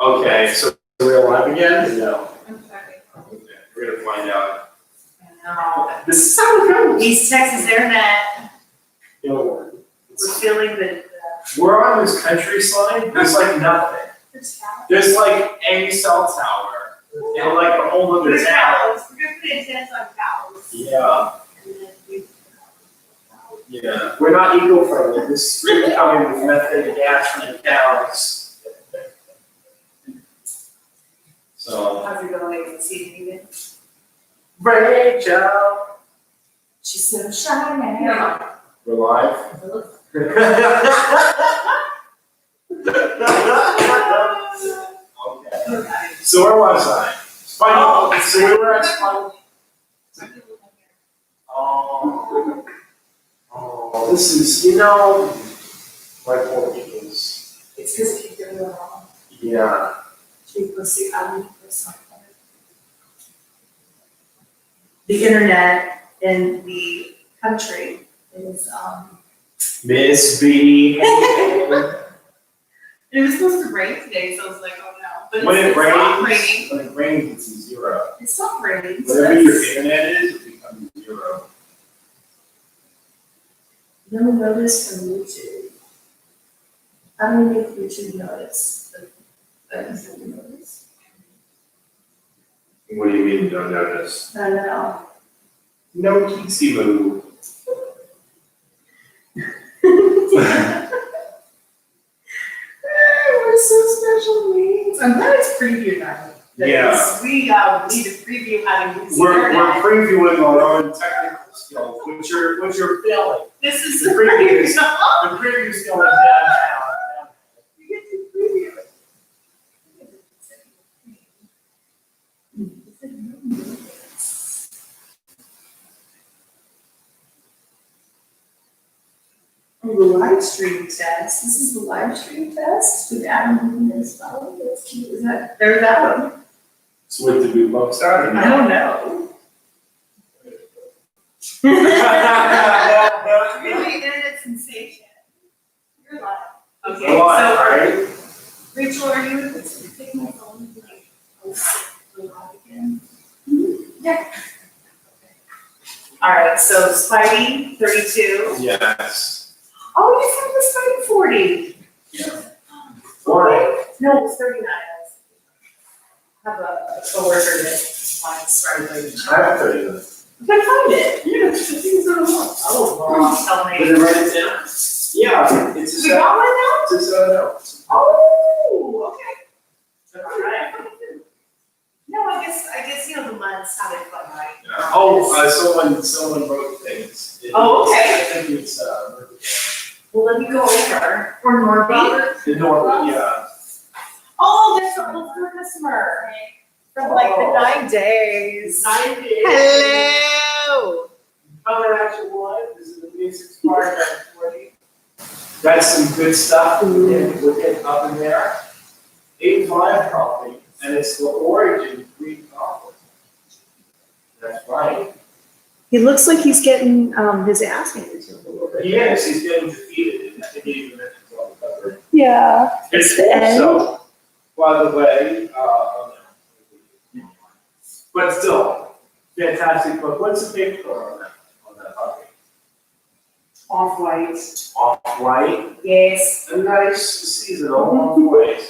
Okay, so we're live again? No. I'm sorry. Okay, we're gonna find out. No, this is so good. East Texas Internet, Don't worry. we're feeling that, We're on this countryside, there's like nothing. There's like a cell tower, and like a whole other Good town. cows, we're gonna put antennas on cows. Yeah, And then we- yeah. We're not eco-friendly, this is really coming with methane gas from the cows. So. How's it going, Steve? Rachel. She's so shiny. We're live. Okay, so where was I? Spidey, so we were at Spidey. Oh, this is, my poor people's, It's because you did it wrong. yeah. The internet in the country is, Miss B. it was supposed to rain today, so I was like, oh no. But When it it's not rains, raining. when it rains, it's a zero. It's not raining. so Whatever your that's- internet is, it becomes zero. No notice from YouTube. I don't make YouTube notice, but I send you notice. What do you mean you don't notice? I know. No teensy moo. We're so special needs. I'm glad it's preview night. Yeah. We need to preview how to use the We're internet. previewing our own technical skills, which are failing. This is the the preview. preview. The preview skill is down. You get to preview it. Oh, the live stream test. This is the live stream test with Adam and his phone. That's cute. Is that, there's Adam. So what did we both start? I don't know. Really, internet sensation. You're live. Okay, Come on, so right? Rachel, are you taking my phone? Like, oh, we're live again? Yeah. All right, so Spidey 32. Yes. Oh, you found the Spidey 40. Right. No, it's 39. I have a coworker that finds Spidey. I have 30 minutes. I find it. Yeah, it's 15 minutes. Oh, tell Did me. it write it down? Yeah, it's a We set. got one now? It's a set notes. Oh, okay. All right. No, I guess, the months how they fun, right? Oh, someone wrote things. Oh, okay. I think it's, Well, let me go over. Or Norby. the Norwood, yeah. Oh, that's our old customer. From like the Oh. 9 days. 9 days. Hello. Other actual life, this is the Music Park at 40. That's some good stuff. We're getting up in there. 8-5 coffee, and it's the origin Greek coffee. That's right. He looks like he's getting his ass handed to him a little bit. Yes, he's getting defeated, and I think he even mentioned it on the cover. Yeah. It's And- also, by the way, but still, fantastic book. What's the paper on that copy? Off-white. Off-white, Yes. a nice seasonal off-white.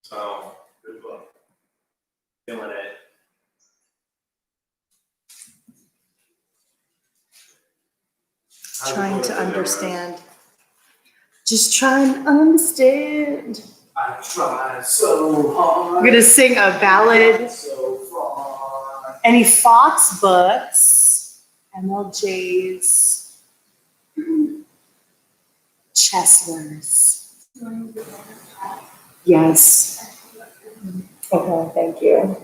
So, good book. Feeling it. Trying to understand. Just trying to understand. I tried so hard. I'm gonna sing a ballad. So far. Any Fox books, MLJs, Chesslers. Yes. Okay, thank you.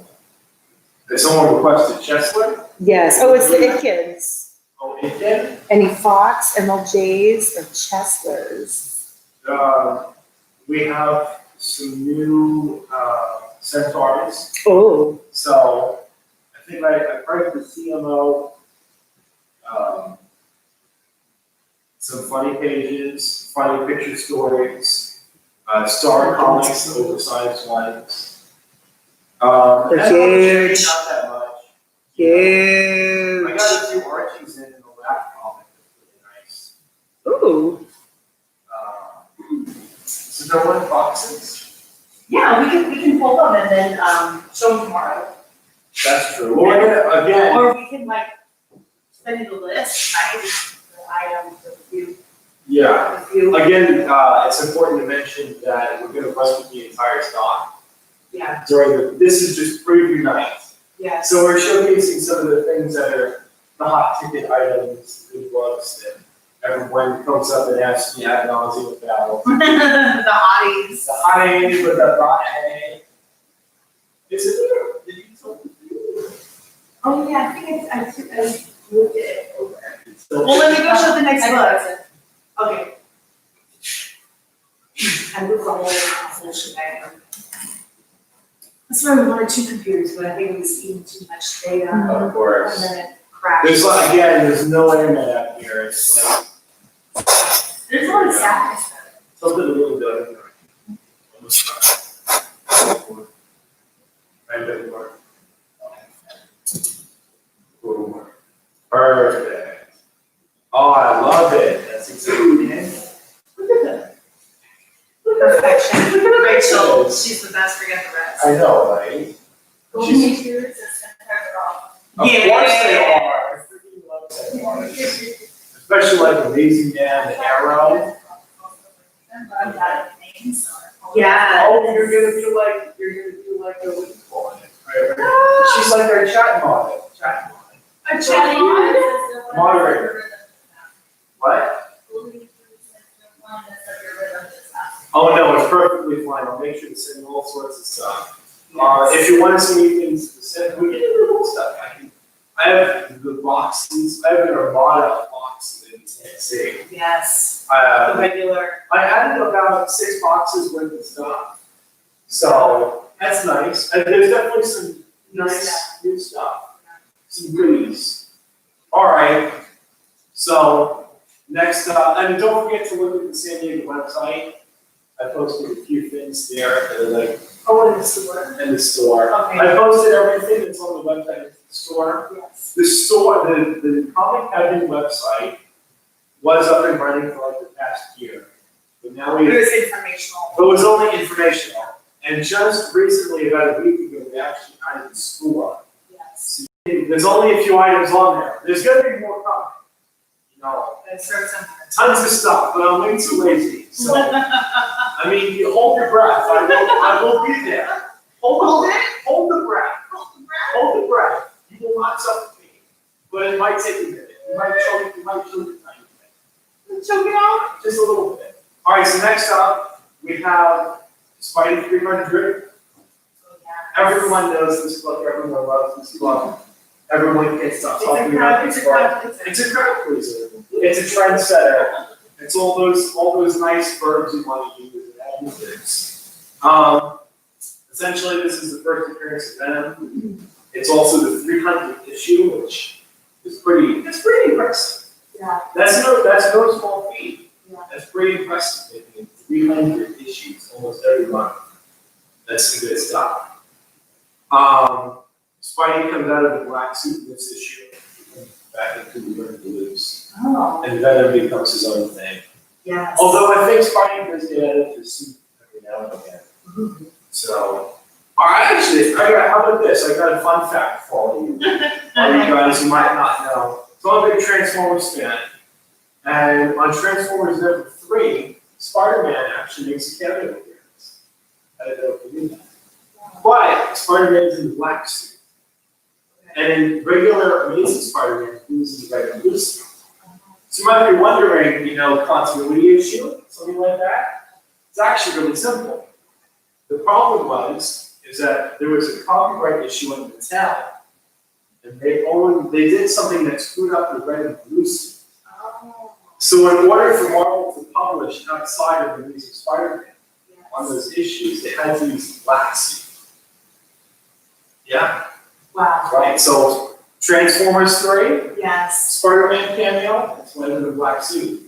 Did someone requested Chesler? Yes. Oh, it's the Itkins. Oh, it did? Any Fox, MLJs, or Chesslers? We have some new Centaurs. Oh. So I think I heard the CMO some funny pages, funny picture stories, Star Comics, the oversized ones. They're and huge. Not that much. I Huge. got a few Archies in the last comic, that's really nice. Ooh. So there were boxes. Yeah, we can pull them and then, show them tomorrow. That's true. Well, we're gonna, again, Or we can like, send you the list, right? The items, the few, yeah. the few, Again, it's important to mention that we're gonna run through the entire stock yeah, this is just preview night. yes. So we're showcasing some of the things that are the hot ticket items, the books that everyone comes up and asks me ad nauseum about. The hotties. The high with the high. Is it there? Did you tell me? Oh, yeah, I think I moved it over. It's still- Well, let me go show the next book. Okay. I moved the whole shebang. That's why we wanted 2 computers, but I think it was eating too much data, Of and course. then it crashed. There's no internet out here. It's like There's a lot of sadness. something a little bit. Right, that work. Cool. Perfect. Oh, I love it. That's exactly it. Look at that. Perfection. Rachel, she's the best, forget the rest. I know, right? Golden Years, it's off. Of course they are. I freaking love that part. Especially like Amazing Man and Arrow. Yeah. Oh, you're gonna be like a what do you call it? She's like our chat model. Chat model. A chat Moderator. What? Oh no, it's perfectly fine. I'll make sure to send you all sorts of stuff. If you want to see anything specific, we can do little stuff. I have the boxes. I have an armada of boxes that you can't see. Yes, the regular. I added about 6 boxes worth of stuff. So that's nice. And there's definitely some nice new stuff. Some goodies. All right. So next up, and don't forget to look at the San Diego website. I posted a few things there that are like Oh, in the store. in the store. Okay. I posted everything that's on the website in the store. Yes. The store, the Comic Heaven website was up and running for like the past year. But now It we, was informational. it was only informational. And just recently, about a week ago, we actually added the store. Yes. There's only a few items on there. There's gonna be more coming. You know, It starts somewhere. tons of stuff, but I'm way too lazy. So, I mean, you hold your breath. I will be there. Hold the breath. Hold the breath. You will not suffocate. But it might take a minute. You might choke a tiny bit. Choke it out. Just a little bit. All right, so next up, we have Spidey 300. Oh, yeah. Everyone knows this book. Everyone loves this book. Everyone gets stuff. It's a crowd, it's a crowd. It's a crowd pleaser. It's a trendsetter. It's all those nice verbs you want to use and adjectives. Essentially, this is the first appearance of Venom. It's also the 300th issue, which is pretty impressive. Yeah. That's no small feat. Yeah. That's pretty impressive. Making 300 issues almost every month. That's some good stuff. Spidey comes out of the black suit in this issue, back into the red blues, Oh, and Venom becomes his own thing. yes. Although I think Spidey does get out of his suit every now and again. So, how about this? I got a fun fact for all you guys who might not know. So I'm a big Transformers fan, and on Transformers number 3, Spider-Man actually makes a cameo appearance. I didn't know if you knew that. But Spider-Man's in the black suit. And in regular Amazing Spider-Man, he's in the red and blue suit. So you might be wondering, continuity issue, something like that. It's actually really simple. The problem is that there was a copyright issue in Mattel, and they did something that screwed up the red and blue suit. Oh, So in order for Marvel to publish outside of the Amazing Spider-Man on yes. those issues, they had to use the black suit. Yeah, Wow, right. So Transformers 3, yes. Spider-Man cameo, it's when in the black suit.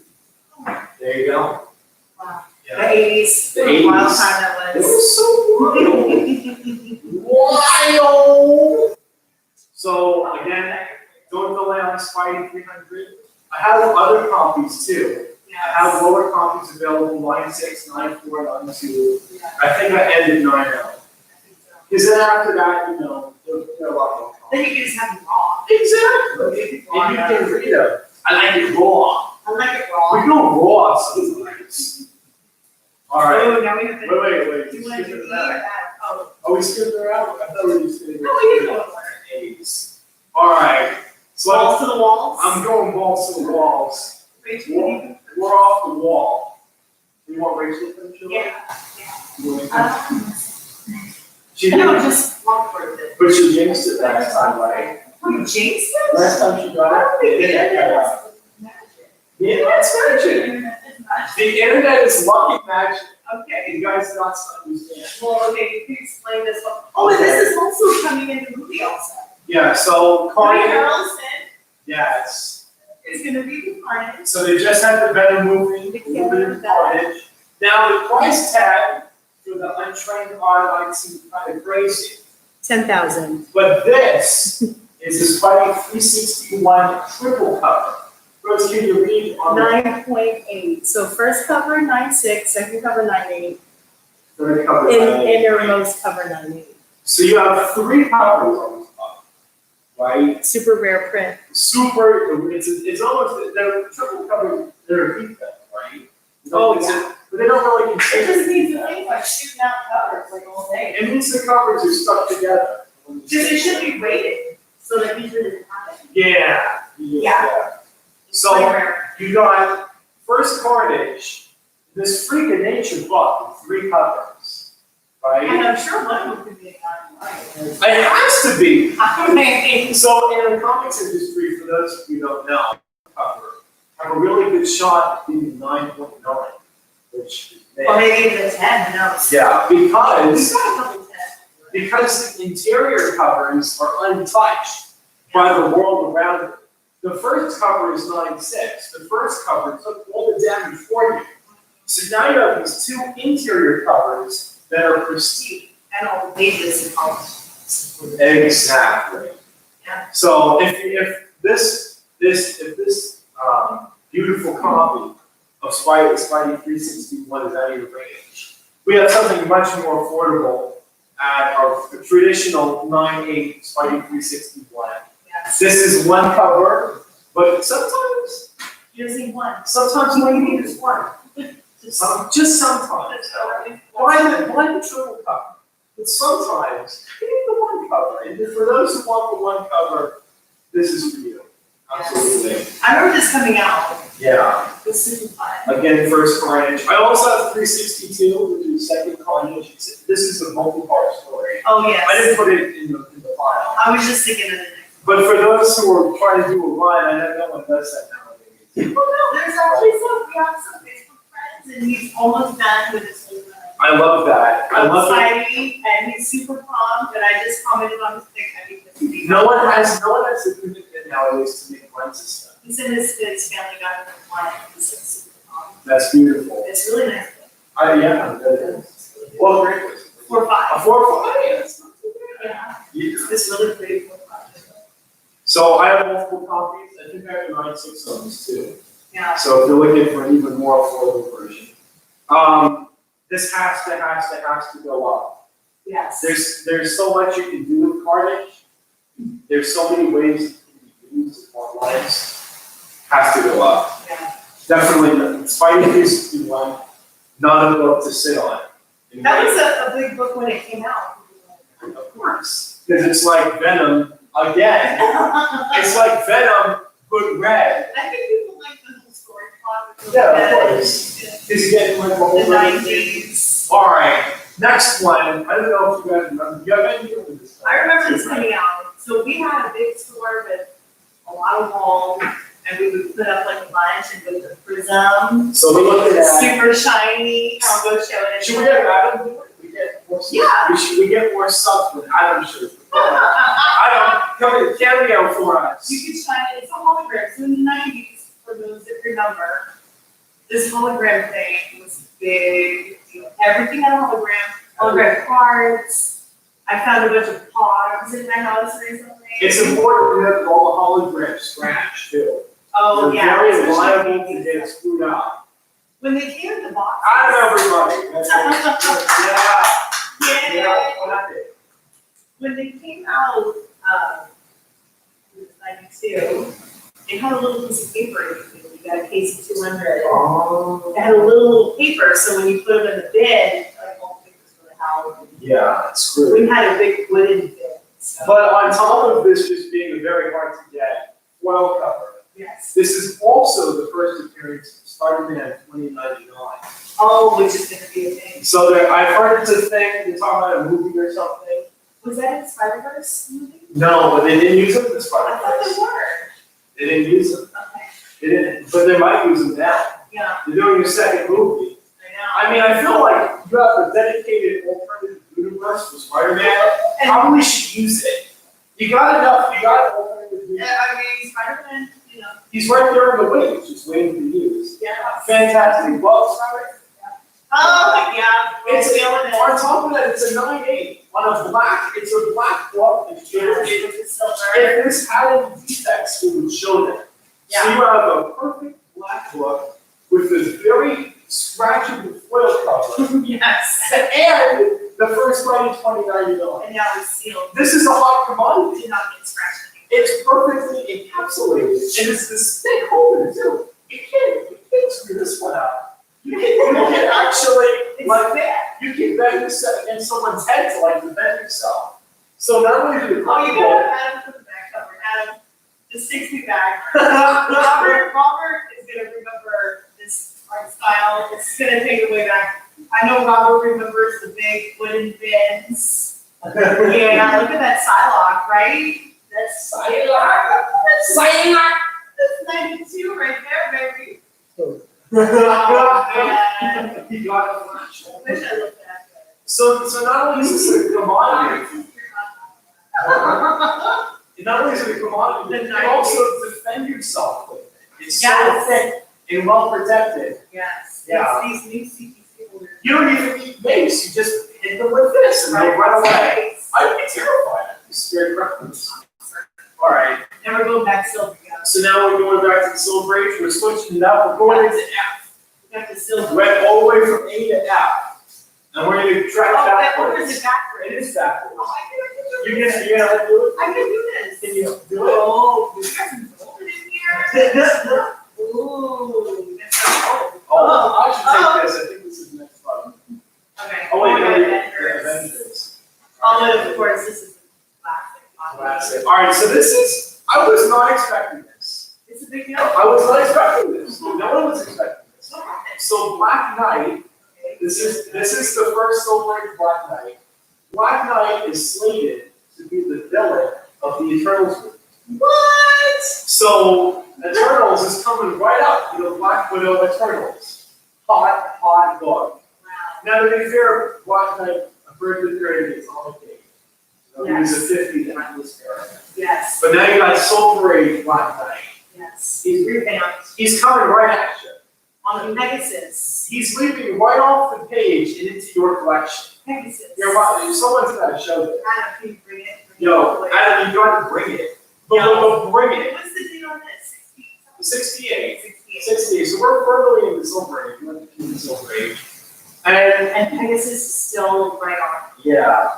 There you go. Wow. The Yeah. eighties, The what a wild 80s. time that It was. was so wild. Wild. So again, don't delay on Spidey 300. I have other copies too. I have lower copies available, 9.6, 9.4, 9.2. Yeah. I think I ended 9.0. I think so. Because then after that, you know, there are a lot more copies. Then you can just have them raw. Exactly. And you can read them. I like it raw. I like it We raw. go raw sometimes. All right. Oh, now we have to. Wait. Do you want to do Skip E that. or F? Oh, Are we skipping around? I thought we were just gonna go. No, we can go in order. A's. All right. So balls to the walls. I'm going balls to the walls. Rachel, what do you- We're off the wall. You want Rachel to finish it? Yeah. You want She No, did, just walk for it. but she jinxed it last time, right? You jinxed it? Last time she got I it. don't think the Yeah, internet is magic. Yeah, that's The magic. internet is magic. The internet is lucky magic. Okay. You guys not understand. Well, okay, you can explain this one. Oh, and this is also coming in the movie also. Yeah, so Woody Carnage, Harrelson yes. is gonna be the Carnage. So they just had the Venom movie, Moving Carnage. Now, the price tag for the untrained eye might seem kind of crazy, 10,000. but this is the Spidey 361 triple cover. Rose, can you read on the 9.8. So first cover 9.6, second cover 9.8, third cover? innermost cover 9.8. So you have 3 covers on this book, right? Super rare print. Super, it's almost, they're triple cover, they're a defect, right? Oh, It's- But they don't really It consider. just needs to think like shooting out covers like all day. It means the covers are stuck together. Just it should be rated so that you shouldn't have it. Yeah. So you got first Carnage, this freak of nature book with 3 covers, right? And I'm sure one of them could be a Carnage. It has to be. I mean, So in the comics industry, for those of you who don't know, cover have a really good shot at being 9.9, which or maybe even 10, who knows? yeah, We've because got a couple 10. because the interior covers are untouched by the world around it. The first cover is 9.6. The first cover took all the damage for you. So now you have these 2 interior covers that are pristine. And all the pages and all. Exactly. Yeah. So if this beautiful copy of Spidey 361 is out of your range, we have something much more affordable at our traditional 9.8 Spidey 361. Yes. This is one cover, but sometimes You just need one. all you need is one. Just sometimes. One triple cover. But sometimes you need the one cover. And for those who want the one cover, this is for you. Absolutely. I remember this coming out. Yeah. This is fun. Again, first Carnage. I also have 362, which is second Carnage. This is a multi-part story. Oh, yes. I didn't put it in the file. I was just thinking of it. But for those who are trying to do a run, I know no one does that nowadays. Well, no, there's actually we have some Facebook friends, and he's almost done with his whole thing. I love that. I love it. Spidey, and he's super pumped, and I just commented on his thing, because he. No one has the commitment nowadays to make runs and stuff. He said his family got him a client, he's super pumped. That's beautiful. It's really nice. Yeah, that is. Well, great. 4 or 5. A 4 or 5, yeah, that's not too bad. Yeah, Yeah. it's really pretty 4 or 5. So I have multiple copies. I think I have 9.6 of these too. Yeah. So if you're looking for an even more affordable version, this has to go up. Yes. There's so much you can do with Carnage. There's so many ways you can use it on lines. Has to go up. Yeah. Definitely, Spidey 361, not a book to sit on. That was a big book when it came out. Of course, because it's like Venom again. It's like Venom, but red. I think people like the whole story plot. Yeah, of course. It's getting like a whole The other thing. 90s. All right, next one. I don't know if you guys remember. You have any idea what this? I remember this coming out. So we had a big store with a lot of walls, and we would put up like a bunch and go to the prism. So we look at that. Super shiny. I'll go show it. Should we have Adam do it? We get more. Yeah. We get more subs with Adam should. Adam, come in, cameo for us. You can shine it. It's a hologram. So in the 90s, for those that remember, this hologram thing was big, you know, everything had a hologram cards. I found a bunch of pogs in my house recently. It's important to have all the holograms scratched too. Oh, yeah. They're very especially liable when to get screwed up. When they came in the box. I don't know, everybody. Yeah. Yeah. What happened? When they came out, it was 92, they had a little piece of paper, you got a case of 200. Oh. They had a little paper, so when you put them in the bin, like all the papers for the house. Yeah, it's screwed. We had a big wooden bin, so. But on top of this just being a very hard to get foil cover, Yes. this is also the first appearance of Spider-Man 2099. Oh, which is gonna be a thing. So there, I've heard it's a thing, you're talking about a movie or something. Was that in Spider-Verse movie? No, but they didn't use them in the I thought Spider-Verse. they were. They didn't use them. Okay, They didn't, but they might use them now. yeah, They're doing a second movie. I I mean, I feel like you have a dedicated alternative universe for Spider-Man. know. Probably should use it. You got enough, you got an alternative universe. Yeah, I mean, Spider-Man, you know, He's right there in the wings, just waiting to be used. yeah. Fantastic. Well, sorry. Oh, yeah. It's feeling it. on top of that, it's a 9/8 on a black. It's a black book. It's Silver. if this had any defects, it would show them. So you have a perfect black book with this very scratchable foil cover, Yes. and the first one in 2099. And now it's sealed. This is a hot commodity. Did not get scratched. It's perfectly encapsulated, and it's this thick holder too. You can't screw this one out. You can actually, It's like, bad. you can bend yourself against someone's head to like defend yourself. So not only do you Oh, you gotta have Adam put the back cover. Adam, just takes me back. Robert is gonna remember this art style. It's gonna take it way back. I know Robert remembers the big wooden bins. Yeah, look at that Psylocke, right? That's Psylocke. That's 92 right there, baby. Oh, man. You got a flash. I wish I looked that good. So not only is this a commodity, not only is it a commodity, you can also defend yourself with it. It's so Yes. thick and well protected. Yes. Yeah. These new CPC holders. You don't even need mace, you just hit them with this and they run away. I'd be terrified, I'd be scared breathless. Alright, And we're going back silver, guys. so now we're going back to the silver age, we're switching it up, we're going into F. We got the silver. Went all the way from A to F. And we're gonna track Oh, that one backwards. is backwards. It is backwards. Oh, I can You're do gonna do it? I can do this. Can you do it? Oh, we got some gold in here. Ooh, that's so gold. Oh, I should take this, I think this is the next button. Okay. Oh, wait, we got no, yeah, Avengers. Avengers. Oh, and of course, this is plastic. Classic. Alright, so this is, I was not expecting this. It's a big deal. I was not expecting this. No one was expecting this. What happened? So Black Knight, this is the first Silver Age Black Knight. Black Knight is slated to be the villain of the Eternals movie. What? So Eternals is coming right up, you know, Black Widow Eternals. Hot book. Wow. Now to be fair, Black Knight, a brief period is on the page. So he was a 50 timeless character. Yes. But now you got Silver Age Black Knight. Yes. He's Revamped. He's coming right at you. On the Pegasus. He's leaping right off the page and into your collection. Pegasus. Someone's got to show this. Adam, can you bring it? Yo, Adam, you got to bring it. But bring it. What's the date on this? 68. 68. 68. So we're firmly in the Silver Age. We're in the Silver Age. And And Pegasus is still right on. yeah,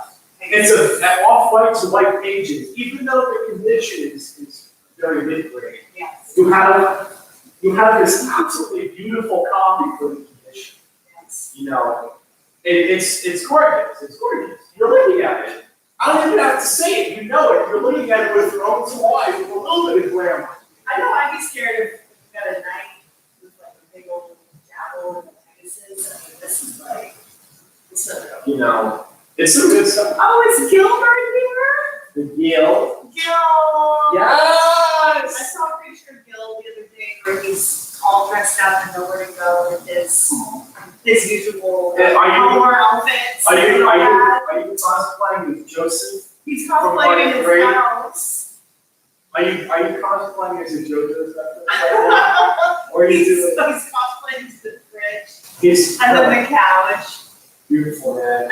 it's Pegasus. an off-white to white pages, even though the condition is very mid-grade. Yes. You have this absolutely beautiful copy for the condition. Yes. You know, it's gorgeous. It's gorgeous. You're looking at it. I don't even have to say it. You know it. You're looking at it with your own two eyes with a little bit of glamour. I know I'd be scared if you got a knight with like a big old javelin and a Pegasus. I mean, this is like, it's so dope. You know, it's some good stuff. Oh, it's Gilbert The Gil. here? Gil! I Yes. saw a picture of Gil the other day where he's all dressed up and nowhere to go with his usual And are you- Hallmark outfits. Are you and all that. cosplaying with Joseph? He's from cosplaying Barney in his Gray? house. Are you cosplaying as a JoJo? Or you do it, He's cosplaying to the fridge, he's and then the couch. beautiful, man.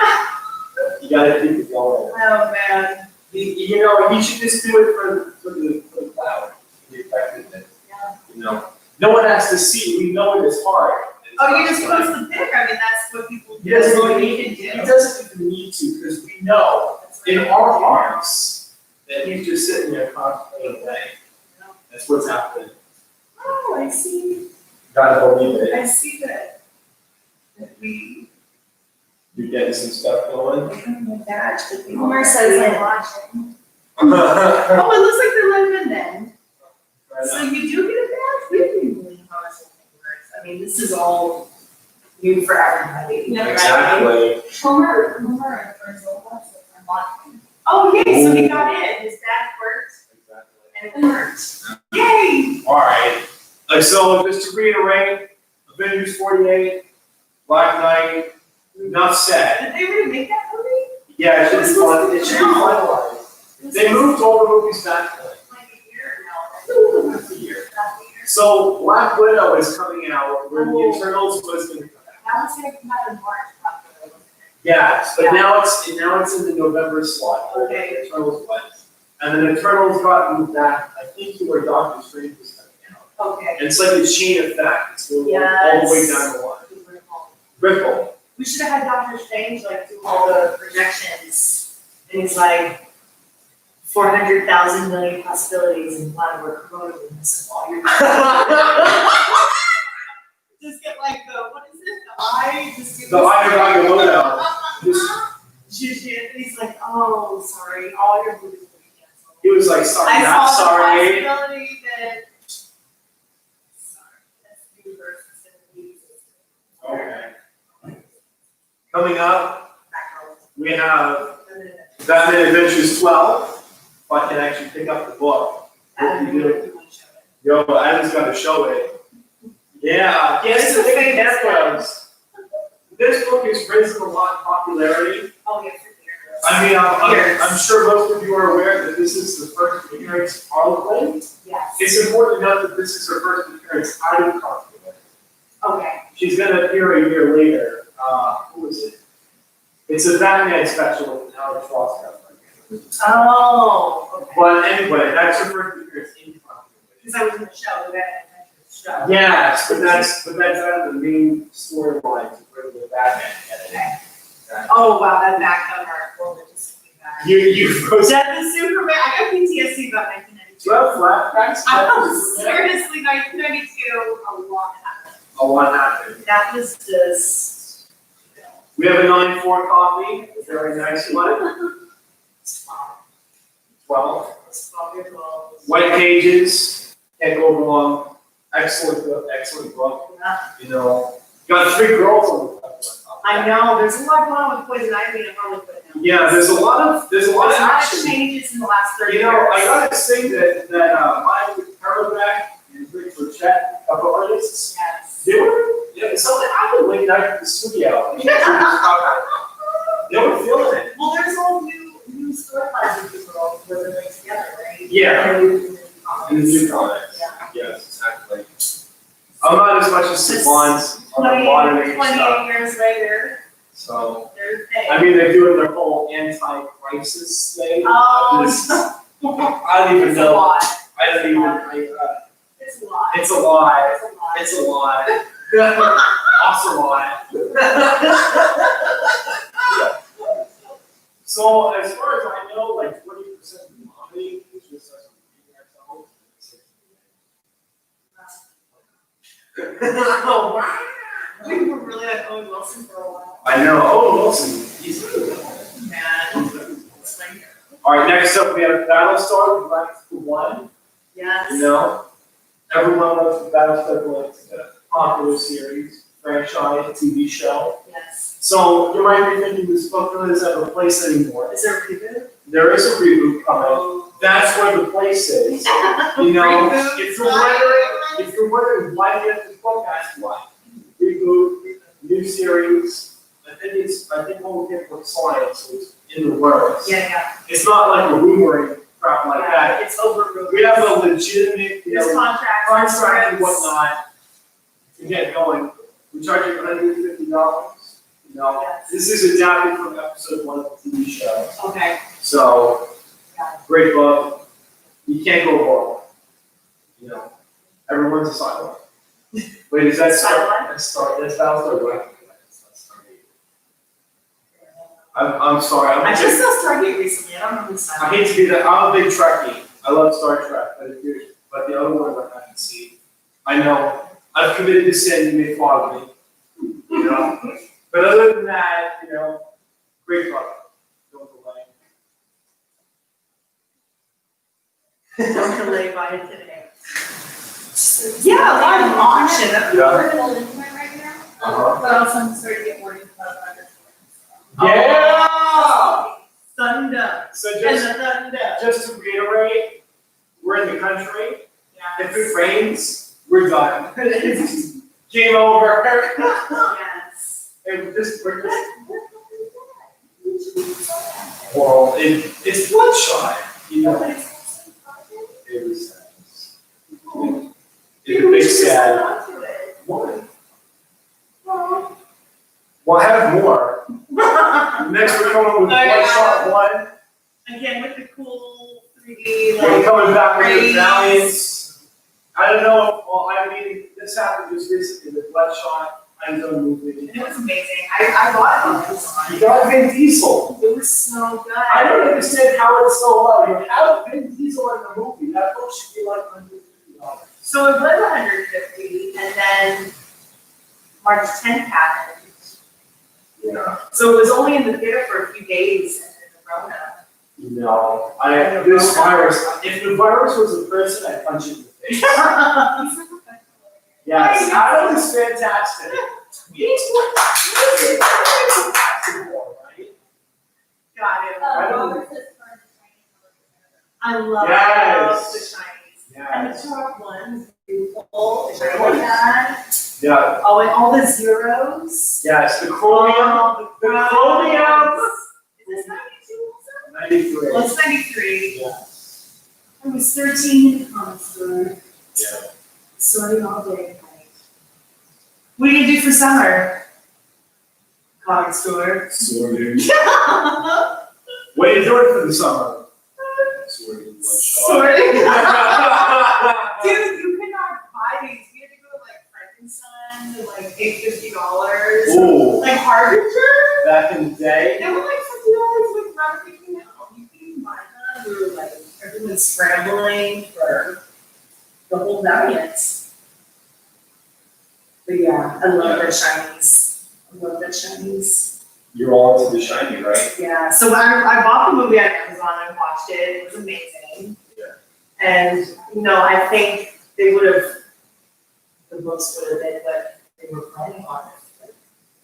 You gotta keep it going. Oh, man. You know, you should just do it for the cloud, the effectiveness. Yeah. You know, no one has to see, we know it is hard. Oh, you just post the pic, I mean, that's what people do. He doesn't That's what really you need, can he do. doesn't even need to, because we know That's in right. our hearts that he's just sitting there contemplating away. That's what's happening. Oh, I see, Gotta believe it. I see that. That we, You're getting some stuff going. we have a badge that we. Homer says Right I'm watching. Oh, it looks like they're living then. So on. you do get a badge? We didn't even really know how this whole thing works. I mean, this is all new for everybody. Yeah, right. Exactly. Homer and Virgil are watching. Oh, yay, so he got in, his badge worked, Exactly. and it worked. Yay! Alright, so just to reiterate, Avengers 48, Black Knight, enough said. Did they really make that movie? Yeah, it should be fun, it should be finalized. They moved all the movies back to Like a year now. a year. Not a year. So Black Widow is coming out, where the Oh. Eternals was gonna come out. That was gonna come out in March, probably, wasn't it? Yes, but Yeah. now it's in the November slot, where Okay. the Eternals was. And then Eternals got moved back, I think to where Doctor Strange was coming out. Okay. And it's like a chain effect, it's going all the way Yes. down the line. Ripple. We should have had Doctor Strange like do all the projections, and he's like 400,000 million possibilities, and why we're promoting this all year. Just get like the, what is it, the eye, just do The this. eye of Agamotto. Just- And he's like, oh, sorry, all your movies will be canceled. He was like, sorry, I not saw sorry. the possibility that, sorry, that's universe instead of movies. Okay. Coming up, Back we have row. Batman Adventures 12. If I can actually pick up the book. What you do? Yo, Adam's gotta show it. Yeah, yes, the thing that was. This book has risen a lot in popularity. Oh, yeah, for years. I mean, Years. I'm sure most of you are aware that this is the first appearance of Harlequin. Yes. It's important to note that this is her first appearance out of Harlequin. Okay. She's gonna appear a year later. Who is it? It's a Batman special with Alex Ross. Oh, okay. But anyway, that's her first appearance in Harlequin. Because I was in the show, that show. Yes, but that's out of the main storyline to bring the Batman together. Oh, wow, that back cover, well, it just came back. You froze. Death of Superman, I got PTSD about 1992. 12 flashbacks. I was seriously 1992, a lot happened. A lot happened. That was just, We have a 9-4 copy, a very nice one. 12. it's probably cool. White pages, can't go wrong. Excellent book, excellent book. You know, got 3 girls on the cover. I know, there's a lot going on with Poison Ivy and Harley Quinn now. Yeah, there's a lot of There's a lot of action. changes in the last 30 You years. know, I gotta say that Mike Carlback and Rick Burchett, couple artists, Yes. they were, something happened late night at the studio. They were feeling it. Well, there's all new storylines with the girls where they're like together, right? Yeah. And the In the comics. new comics. Yeah. Yes, exactly. I'm not as much as Savant's on the modern age 28 stuff, years later, so. there's I mean, they're doing their whole anti-crisis thing. Oh, This- I don't even it's a know, lot, I don't even, it's a lot. it's a lot, It's a lot. it's a lot. Also a lot. So as far as I know, like 20% of the money is just us repeating ourselves. Oh, wow. We were really like Owen Wilson for a while. I know, oh, Wilson, he's good. Man. It's like, All right, next up, we have Battlestar Galactica 1, yes. you know? Everyone loves the Battlestar Galactica, popular series, franchise, TV show. Yes. So you might be thinking this book really doesn't have a place anymore. Is there a reboot? There is a reboot coming. Oh. That's where the place is. You know, if you're wondering why you have this book, that's why. Reboot, new series. I think we'll get what science is in the works. Yeah. It's not like a rumoring crap like that. It's over. We have a legitimate, There's contracts. contract and whatnot. to get going. We charge you $150. No, Yes. this is adapted from episode 1 of the TV show. Okay. So, great book. You can't go wrong. You know, everyone's a silent. Wait, is that Silent? That's Battlestar Galactica. I'm sorry. I just saw Stargate recently, I don't know who's I hate to be that. I'm a big Trekkie. I love Star Trek, but the other ones I haven't seen. I know I've committed to sin. You may flog me. You know, but other than that, you know, great book. Don't delay. Don't delay by it today. Yeah, a lot of auction. That's Yeah. We're gonna live there right now. Uh-huh. But also I'm starting to get worried about other Yeah. Thunder. So And just the thunder. just to reiterate, we're in the country. Yeah. If it rains, we're done. Game over. Yes. And we're well, it's bloodshot, you know. It was it's a big sad. What? Well, I have more. Next, we're coming with Oh, yeah. Bloodshot 1. Again, with the cool 3D, We're like, coming back with the rays. Valiants. I don't know, well, I mean, this happened just recently with Bloodshot. I've done a movie. It was amazing. I bought it on Amazon. You got Vin Diesel. It was so good. I don't understand how it's so low. You have Vin Diesel in the movie. That book should be like $150. So it was 150, and then March 10th happened. Yeah. So it was only in the theater for a few days, and then the Rona. No, this virus, if the virus was a person, I'd punch it in the face. Yes, Adam is fantastic. Got it. Robert says for the training. I love Yes. the Chinese. Yes. And the top one's beautiful. It's really that. Yeah, Oh, and all the zeros. yes, the chromium, Oh, the chromium. Is this 92 also? 93. Well, it's 93. Yes. I was 13 in the comic store, Yeah. sorting all day. What are you gonna do for summer? Comic store. Sorting. What are you doing for the summer? Sorting bloodshot. Sorting. Dude, you could not buy these. We had to go to like Frankenstein to like pay $50. Ooh, Like Harbinger? back in the day. They were like $50 with Robert they came out. You couldn't buy them. We were like, everyone's scrambling for the whole Valiant. But yeah, I love the shinies. I love the shinies. You're all into the shiny, right? Yeah, so I bought the movie on Amazon and watched it. It was amazing. Yeah. And, you know, I think they would have, the books would have been what they were planning on it. But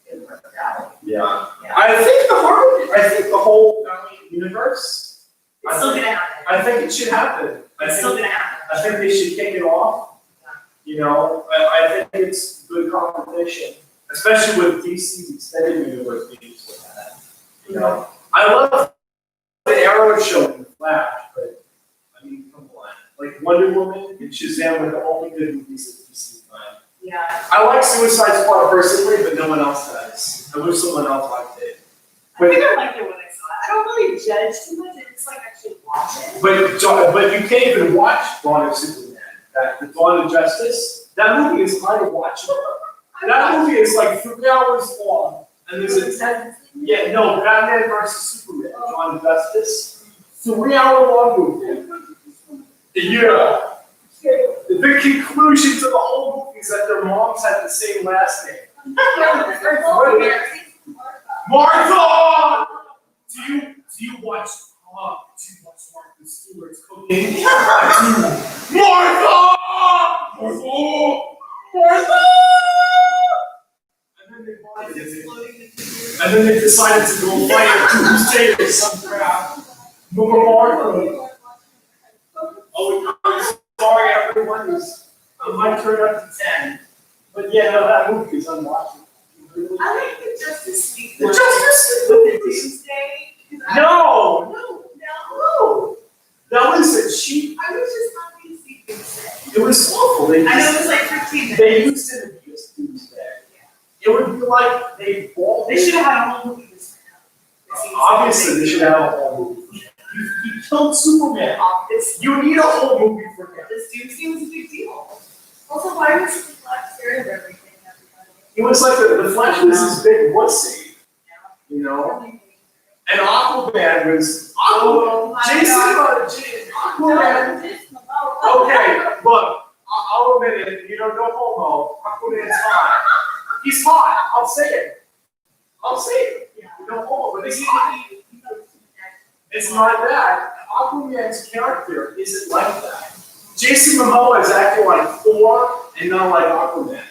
it worked out. Yeah. Yeah. I think the whole Valiant universe, It's still gonna happen. I think it should happen. It's still gonna happen. I think they should kick it off. You know, I think it's good competition, especially with DC's extended universe being so bad. You know, I love the Arrow show in the Flash, but I mean, come on. Like Wonder Woman and Shazam were the only good movies that DC's done. Yeah. I like Suicide Squad personally, but no one else does. I wish someone else liked it. I think I liked it when I saw it. I don't really judge too much. I just like actually watch it. But you can't even watch Dawn of Superman. The Dawn of Justice. That movie is kind of watchable. That movie is like 3 hours long, and there's a 10. Yeah, no, Batman versus Superman, Dawn of Justice. 3 hour long movie. Yeah. The conclusion to the whole movie is that their moms had the same last name. Martha! Do you watch Martha Stewart's cooking? Martha! Martha! And then they decided to go fight a Tuesday or some crap. Martha. Oh, I'm sorry everyone. I might turn up to 10. But yeah, no, that movie is unwatchable. I like the Justice League. The one. Justice With League the was- Doomsday. 'Cause I- No! No. That was a cheap, I was just happy to see Doomsday. it was awful. I know it was like 15 minutes. They used and abused like they bought. They should have had a whole movie this time. Obviously, they should have a whole movie. He killed Superman. This, You need a whole movie for him. this dude seems a big deal. Also, why was the Flash scared of everything, everybody? He was like the Flash was this big wussy, you know? And Aquaman was, Aquaman, okay, look, I'll admit it, you know, no homo, Aquaman's hot. He's hot, I'll say it. I'll say it. No homo, but he's hot. It's not that. Aquaman's character isn't like that. Jason Momoa is acting like Thor and not like Aquaman.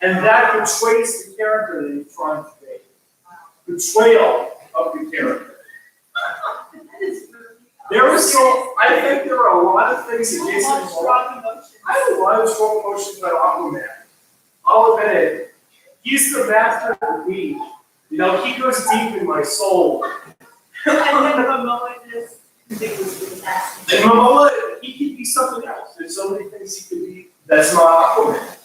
And that betrays the character that he's trying to be. Betrayal of the character. There is so, I think there are a lot of things that Jason Momoa. I have a lot of strong emotions about Aquaman. I'll admit it. He's the master of the weed. You know, he goes deep in my soul. And then Momoa just, it was fantastic. And Momoa, he could be something else. There's so many things he could be. That's not Aquaman.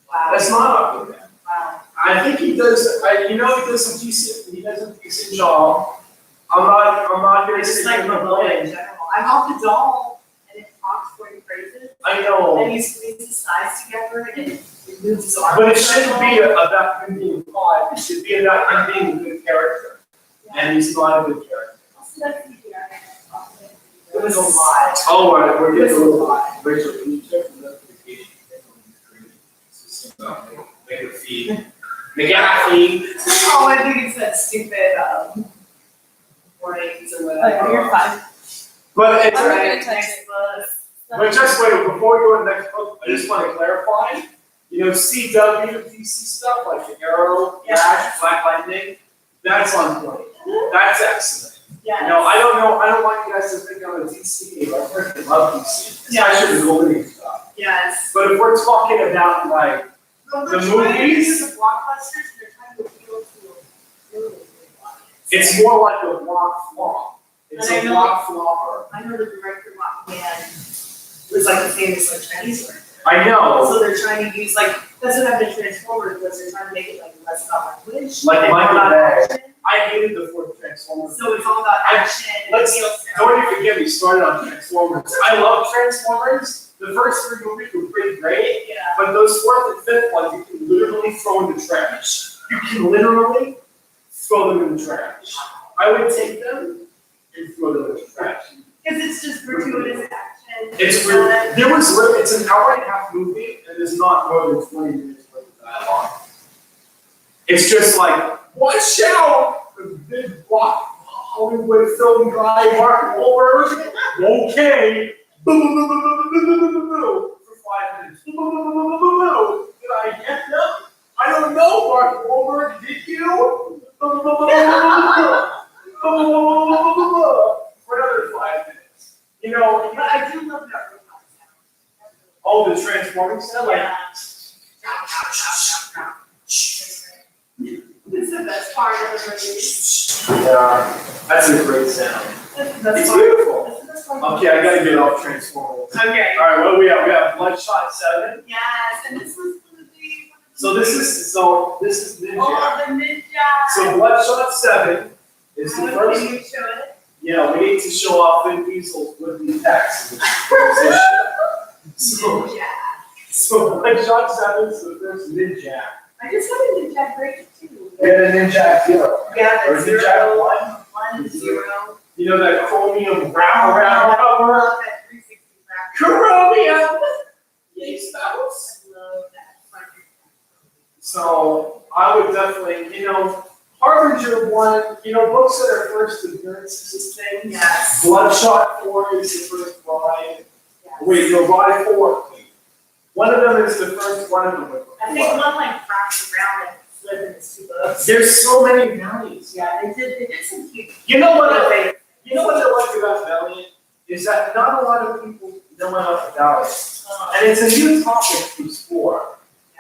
Wow. That's not Aquaman. Wow. I think he does. He does a decent. He does a decent job. I'm not I gonna just say like him Momoa in blame. general. I bought the doll and it talks for you phrases. I know, And he squeezes his thighs together and it moves his arms. but it shouldn't be about him being hot. It should be about him being a good character, and he's not a good character. Also, that's the idea. It was a lot. Oh, right, we're getting a little hot. Rachel, can you check the notification thing on the screen? Make a feed. McAfee. Oh, I think it said stupid, warnings or whatever. Oh, you're fine. But it's I'm not alright. gonna touch it. But just wait, before we go to the next book, I just want to clarify. You know, CW, DC stuff like the Arrow, Flash, Black Lightning, that's on point. That's excellent. Yeah. You know, I don't want you guys to think I'm a DC, I freaking love DC, especially the Golden stuff. Yes. But if we're talking about like, The movies? The blockbusters, they're trying to appeal to a really big audience. it's more like a block flop. It's And I a know- block flopper. I know the director of Aquaman was like a famous like Chinese director. I know, So they're trying to use like, that's what happened to Transformers, was they're trying to make it like less about language. Like and more Michael about Bay. action. I hated the fourth Transformers. So it's all about action. and let's- feels- Don't even get me started on Transformers. I love Transformers. The first three movies were pretty great, Yeah. but those fourth and fifth ones you can literally throw in the trash. You can literally throw them in the trash. I would take them and throw them in the trash. Cause it's just gratuitous action. It's not- weird. It's an hour and a half movie and there's not more than 20 minutes worth of dialogue. It's just like, watch out! The big block Hollywood film guy, Mark Wahlberg. Okay. For 5 minutes. Did I get them? I don't know, Mark Wahlberg, did you? For another 5 minutes. You know, But I do love that robot sound. oh, the transforming sound, like, Yeah. It's the best part of the movie. yeah, that's a great sound. That's the best It's part. beautiful. That's the best part. Okay, I gotta get off Transformers. Okay. Alright, what do we have? We have Bloodshot 7. Yes, and this was gonna be. one of the So this is Ninja. Oh, the ninja. So Bloodshot 7 is the I first, want you to show it. yeah, we need to show off Vin Diesel's would-be attacks. So, Ninja. so Bloodshot 7 is the first Ninja. I just wanted Ninja break too. We had a Ninja 0. Yeah, Or the Ninja zero, 1. 1, 0. You know that chromium wraparound cover? Love that 360 wrap. Chromium! Yay, spouse! I love that front. So I would definitely, you know, Harbinger 1, you know, books that are first appearances of things. Yes. Bloodshot 4 is the first ride. Yes. Wait, no, ride 4. One of them is the first, one of them was I think one like wraps around and slip in his two books. There's so many values. Yeah, they did some cute. You know what I like about Valiant is that not a lot of people know enough about it. And it's a new topic to explore.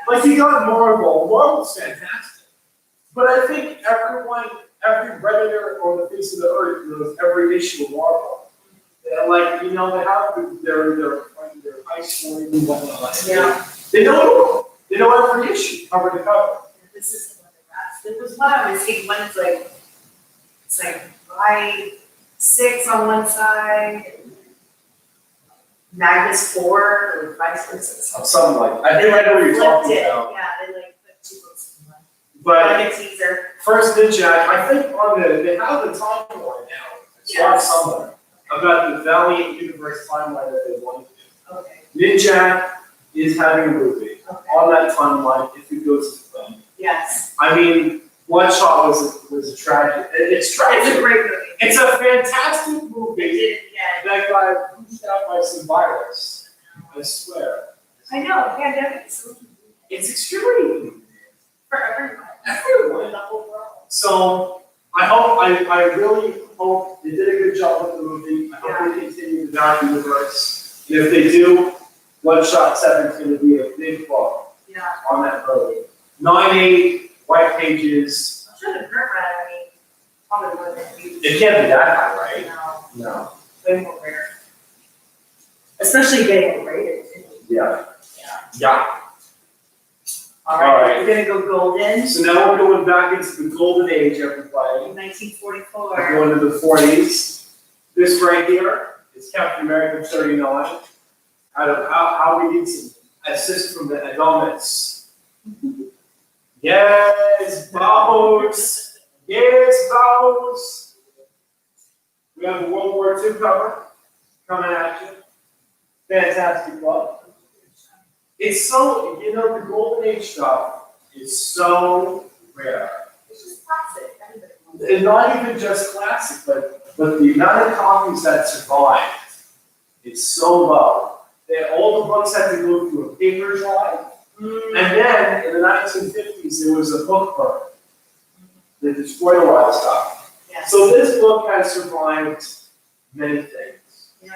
Like you got Marvel. Marvel's fantastic. But I think every Redditor on the face of the earth knows every issue of Marvel. And like, you know, they have their high school and whatnot. Yeah. They know every issue, cover to cover. this isn't what they're at. There was one I was seeing, one is like, it's like Y6 on one side, Magnus 4 or vice versa. Something like, I think I know what you're talking Flipped it. about. Yeah, they like put two books in one. But Like a teaser. first Ninja, I think on they have the timeline now. It's not Yes. somewhere about the Valiant Universe timeline that they want to do. Okay, Ninja is having a movie okay, on that timeline if it goes to plan. yes. I mean, Bloodshot was a tragedy. It's It's a tragic. great movie. It's a fantastic They movie didn't get, that got pushed out by some virus. I swear. I know, pandemic is so It's extremely for everyone. everyone. The whole world. So I really hope they did a good job with the movie. I hope they continue the Valiant universe. And if they do, Bloodshot 7 is going to be a big book Yeah. on that road. 9/8, white pages. I'm sure the print run, I mean, probably more than you. It can't be that high, right? No, No. way more rare. Especially getting it rated too. Yeah. Yeah. Yeah. Alright, we're gonna go golden, So now we're going back into the golden age, everybody. 1944. We're going to the 40s. This right here is Captain America 39. How we need some assist from the Adonis. Yes, Vamos! Yes, Vamos! We have the World War II cover coming at you. Fantastic book. It's so, the Golden Age stuff is so rare. It's just classic, everybody wants it. And not even just classic, but the amount of copies that survived, it's so low. All the books had to go through a paper drive. And then in the 1950s, there was a book burn that destroyed a lot of stuff. Yes. So this book has survived many things. Yeah.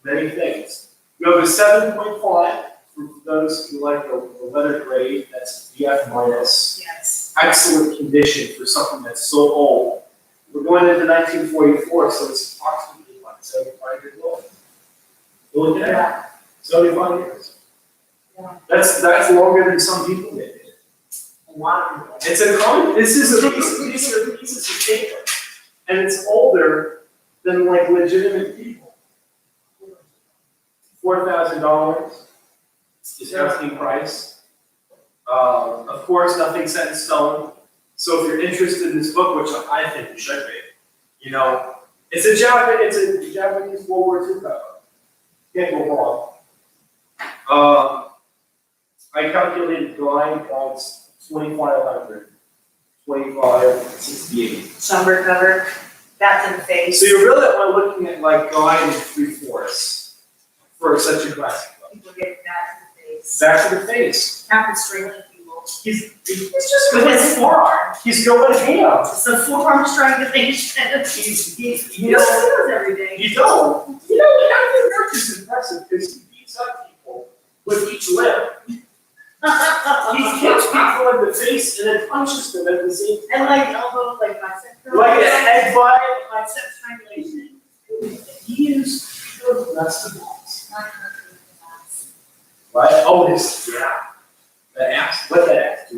Many things. You have a 7.5 for those who like the letter grade, that's BF minus. Yes. Excellent condition for something that's so old. We're going into 1944, so it's approximately like 75 years old. Look at that. 75 years. Yeah. That's longer than some people did. A lot of people. It's a common, this is a piece of pieces of paper. And it's older than like legitimate people. $4,000 is asking price. Of course, nothing set in stone. So if you're interested in this book, which I think you should be, it's a Japanese World War II cover. Can't go wrong. I calculated drawing costs $2,500, $2,568. Somber cover, that's in the face. So you're really only looking at like Guide and 3/4 for such a classic book. People get back in the face. Back to the face. Captain Strangling people. He's just With his forearm. He's going ham. It's the forearm strangulation. He You don't see those every day. You don't. Captain America's impressive because he beats up people with each limb. He kicks people in the face and then punches them at the same time. And like elbow, like bicep curl. Like a headbutt. Bicep strangulation. He is that's the boss. Right? Oh, this, yeah. The ass, what that ass do?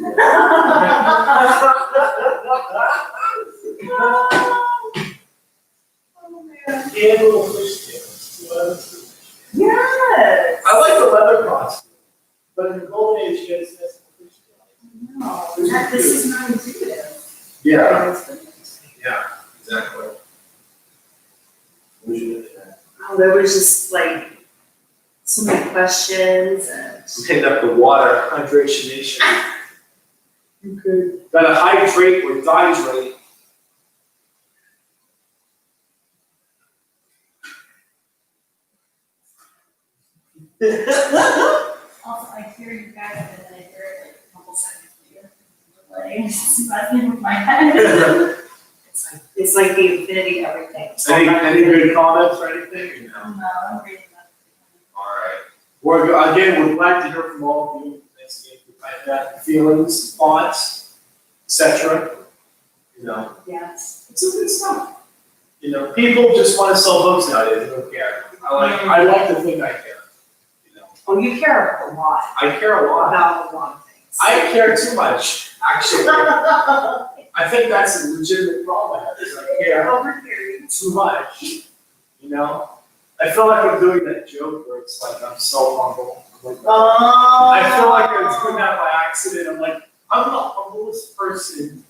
And little fish tails. Yes. I like the leather costume, but in the golden age, you guys has fish tails. No, this is not intuitive. Yeah. Yeah, exactly. What would you look at? Oh, there was just like so many questions and. Pick up the water, hydration nation. Okay. Gotta hydrate or dihydrate. Also, I hear you guys, and then I hear it like a couple seconds later. Like, it's buzzing with my head. It's like the infinity of everything. Any good comments or anything? No. No, I'm reading that. Alright. We're glad to hear from all of you. Thanks again for that feelings, thoughts, etc. Yes. It's a good stuff. People just want to sell books nowadays, they don't care. I like to think I care. Oh, you care a lot I care a lot. about a lot of things. I care too much, actually. I think that's a legitimate problem I have, is I care Over here. too much, you know? I feel like I'm doing that joke where it's like, I'm so humble. I'm like, Oh. I feel like I'm doing that by accident. I'm like, I'm the humblest person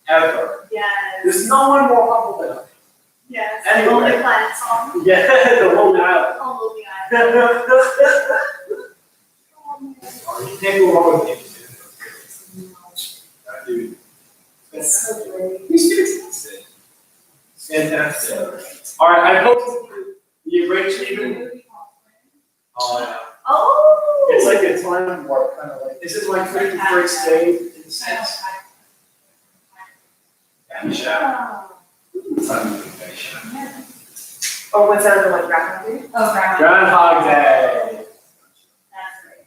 ever. Yes. There's no one more humble than I. Yes. Anyway. Lonely Planet song. Yeah, the whole island. Oh, Lonely Island. You can't go wrong with it. That dude. It's so great. He's fantastic. Fantastic. All right, I hope you rate even. Oh, yeah. Oh. It's like a time warp, kind of like, is it like 51st day in a sense? And shout. Oh, what's that other one, Groundhog Day? Oh, Groundhog. Groundhog Day. That's great.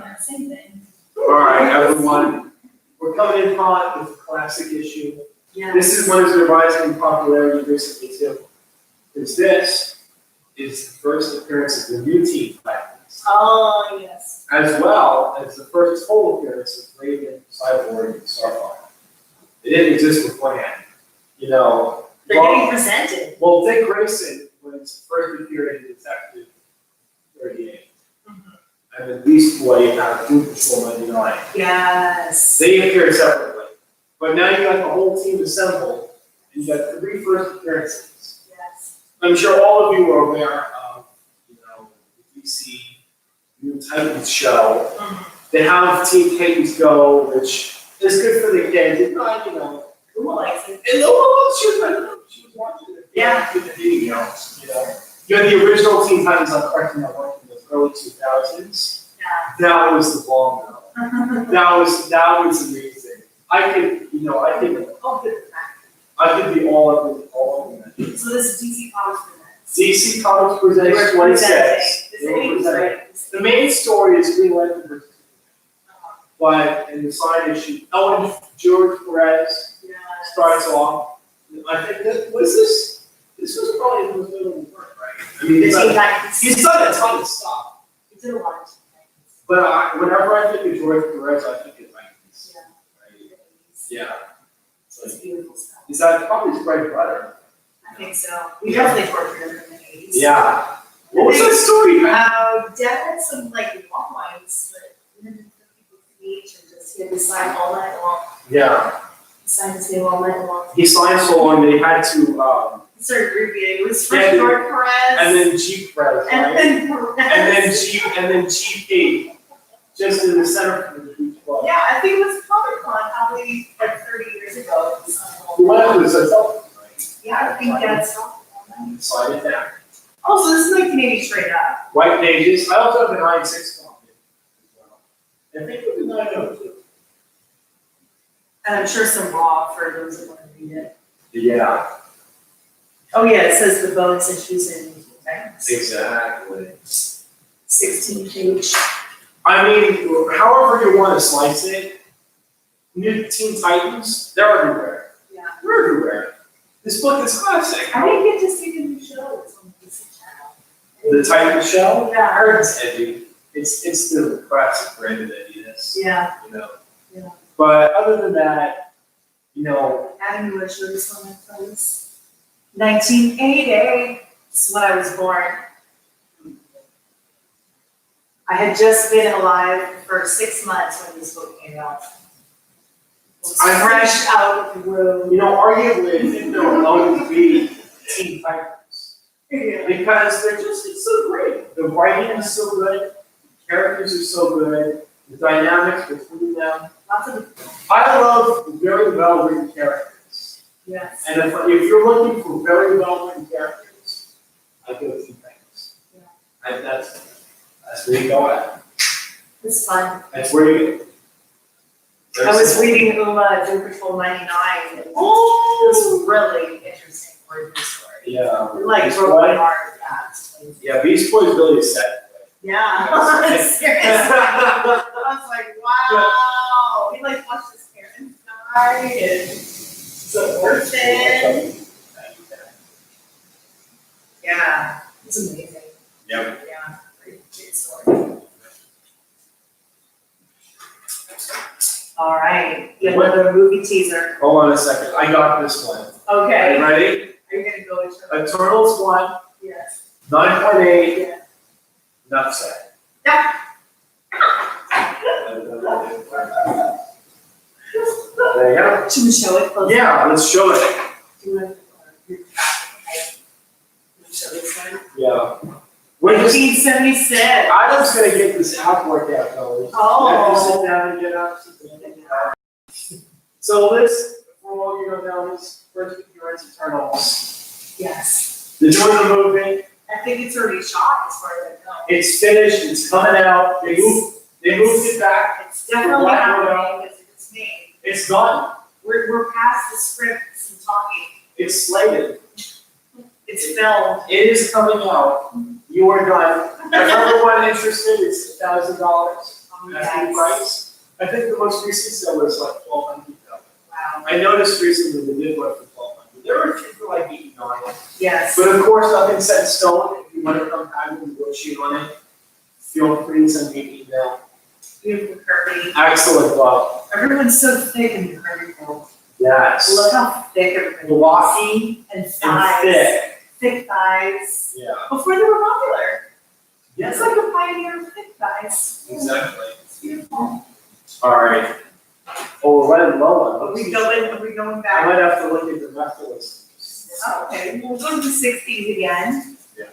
Yeah, same thing. All right, everyone. We're coming in hot with a classic issue. Yeah. This is one that's been rising in popularity recently too. Because this is the first appearance of the new Teen Titans, Oh, yes. as well as the first full appearance of Raven, Cyborg, and Starfire. They didn't exist beforehand. You know, They're getting presented. well, Dick Grayson was first appeared in Detective 38. And then Beast Boy had Doom Patrol 99. Yes. They appeared separately. But now you got the whole team assembled, and you got 3 first appearances. Yes. I'm sure all of you are aware of, you know, the DC New Titans show. They have Teen Titans Go, which is good for the kids. It's not, you know, Who likes it? and she was watching it. Yeah. With the video, you know. You had the original Teen Titans on Cartoon Network in the early 2000s. Yeah. That was the bomb, though. That was amazing. I could be all of them. So this is DC Comics presents. DC Comics presents 26. They were presenting. The main story is Green Lantern versus Superman. But in the side issue, and George Perez starts off. I think this was probably the most notable work, right? I mean, The Teen Titans. he's done a ton of stuff. He did a lot of Teen But whenever I think of George Perez, I think of Titans. Yeah. Right? Yeah. It's beautiful stuff. Is that probably his bread and butter? I think so. We definitely tortured him in the 80s. Yeah. What was that story? Dad had some like long lines that he had to put people to each and just, he had to sign all night long. Yeah. He signed his name all night long. He signed so long that he had to, He started abbreviating. It was Yeah, first George Perez. and then G Perez, And right? then Perez. And then GP, just in the center for the Beach Club. Yeah, I think it was Comic Con probably like 30 years ago. It was on He the went wall. up to the hotel, right? Yeah, I think that's. And signed it down. Oh, so this is 1980 straight up. White pages. I also have the 9.6 copy as well. I think it was 9.02. And I'm sure some raw for those that want to read it. Yeah, Oh yeah, it says the bonus issues in Titans. exactly. 16 page. I mean, however you want to slice it, New Teen Titans, they're everywhere. Yeah. They're everywhere. This book is classic. I didn't get to see the new show that's on the DC channel. The Titans show? Yeah, I heard. It's edgy. It's the classic brand of edginess, Yeah, you know? Yeah. But other than that, you know, Adam, you want to show this on my place? 1980. This is when I was born. I had just been alive for 6 months when this book came out. I was I- fresh out of the womb. you know, arguably, I think there will always be Teen Titans. Yeah. Because it's so great. The writing is so good, the characters are so good, the dynamics between them. Lots of, I love very well written characters. yes. And if you're looking for very well written characters, I go Teen Titans. Yeah. And that's where you go at. It's fun. That's where you go. I was reading Doom Patrol 99 and it was really interesting origin story. Yeah. Like Beast broke Boy. my heart, yeah. Yeah, Beast Boy is really a set. Yeah, Yes. seriously. I was like, wow. He like watched his parents die and he's an orphan. Yeah, it's amazing. Yep. Yeah, great story. Yeah, the movie teaser. Hold on a second, I got this one. Are Okay. you ready? Are you gonna go with her? Eternals 1, Yes. 9.8, Yeah. enough said. Yeah. There you go. Should we show it close? Yeah, let's show it. Do you want to show this one? Yeah. We're just, 1976. Adam's gonna get this app worked out, though. Oh. Sit down and get up. So this, for all you know now, is first appearance Eternals. Yes. The joy of the movie, I think it's already shot as far as I know. it's finished, it's coming out, they moved it back, It's definitely Black happening because it's made. it's done, We're past the scripts and talking. it's slated, It's filmed. it is coming out, you are done. If everyone interested, it's $1,000, asking price. I think the most recent sale was like $1,200. Wow. I noticed recently they did one for $1,200, there were a few for like $89. Yes. But of course, nothing's set in stone, if you want to come back and negotiate on it, feel free to send me an email. Beautiful Kirby. Excellent, Bob. Everyone's so thick in the Kirby world. Yes. Look how thick everybody is. Glossy And and thighs. thick. Thick thighs. Yeah. Before they were popular. It's like a pioneer of thick thighs. Exactly. It's beautiful. All right. Oh, we're running low on Are those. we going I back? might have to look at the rest of this. Okay, we'll go to the 60s again. Yeah.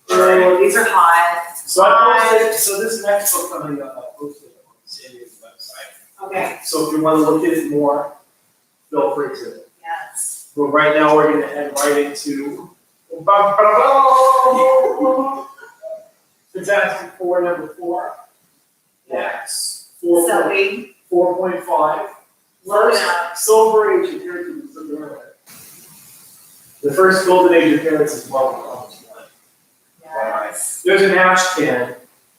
Oh, these are hot. So I posted, so this next book coming up, I posted it on Sandy's website. Okay. So if you want to look at it more, feel free to. Yes. But right now, we're gonna head right into Fantastic Four #4. Yes. 4.5. First, Silver Age appearance of the first Golden Age appearance is Marvel Comics 1. Yes. There's an ash can,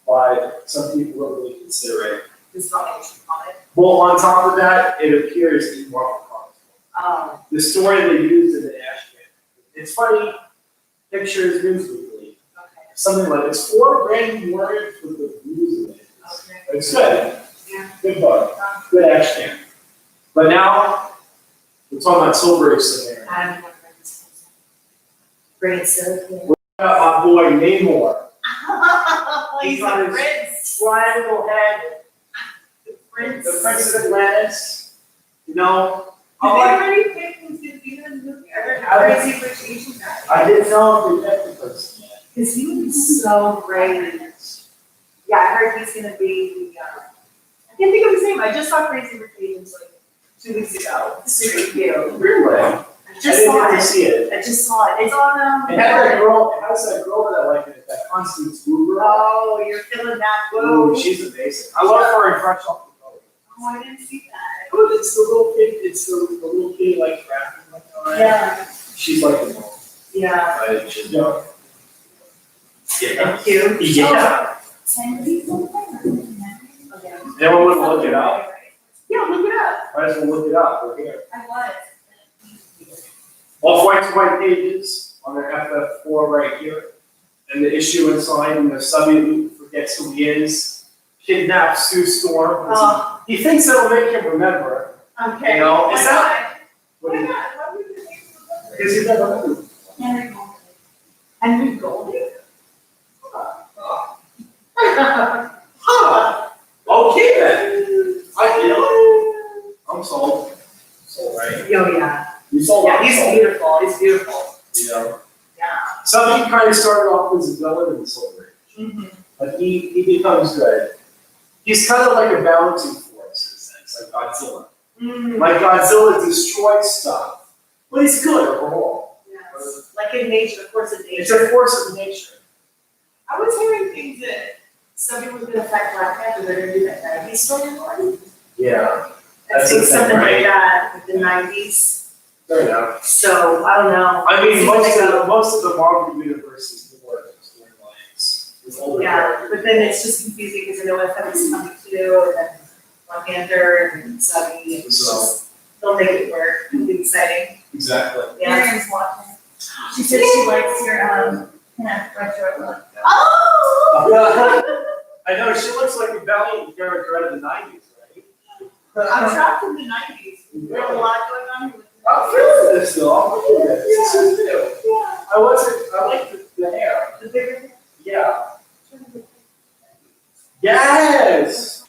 but some people don't really consider it. This is not what you call it. Well, on top of that, it appears in Marvel Comics 1. The story they used in the ash can. It's funny, Pictures Newsweekly. Okay. Something like it's 4 brand new words with the views in it. Okay. It's good. Yeah. Good book. Good ash can. But now, we're talking about Silver Age scenario. I don't know what this is. Great silk. Got my boy Namor. He's got a his prince. Triangle head, The prince. the Prince of Atlantis. You know, Did I they like. already pick who's gonna be in the movie? I heard I- Crazy Rich Asian guy. I didn't know if they picked the person yet. Cause he would be so great. Yeah, I heard he's gonna be the, I can't think of his name, I just saw Crazy Rich Asians like 2 weeks ago, super cute. Really? I I just didn't saw get to it, see it. I just saw it, it's on, It had that girl, it has that girl that I like, that Constance Wu girl. oh, you're feeling that, Oh, whoa. she's amazing. I love her in Fresh Off the Boat. Oh, I didn't see that. Oh, it's the little kid, it's the little kid like rapping like that. Yeah, She's like the mom. yeah, Right? She's young. Yeah. cute. Yeah. And we don't play. Okay. Anyone want to look it up? Yeah, look it up. Might as well look it up, we're here. I was. All white pages on their FF4 right here. And the issue inside, and the subby who forgets who he is, kidnaps Sue Storm. Oh, He thinks it'll make him remember. okay. You know, Why is that- not? Why not? Why would you think so? Because he never moved. Henry Golding. Henry Golding? Huh, okay then. I'm sold. Sold, right? Yo, yeah. You sold, Yeah, I'm he's sold. beautiful, he's beautiful. You know? Yeah. Something kind of started off as a villain in the Silver Age. Mm-hmm. But he becomes good. He's kind of like a balancing force in a sense, like Godzilla. Mm, Like Godzilla destroys stuff, but he's good overall. yes. Like in nature, of course, in It's nature. a force of nature. I was hearing things that somebody was gonna affect Black Panther, they're gonna do that 90s storyline. Yeah, I That's think the thing, something right? like that with the 90s. fair enough. So, I don't know. I mean, See what they go. most of the Marvel universe is more storylines. With older Yeah, characters. but then it's just confusing because I know FF is coming too, and then Black Panther and Sunny, and it's So- just, they'll make it work, it'll be exciting. Exactly. Yeah. Miriam's watching. She said she likes your, kind of retro look. Oh! I know, she looks like a valiant character out of the 90s, right? I'm trapped in the 90s. There's a lot going on here with the I'm feeling this though, I'm feeling this, this is new. Yeah. I like the hair, The bigger thing. yeah. Yes!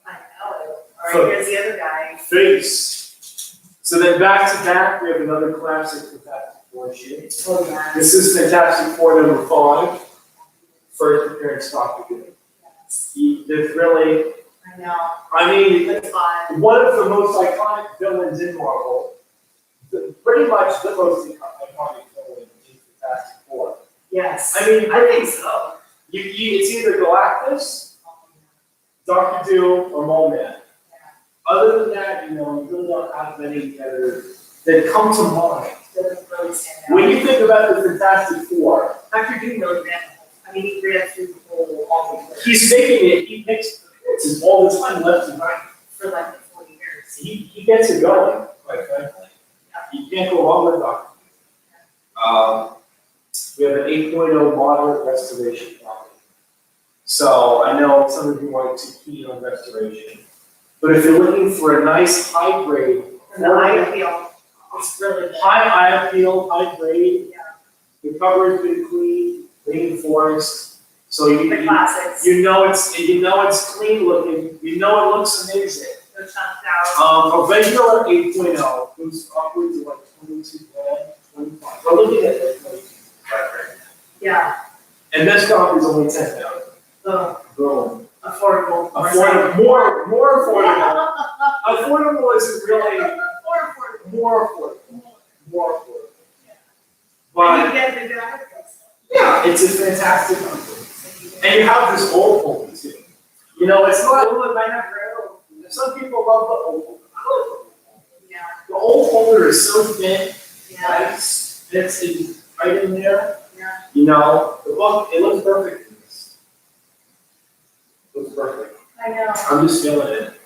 I know. All right, here's the other guy. Face. So then back to back, we have another classic Fantastic Four shade. Oh, yeah. This is Fantastic Four number 5, first appearance Doctor Doom. There's really, I know. I mean, That's fun. one of the most iconic villains in Marvel, pretty much the most iconic villain in Fantastic Four. Yes. I mean, I think so. it's either Galactus, Doctor Doom, or Mole Man. Other than that, you really don't have many that come to mind. Doesn't really stand out. When you think about the Fantastic Four, Dr. Doom really ran. I mean, he ran through the whole, all the he's making it, he makes appearances all the time left and right. for like 40 years. He gets it going, quite frankly. You can't go wrong with Doctor Doom. We have an 8.0 moderate restoration property. So I know some of you aren't too keen on restoration, but if you're looking for a nice high grade, And the eye appeal, it's really good. high eye appeal, high grade, Yeah. the cover's been clean, reinforced, so The classics. you know it's clean looking, you know it looks amazing. No chunked out. A regular 8.0 goes upwards of like 22 grand, 25. We're looking at like 22 right now. Yeah. And this copy is only 10,000. The Boom. affordable. Affordable, more affordable. Affordable isn't really Or affordable. more affordable. More affordable. And But you get the graphics. yeah, it's a fantastic company. And you have this old home too. You know, it's not, it might have room. some people love the old home. I love the old home. Yeah. The old holder is so thin, Yeah. nice, fits in right in there. Yeah. You know, the book, it looks perfect in this. It looks perfect. I know. I'm just feeling it.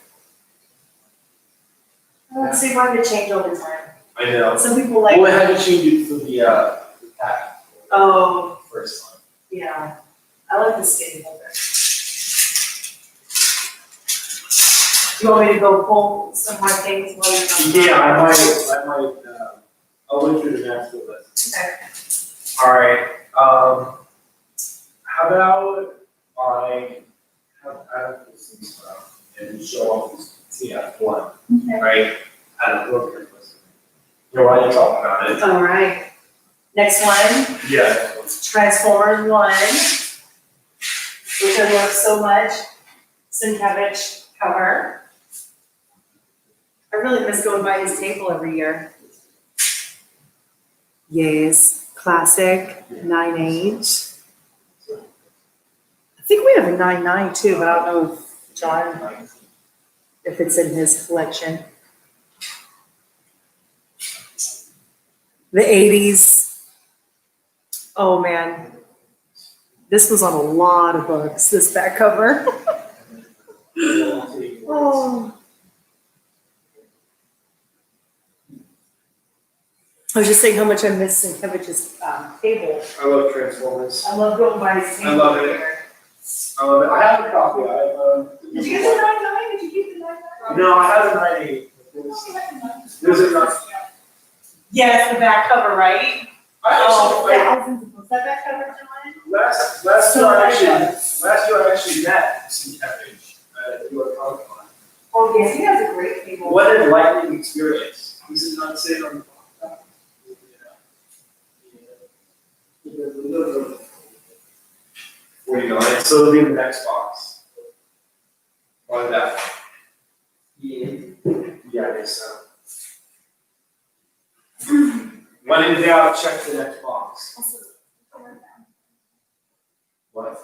Let's see why they change all the time. I know. Some people like, Well, I had to change it for the pack oh, first time. yeah. I like the skinny holder. You want me to go pull some more things while you're talking? Yeah, I might, I'll look through the master list. Okay. All right, how about I have this stuff and show off this TF1, Okay. right? Out of book. You know, while you're talking about it. All right. Next one, Yeah. Transformers 1, which I love so much. Sienkiewicz cover. I really miss going by his table every year. Yes, classic, 9.8. I think we have a 9.9 too, but I don't know if John, if it's in his collection. The 80s. Oh man. This was on a lot of books, this back cover. Oh. I was just saying how much I miss Sienkiewicz's table. I love Transformers. I love going by his table. I love it. here. I love it. I have a copy. Did you get the 9.9? Did you keep the 9.9? No, I have a 9.8. There's a nine. Yes, the back cover, right? I Thousands of books. That back cover, John? last So year I much. actually met Sienkiewicz at New York Comic Con. Oh, yes, he has a great table. What an enlightening experience. This is not sitting on the top. 49, so it'll be in the next box. On that. Yeah. Yeah, I guess so. When in doubt, check the next box. What?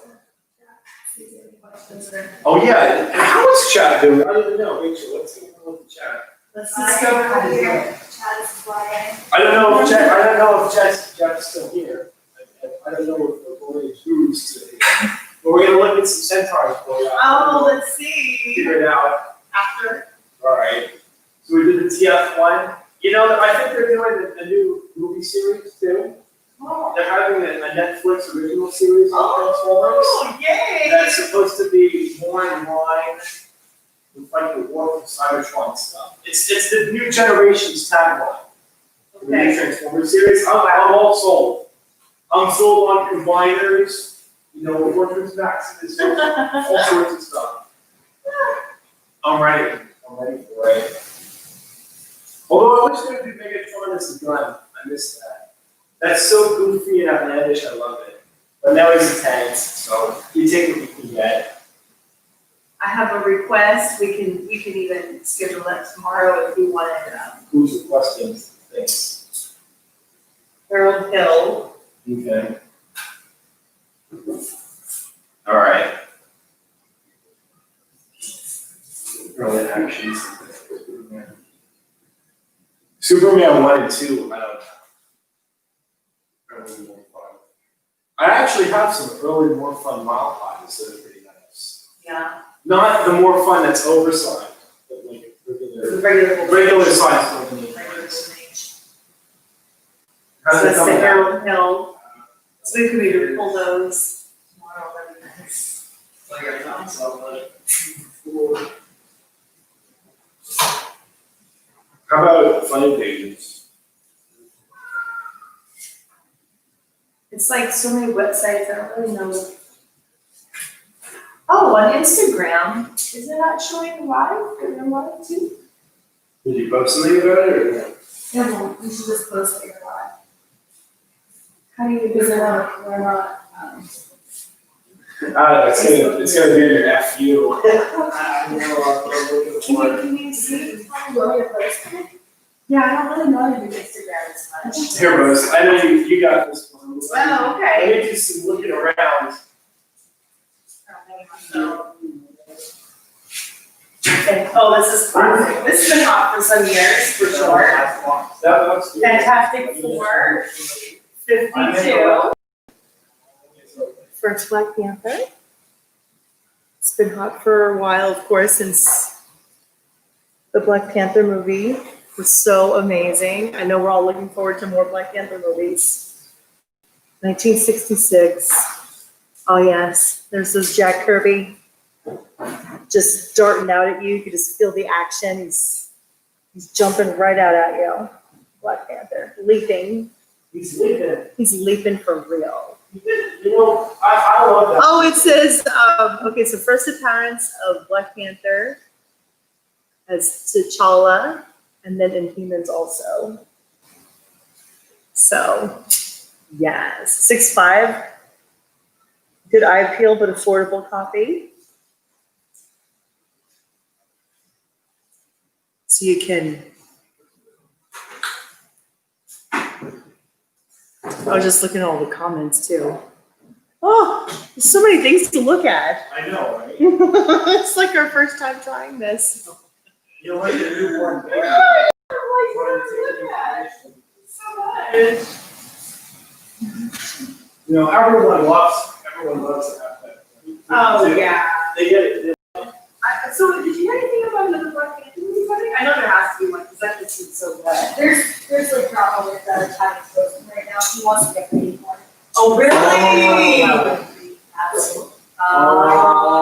Oh, yeah, and how is chat doing? I don't even know, Rachel, what's going on with the chat? Let's discover how to do it. I don't know if Jeff's still here. I don't know if the boy is who's still here. But we're gonna look at some centaurs for you. Oh, let's see. Figure it out. After. Alright. So we did the TF1. You know, I think they're doing a new movie series too. Oh. They're having a Netflix original series on Transformers. Oh, yay! That's supposed to be more in line with like the War for Cybertron stuff. It's the new generation's tagline. The new Okay. Transformers series. I'm all sold. I'm sold on combiners, Fortress Maximus, all sorts of stuff. I'm ready for it. Although I wish they would do Megatron as a gun. I miss that. That's so goofy and outlandish, I love it. But now he's a tank, so you take what you can get. I have a request, we can even schedule that tomorrow if you wanted, Who's requesting things? Harold Hill. Okay. All right. Early actions. Superman 1 and 2, I don't know. Early more fun. I actually have some early more fun mile highs that are pretty nice. Yeah. Not the more fun that's oversized, but like regular, Regular size don't need. Regular page. How's So it that's the coming out? Harold Hill. So we could either pull those tomorrow, that'd be nice. How about funny pages? It's like so many websites, I don't really know. Oh, on Instagram, is it not showing live, Instagram live too? Did you post something about it or no? Yeah, well, we should just post it live. How do you do that? We're not, It's gonna be your FU. Can you see? yeah, I don't really know how to do Instagram as much. Here, Rose, I know you got this one. Oh, okay. Let me do some looking around. Okay, oh, this is classic. This has been hot for some years, for sure. That looks good. Fantastic Four, 52. First Black Panther. It's been hot for a while, of course, since the Black Panther movie was so amazing. I know we're all looking forward to more Black Panther movies. 1966. Oh yes, there's this Jack Kirby just darting out at you. You can just feel the action. He's jumping right out at you. Black Panther, leaping. He's leaving. He's leaping for real. I love that. Oh, it says, okay, so first appearance of Black Panther as T'Challa, and then Inhumans also. So, yes, 6'5", good eye appeal, but affordable copy. So you can, I was just looking at all the comments too. Oh, there's so many things to look at. I know, right? It's like our first time trying this. You're like a newborn baby. Everyone loves to have that. Oh, yeah. They get it. So did you hear anything about another Black Panther movie coming? I know there has to be one, because that just seems so good. There's like drama with Chadwick Boseman right now, he wants to get paid more. Oh, really? Absolutely.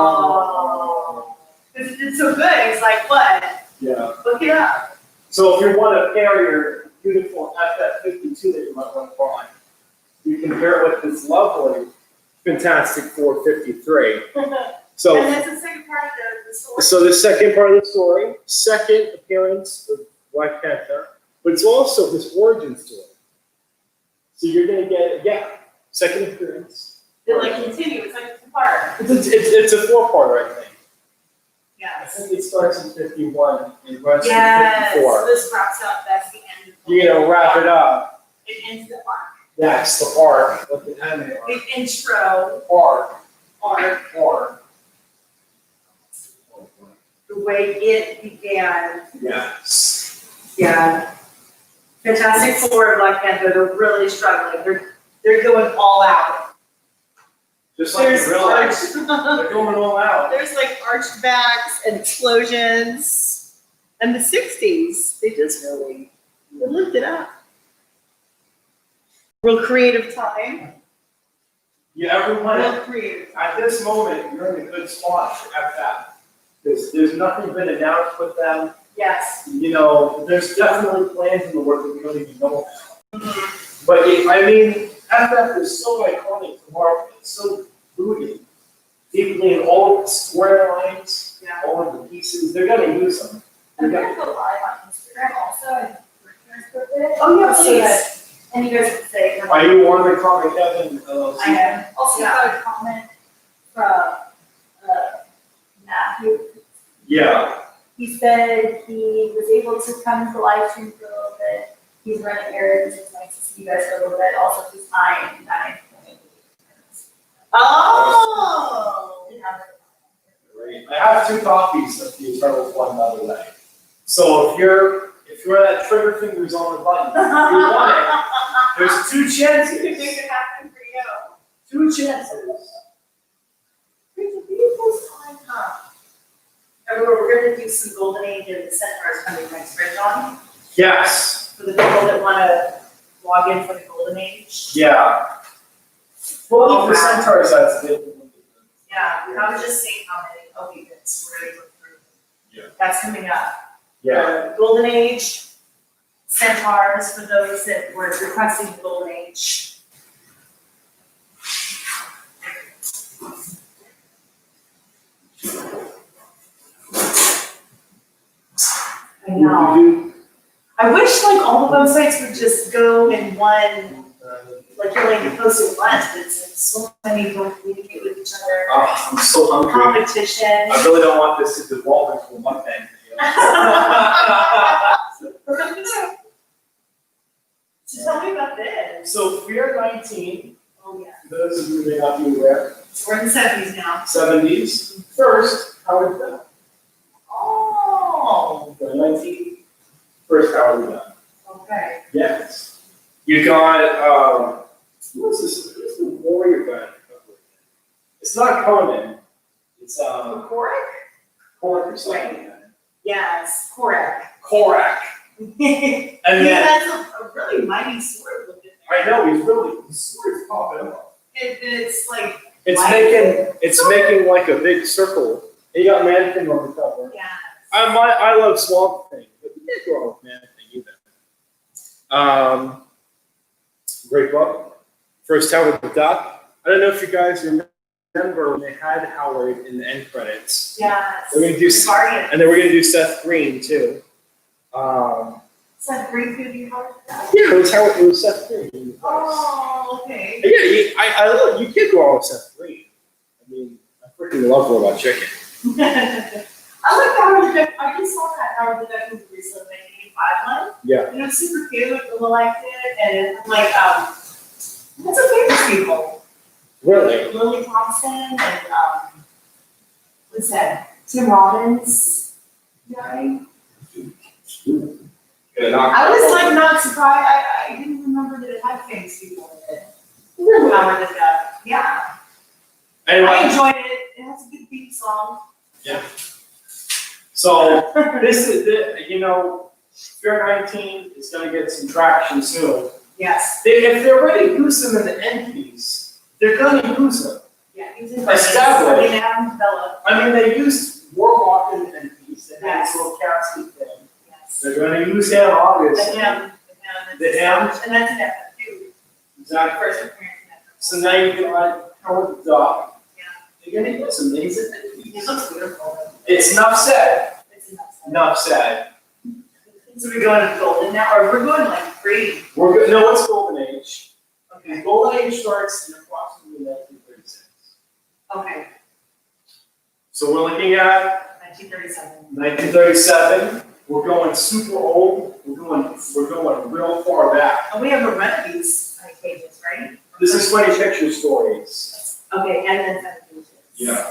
Oh. Because it's so good, it's like, what? Yeah. Look it up. So if you want to pair your beautiful FF52 that you might want to buy, you can pair it with this lovely Fantastic 453. So. And that's the second part of the story. So the second part of the story, second appearance of Black Panther, but it's also his origin story. So you're gonna get, second appearance. It like continue, it's like two part. It's a 4-parter, I think. I Yes. think it starts in 51 and runs to Yes, 54. this wraps up, that's the end. of the You're gonna wrap it up. It ends the arc. That's the arc, like the anime arc. The intro Arc, arc, arc. the way it began. Yes. Yeah. Fantastic Four and Black Panther, they're really struggling. They're going all out. Just like in real life, There's they're going all out. There's like arched backs and explosions. And the 60s, they just really they lived it up. Real creative time. everyone, Real creative. at this moment, you're in a good spot for FF. There's nothing been announced with them, Yes. you know, there's definitely plans in the work that we don't even know about. But I mean, FF is so iconic to Marvel, it's so rooted deeply in all of the storylines, Yeah. all of the pieces, they're gonna use them. I'm gonna go live on Instagram also, and we're gonna put it. Oh, yeah, So please. that- And you guys can say. Are you on the comic Evan LLC? I am. Also got a comment from, Matthew. Yeah, He said he was able to come to the live stream for a little bit. He's running errands. It's nice to see you guys for a little bit. Also, he's nine. Oh. great. I have 2 copies of the Eternals one, by the way. So if you're that trigger finger's on the button, you want it, there's 2 chances. Make it happen for you. 2 chances. It's a beautiful time, huh? Everywhere, we're gonna do some Golden Age and Centaurs coming next, right, John? Yes, For the people that wanna log in for the Golden Age. yeah. Well, for Centaurs, that's it. Yeah, I was just saying how many, okay, that's already approved. Yeah. That's coming up. Yeah, Golden Age, Centaurs, for those that were requesting the Golden Age. I know. You I wish like all the websites would just go in one, like you're like posting once, but it's like so many don't communicate with each other. Oh, I'm so hungry. Competition. I really don't want this to devolve into a mukbang video. So tell me about this. So Fear 19, Oh, yeah. for those of you who may not be aware, So we're in the 70s now. 70s. First, Howard Dunn. Oh, Fear 19, first Howard Dunn. okay. Yes. You got, what's this? Who's the warrior guy? It's not Conan. It's, Korak? Korak or something. Yes, Korak. Korak. He And then, has a really mighty sword with it. I know, his sword's popping up. It's like, It's making like a big circle. You got Man Thing on the cover. yeah. I love Swamp Thing, but you can't go wrong with Man Thing either. Great book. First Howard the Duck. I don't know if you guys remember when they had Howard in the end credits. Yes. We're gonna do Guardian. And then we're gonna do Seth Green too. Seth Green, who do you have? Yeah, it was Seth Green. Oh, okay. Yeah, I love, you can't go wrong with Seth Green. I mean, I freaking love Robot Chicken. I like Howard the Duck. I just saw that Howard the Duck movie recently, the 1985 one. Yeah. And it was super cute, people liked it, and I'm like, what's her favorite people? Really? Lily Thompson and, what's that? Tim Robbins guy? I was like not surprised, I didn't remember that it had famous people in it. Howard the Duck, yeah. I Anyway, enjoyed it, it has a good theme song. so this is Fear 19 is gonna get some traction soon. Yes, If they're ready to use them in the end piece, they're gonna use them. yeah, he's in. Established. I mean, they haven't developed, I mean, they used Warlock in the end piece, they had this Yes. little casket thing. yes. They're gonna use him, The obviously. him. The him. And that's an effort too, Exactly. first appearance in that. So now you got Howard the Duck. Yeah. They're gonna use him, he's in the end It piece. looks beautiful. It's enough said, It's enough. enough said. So we're going to golden now, or we're going like green? We're good, no, it's Golden Age. Okay. Golden Age starts in approximately 1936. Okay, So we're looking at 1937. 1937. We're going super old. We're going real far back. And we have a run of these pages, right? This is 20 picture stories. Okay, and then 7 pages.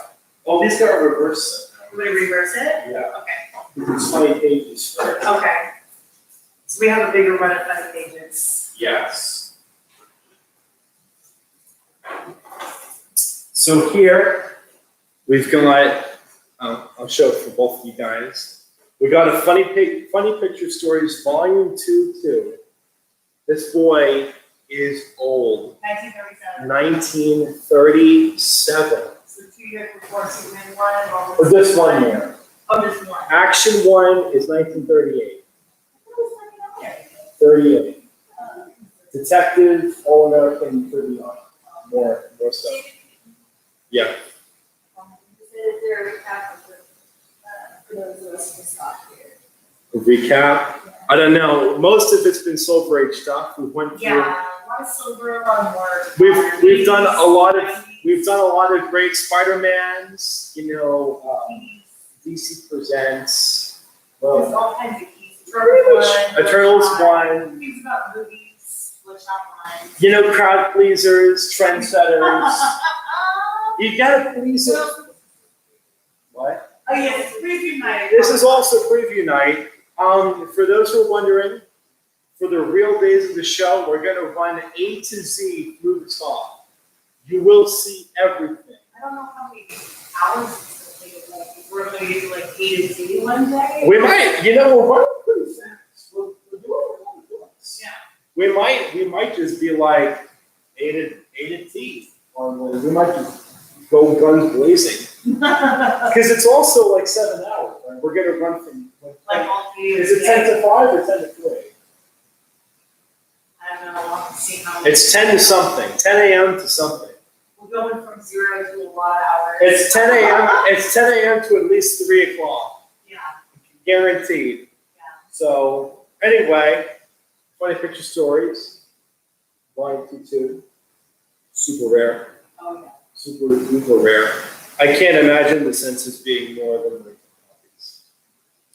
Oh, these got a reverse set We reverse it? now. Yeah. Okay, It's 20 pages first. okay. So we have a bigger run of 5 pages. Yes. So here, we've got, I'll show it for both of you guys. We got a funny picture stories, volume 2. This boy is old. 1937. 1937. So 2 years before Superman 1. Or this one year. Oh, this one. Action 1 is 1938. What was that again? 38. Detective, All American Tribune. More stuff. Yeah. Is there a recap of the, for those of us who stopped here? Recap. I don't know. Most of it's been Silver Age stuff. We went through. Yeah, a lot of silver, a lot of more. We've done a lot of great Spider-Mans. You know, DC Presents. There's Well, all kinds of keys. Eternals one. Things about movies, Bloodshot Line. You know, crowd pleasers, trendsetters. You gotta please it. What? Oh, yes, preview night. This is also preview night. For those who are wondering, for the real days of the show, we're gonna run A to Z through the top. You will see everything. I don't know how many hours it's gonna take, like, if we're gonna get to like A to Z one day. We might, you know, we're running pretty fast. We're doing a lot of things. Yeah. We might just be like A to T. Or we might just go guns blazing. Because it's also like 7 hours. Right? We're gonna run from Like all three. is it 10 to 5 or 10 to 3? I don't know, I'll have to see how. It's 10 to something, 10 a.m. to something. We're going from 0 to a lot of hours. It's 10 a.m. It's 10 a.m. to at least 3 o'clock, Yeah, guaranteed. yeah. So anyway, funny picture stories, volume 2, super rare, Oh, yeah. super duper rare. I can't imagine the census being more than 3 copies.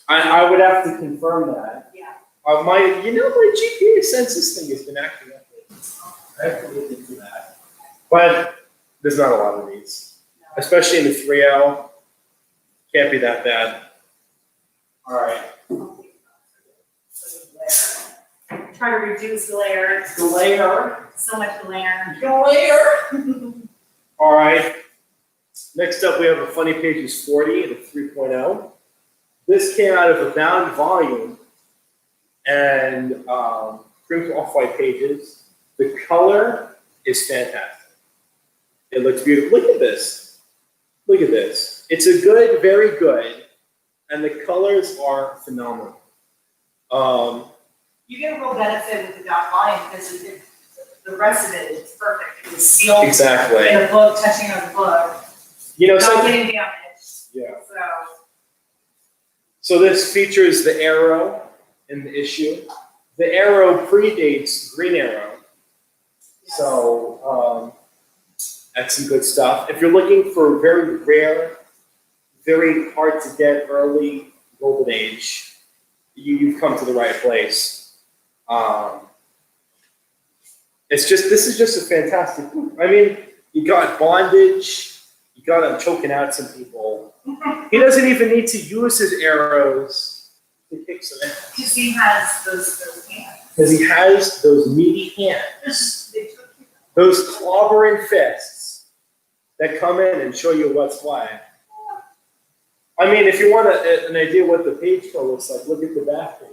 I would have to confirm that. Yeah. My GPA census thing has been acting up. I have to look into that. But there's not a lot of these, especially in the 3L. Can't be that bad. All right. Try to reduce glare. Glare. So much glare. Glare. All right. Next up, we have a Funny Pages 40 and a 3.0. This came out of a bound volume and print off-white pages. The color is fantastic. It looks beautiful. Look at this. Look at this. It's a good, very good, and the colors are phenomenal. You get a real benefit with the down volume because the rest of it is perfect. It was sealed Exactly. in a book, touching on the book, You know, not so getting damaged. yeah. So So this features the Arrow in the issue. The Arrow predates Green Arrow, so that's some good stuff. If you're looking for very rare, very hard to get early Golden Age, you've come to the right place. This is just a fantastic book. I mean, you got Bondage, you got him choking out some people. He doesn't even need to use his arrows to kick some ass. because he has those hands. Because he has those meaty hands, They took you. those clobbering fists that come in and show you what's what. I mean, if you want an idea what the page color looks like, look at the back page.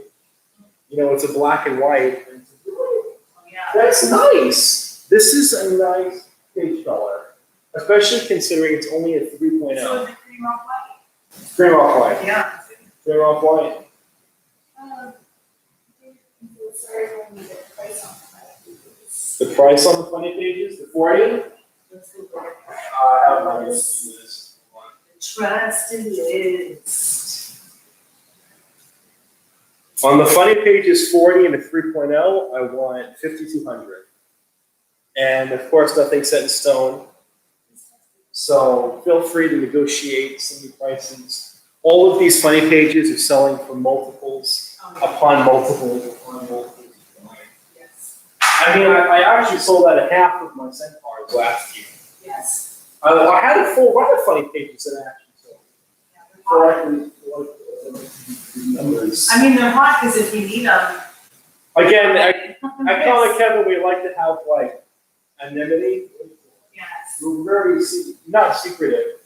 You know, it's a black and white. Oh, yeah. That's nice. This is a nice page color, especially considering it's only a 3.0. So is it cream off white? Cream off white. Yeah. Cream off white. Sorry, we'll need a price on that. The price on the funny pages, the 40. Let's go for it. I have my list. Trust and list. On the funny pages 40 and the 3.0, I want 5,200. And of course, nothing's set in stone. So feel free to negotiate some new prices. All of these funny pages are selling for multiples upon multiples upon multiples. Yes. I mean, I actually sold out a half of my Centaurs last year. Yes. I had a full run of funny pages that I actually sold. Numbers. I mean, they're hot because if you need them. Again, I call it Kevin, we like to have like anonymity. Yes. We're very, not secretive.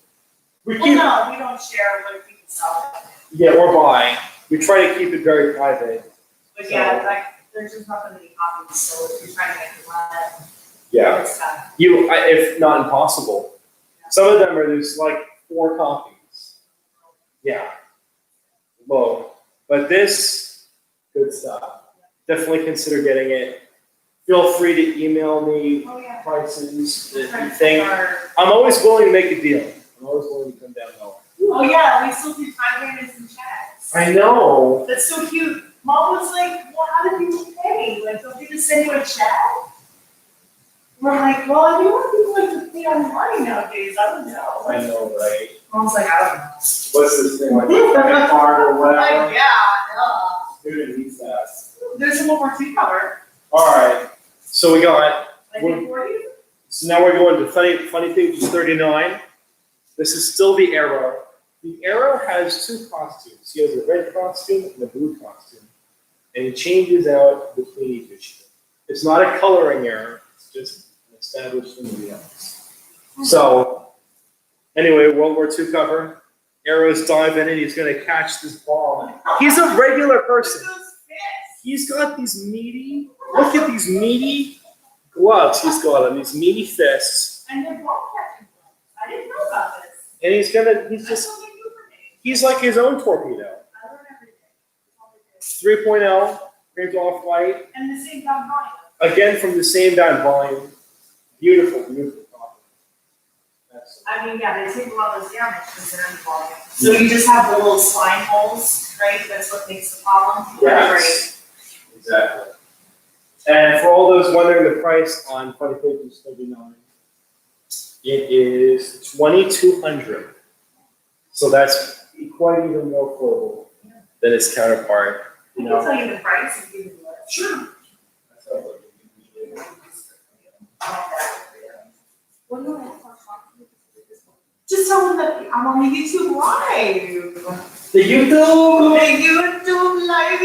We Well, keep, no, we don't share what people sell. yeah, or buy. We try to keep it very private. But yeah, like there's just not gonna be copies, so if you're trying to make it run, Yeah, it's tough. if not impossible. Some of them are just like 4 copies. Yeah. Low. But this, good stuff. Definitely consider getting it. Feel free to email me Oh, yeah. prices that you Friends think. are- I'm always willing to make a deal. I'm always willing to come down lower. Oh, yeah, we still do time payments and checks. I know. That's so cute. Mom was like, well, how do people pay? Like, don't they just send you a check? We're like, well, I do want people to pay online nowadays. I don't know. I know, right? Mom's like, I don't know. What's this thing, like a credit card or I'm whatever? like, yeah, duh. Student needs that. There's a World War II cover. Alright, so we got, I think for you. so now we're going to funny pages 39. This is still the Arrow. The Arrow has 2 costumes. He has a red costume and a blue costume. And he changes out between each issue. It's not a coloring error, it's just an established movie else. So, anyway, World War II cover. Arrow's diving in, he's gonna catch this ball. He's a regular person. Those fists. He's got these meaty, look at these meaty gloves he's got on, these meaty fists. And they're ball catching gloves. I didn't know about this. And he's That's just, something new for me. he's like his own torpedo. I learn every day. That's all they do. 3.0, creamed off white, And the same time volume. again from the same down volume. Beautiful, beautiful copy. Excellent. I mean, yeah, they take a lot of those damage because they're in the volume. So you just have the little slime holes, right? That's what makes the problem. Yes. Exactly. And for all those wondering the price on Funny Pages 39, it is $2,200. So that's quite even more affordable than its counterpart. We You can know? tell you the price if you give me the list. Sure. What do I just tell them that I'm on the YouTube live. The YouTube. The YouTube live.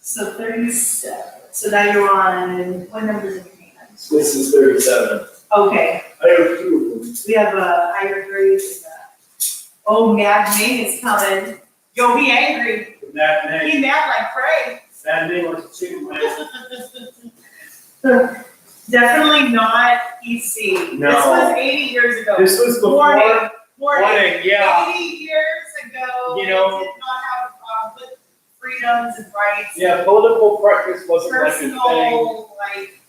So 37. So now you're on, what numbers are you on? This is 37. Okay, I have 2 of them. we have a higher grade. Oh, Mad Ming is coming. Yo, he angry. That name. He mad like Craig. That name was a chicken Definitely not EC. No. This was 80 years ago. This was before. Warning, warning. Warning, yeah. 80 years ago, You know- they did not have freedoms and rights. Yeah, political practice wasn't like a thing. Personal, like,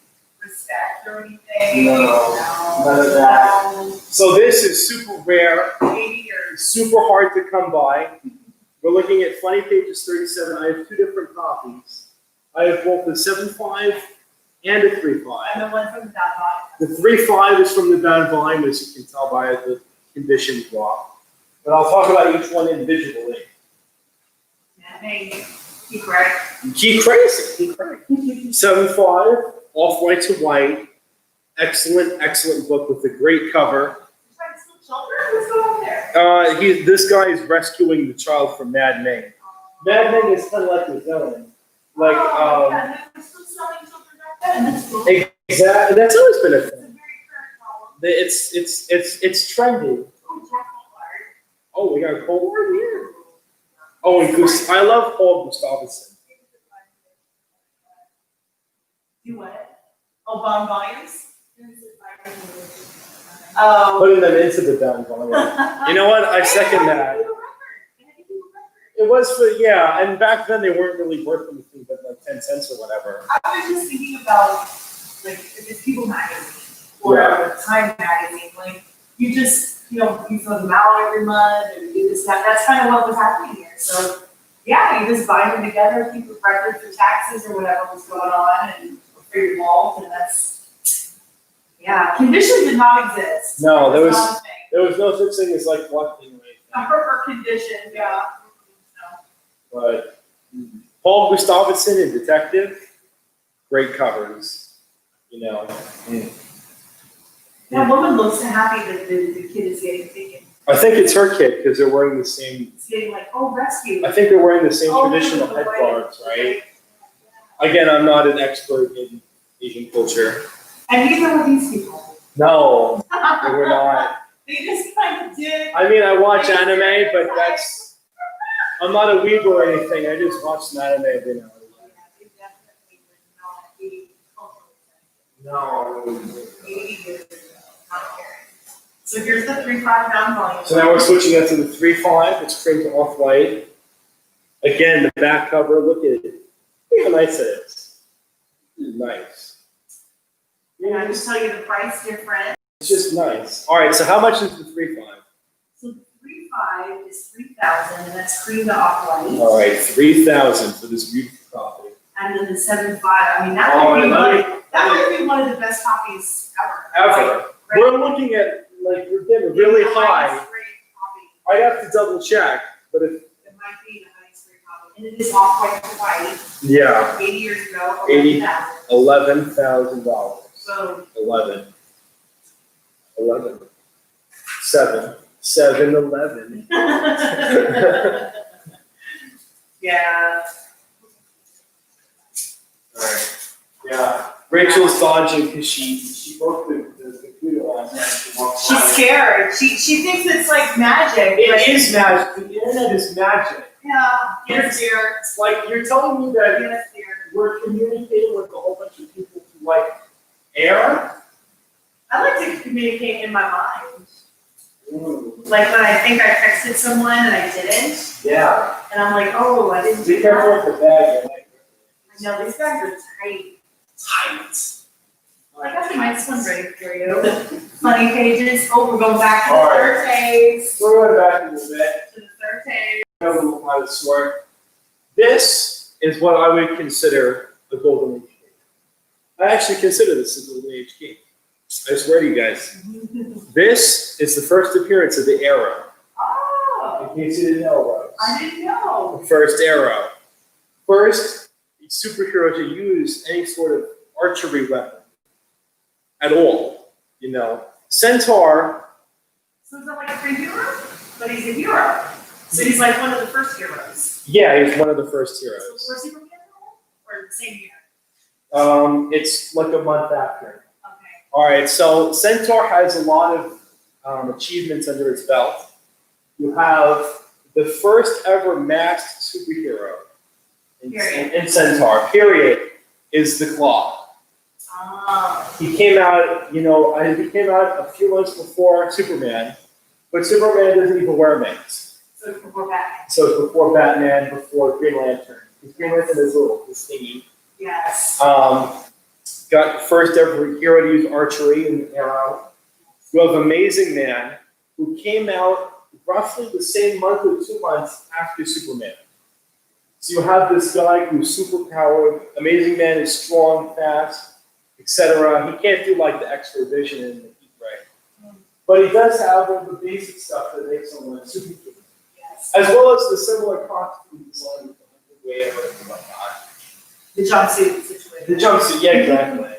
respect or anything. No, none of that. No. So this is super rare, 80 years. super hard to come by. We're looking at Funny Pages 37. I have 2 different copies. I have both the 7.5 and a 3.5. And the one from that bottom. The 3.5 is from the bound volume, as you can tell by the condition block. But I'll talk about each one individually. Hey, keep right. Keep crazy, keep crazy. 7.5, off-white to white. Excellent, excellent book with a great cover. Trying to steal children? What's going on there? This guy is rescuing the child from Mad Ming. Mad Ming is kind of like the villain. Like, Oh, yeah, they were still selling children back then. That's cool. exactly. That's always been a It's a thing. very current problem. It's trendy. Oh, Jack Hallard. Oh, we got a Cold War here. Oh, and I love Paul Gustafsson. Do what? Oh, bond volumes? Oh. Putting them into the down volume. You know what? I second that. It was for, yeah, and back then they weren't really worth anything but like 10 cents or whatever. I was just thinking about, like, if it's People Magazine or Time Magazine, like, you just, you fill them out every month and you do this, that, that's kind of what was happening here. So, yeah, you just bind them together, keep a record for taxes or whatever was going on and for your vault, and that's, yeah, condition did not exist. No, there It's was- not a thing. There was no such thing as like collecting or anything. Her condition, yeah. But Paul Gustafsson in Detective, great covers, That woman looks so happy that the kid is getting taken. I think it's her kid because they're wearing the same, It's getting like, oh, rescue. I think they're wearing the same Oh, traditional the head white- guards, right? Again, I'm not an expert in Asian culture. And neither were these people. No, they were not. They just kind of did. I mean, I watch anime, but I'm not a weeb or anything, I just watch some anime every now and then. They definitely would not be culturally No. sensitive. 80 years ago, not caring. So here's the 3.5 pound volume. So now we're switching up to the 3.5, it's cream to off-white. Again, the back cover, look at it. Look how nice it is. This is nice. And I just tell you the price difference. It's just nice. All right, so how much is the 3.5? So the 3.5 is 3,000, and that's cream to off-white. All right, 3,000 for this beautiful copy. And then the 7.5, I mean, that Oh, might be and one, that might be one of the best copies ever. Ever. Right? We're looking at, like, we're getting really The high. highest rate copy. I'd have to double check, but if, It might be the highest rate copy, and it is off-white to white, yeah, 80 years ago, 80. 11,000. $11,000. So, 11. 7. 7-11. yeah. Alright. Yeah. Rachel's dodging because she broke the computer last night. She walked She's by. scared. She thinks it's like magic. It but- is magic. The internet is magic. Yeah, yes, dear. It's like you're telling me that Yes, dear. we're communicating with a whole bunch of people through like air. I like to communicate in my mind. Mm. Like when I think I texted someone and I didn't, Yeah. and I'm like, oh, I didn't Be do careful that. with the bag. I know, these guys are tight. Tight. Well, I got the nice one ready for you. Funny pages. Oh, we're going back to the All right. third page. We're going back a little bit. To the third page. A little by the sword. This is what I would consider a golden age game. I actually consider this a golden age game. I swear to you guys. This is the first appearance of the arrow. Oh, In case you didn't know, Rose. I didn't know. The first arrow. First superhero to use any sort of archery weapon at all. You know, Centaur. So is that like a free hero? But he's a hero. So he's like one of the first heroes. Yeah, he's one of the first So heroes. where's he from? Or the same year? It's like a month after. Okay. All right, so Centaur has a lot of achievements under its belt. You have the first ever masked superhero in Centaur, period, is the Claw. Oh. He came out, he came out a few months before Superman, but Superman doesn't even wear masks. So it's before Batman. So it's before Batman, before Green Lantern. Because Green Lantern is little, this thingy. Yes. Got first ever hero to use archery and arrow. You have Amazing Man, who came out roughly the same month or 2 months after Superman. So you have this guy who's super powered. Amazing Man is strong, fast, etc. He can't do like the extra vision and the heat ray. But he does have all the basic stuff that makes someone a superhero. Yes. As well as the similar costume design with the wear and whatnot. The jumpsuit situation. The jumpsuit, yeah, exactly.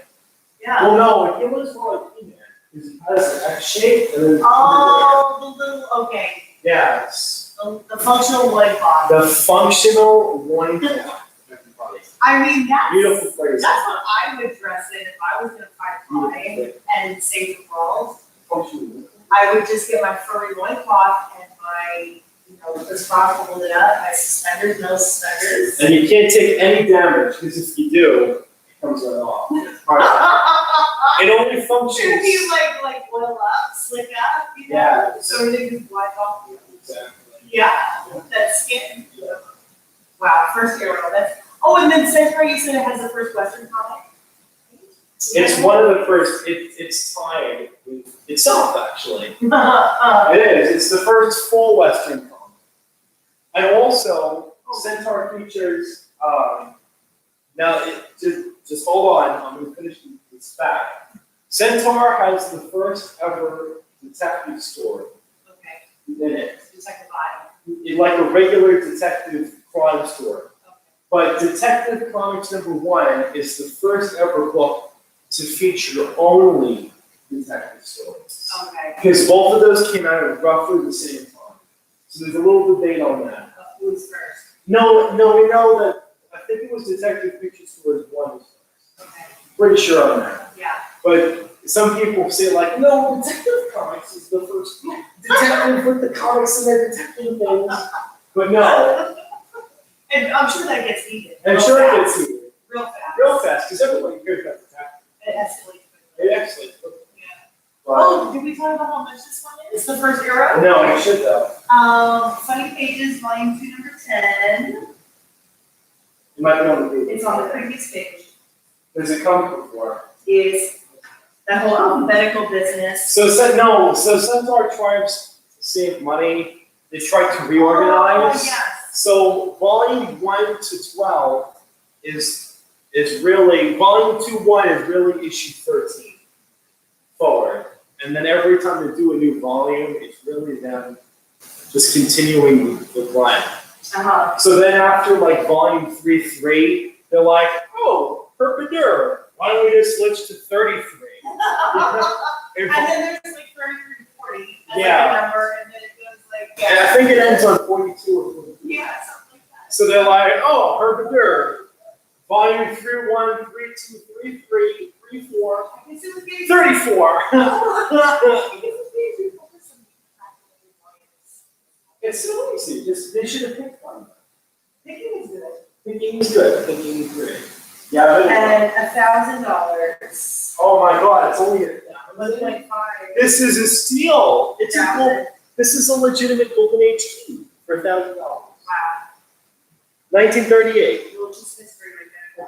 Yeah. Well, no, it was more like He-Man, because he has an X shape and then. Oh, the little, okay. Yes. The functional loincloth. The functional loincloth, everybody. I mean, Beautiful that's phrase. what I would dress in if I was gonna fight crime and save the world. Functional. I would just get my furry loincloth and my, the scarf to hold it up, my suspenders, no suspenders. And you can't take any damage, because if you do, it comes right off. Right. It only Should functions. be like oil up, slick up, Yeah. so everything just wipe off. Exactly. Yeah, that skin. Yeah. Wow, first hero, that's, oh, and then Centaur, you said it has the first Western comic? It's one of the first, it's tied with itself, actually. Uh, It is. It's the first full Western comic. And also, Centaur features, just hold on, I'm going to finish this fact. Centaur has the first ever detective story okay, in it. Detective Eye. It's like a regular detective crime story. Okay. But Detective Comics #1 is the first ever book to feature only detective stories. Okay. Because both of those came out at roughly the same time. So there's a little debate on that. Who's first? No, we know that, I think it was Detective Picture Stories 1 was first. Okay, Pretty sure on that. yeah. But some people say like, no, Detective Comics is the first detective with the comics and they're detecting things. But no, And I'm sure that gets heated. I'm real sure it fast, gets heated Real fast. real fast, because everybody hears about the tax. It escalates. It actually. Yeah. But, Oh, did we talk about how much this one is? The first arrow? no, you should though. Funny Pages, volume 2, number 10. You might be on the page. It's on the previous page. There's a comic before. Is that whole alphabetical business. So Centaur tribes save money. They try to Oh, reorganize. yes. So volume 1 to 12 is really, volume 2-1 is really issue 13 forward. And then every time they do a new volume, it's really them just continuing the run. Uh-huh. So then after like volume 3, they're like, oh, Perpendicular, why don't we just switch to 33? And then there's like 33 to 40 as Yeah. like a number, and then it goes like, And I think it ends on 42 or 43. yeah, something like that. So they're like, oh, Perpendicular, volume 3-1, 3-2, 3-3, 3-4, I guess it would be. 34. I guess it would be equal to some calculated volumes. It's so easy. They should have picked one. Thinking is good. Thinking is good. Thinking is great. Yeah. But And $1,000. oh my God! It's only a. 1.5. This is a steal. It's a gold. This is a legitimate Golden Age key for $1,000. Wow. 1938. Little just history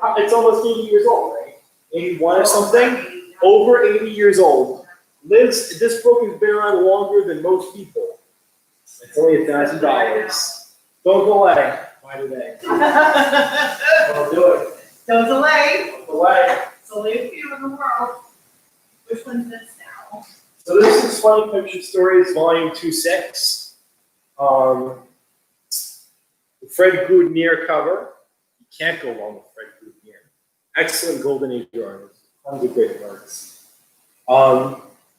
right It's almost 80 years old, right? 81 there. or something. Over 80 years old. Lives. This book has been around longer than most people. It's only $1,000. Don't delay. Buy today. Don't do it. Don't delay. Don't delay. It's only a few in the world. Which one's this now? So this is Funny Picture Stories, Volume 2-6. Fred Goodneer cover. You can't go wrong with Fred Goodneer. Excellent Golden Age artist. Tons of great artists.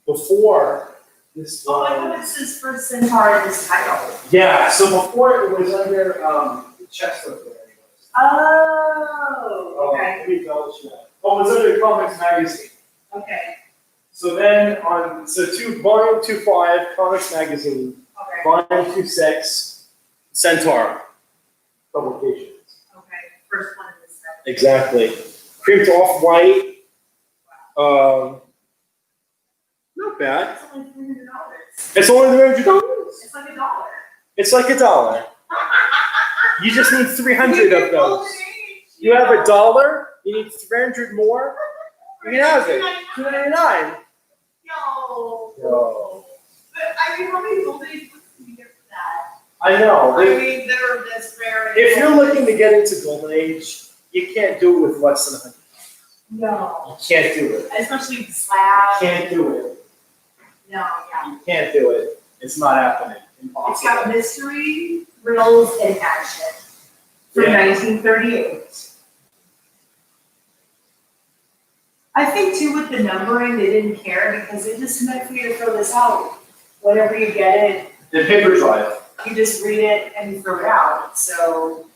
Before this Oh, I thought this is for Centaur in this title. yeah, so before it was under the Chester. Oh, okay, Let me double check. Oh, it was under Comics Magazine. okay, So then volume 2-5, Comics Magazine, okay, volume 2-6, Centaur publications. okay. First one in this set. Exactly. Crimped off white. Not bad. It's only $300. It's only $300. It's like $1. It's like $1. You just need 300 of those. You have $1. You need 300 more. You can have it. $2.99. Yo. Yo. But I mean, how many golden age books can you get for that? I know. I mean, they're this rare. If you're looking to get into Golden Age, you can't do it with less than 100. No, You can't do it. especially slab. Can't do it. No, yeah. You can't do it. It's not happening. It's got Impossible. mystery, riddles, and action from Yeah. 1938. I think too with the numbering, they didn't care because they just meant for you to throw this out. Whenever you get it, The paper drive. you just read it and you throw it out. So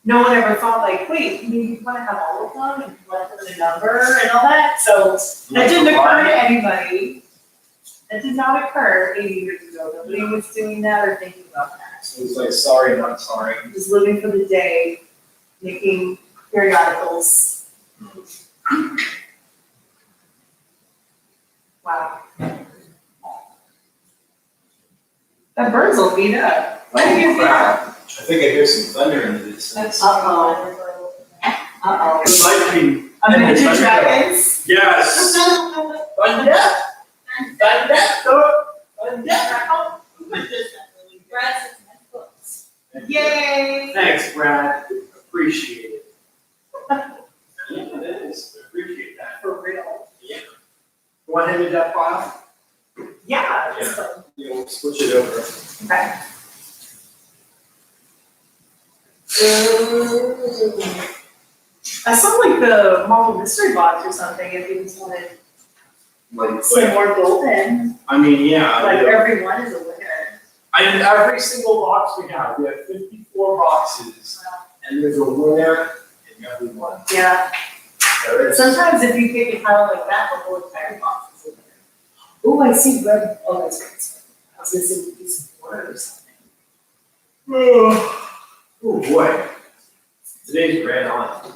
no one ever thought like, wait, you want to have all of them and let them the number and all that. So that didn't occur to anybody. That did not occur 80 years ago. Nobody was doing that or thinking about that. So it's like, sorry, not sorry. Just living for the day, making periodicals. Wow. That bird's will beat up. Why do you get that? I think I hear some thunder in the distance. Uh-oh. Uh-oh. It might be. A miniature dragons? Yes. Thunder. Yay! Thanks, Brad. Appreciate it. Yeah, it is. Appreciate that. For real. Yeah. You want him to that file? Yeah, it's fun. Yeah, we'll switch it over. Okay. I saw like the Marvel mystery box or something if you just wanted Like, some more golden. I mean, yeah. Like yeah. everyone is a winner. And every single box we have 54 boxes, and there's a winner in every one. Yeah. There is. Sometimes if you pick a title like that, the whole entire box is a winner. Oh, I see red. Oh, that's great. I was gonna say piece of water or something. Oh boy. Today's ran on.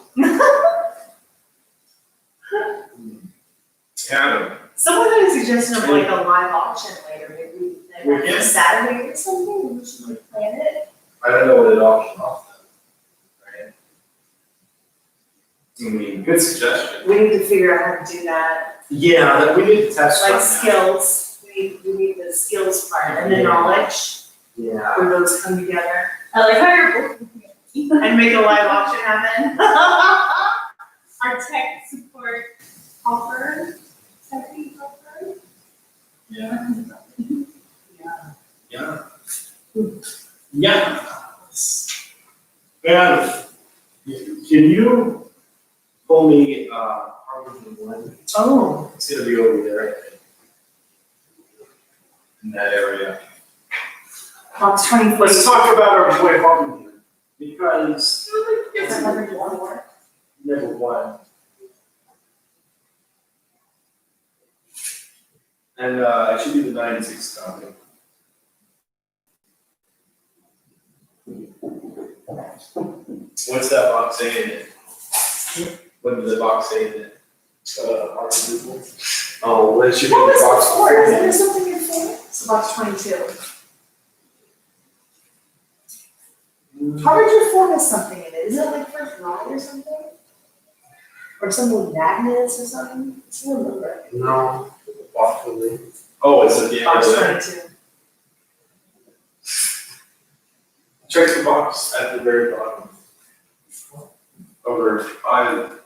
Adam. Someone had a suggestion of like a live auction later, maybe We like can. a Saturday or something, we should like plan it. I don't know what it auction off then, right? I mean, Good suggestion. We need to figure out how to do that, Yeah, that we need to test like run that. skills, we need the skills part and the Yeah. knowledge, Yeah. where those come together. I like how you're both looking at me. And make a live auction happen. Our tech support offer, technique offer. yeah, yeah. Yeah. Adam, can you pull me, Harvard and Glen? Oh. It's gonna be over there. In that area. Box 24. Let's talk about our boy Harvard here, because It's another one. number one. And, it should be the 96 copy. What's that box saying in it? What did the box say in it? Harvard Google? Oh, well, it should be What the was box. it for? Is there something in for? It's box 22. Harvard Reform has something in it. Isn't it like first ride or something? Or some with magnets or something? It's a little bit. No. Box Google. Oh, it's at the end Box of that. 22. Check the box at the very bottom. Over five,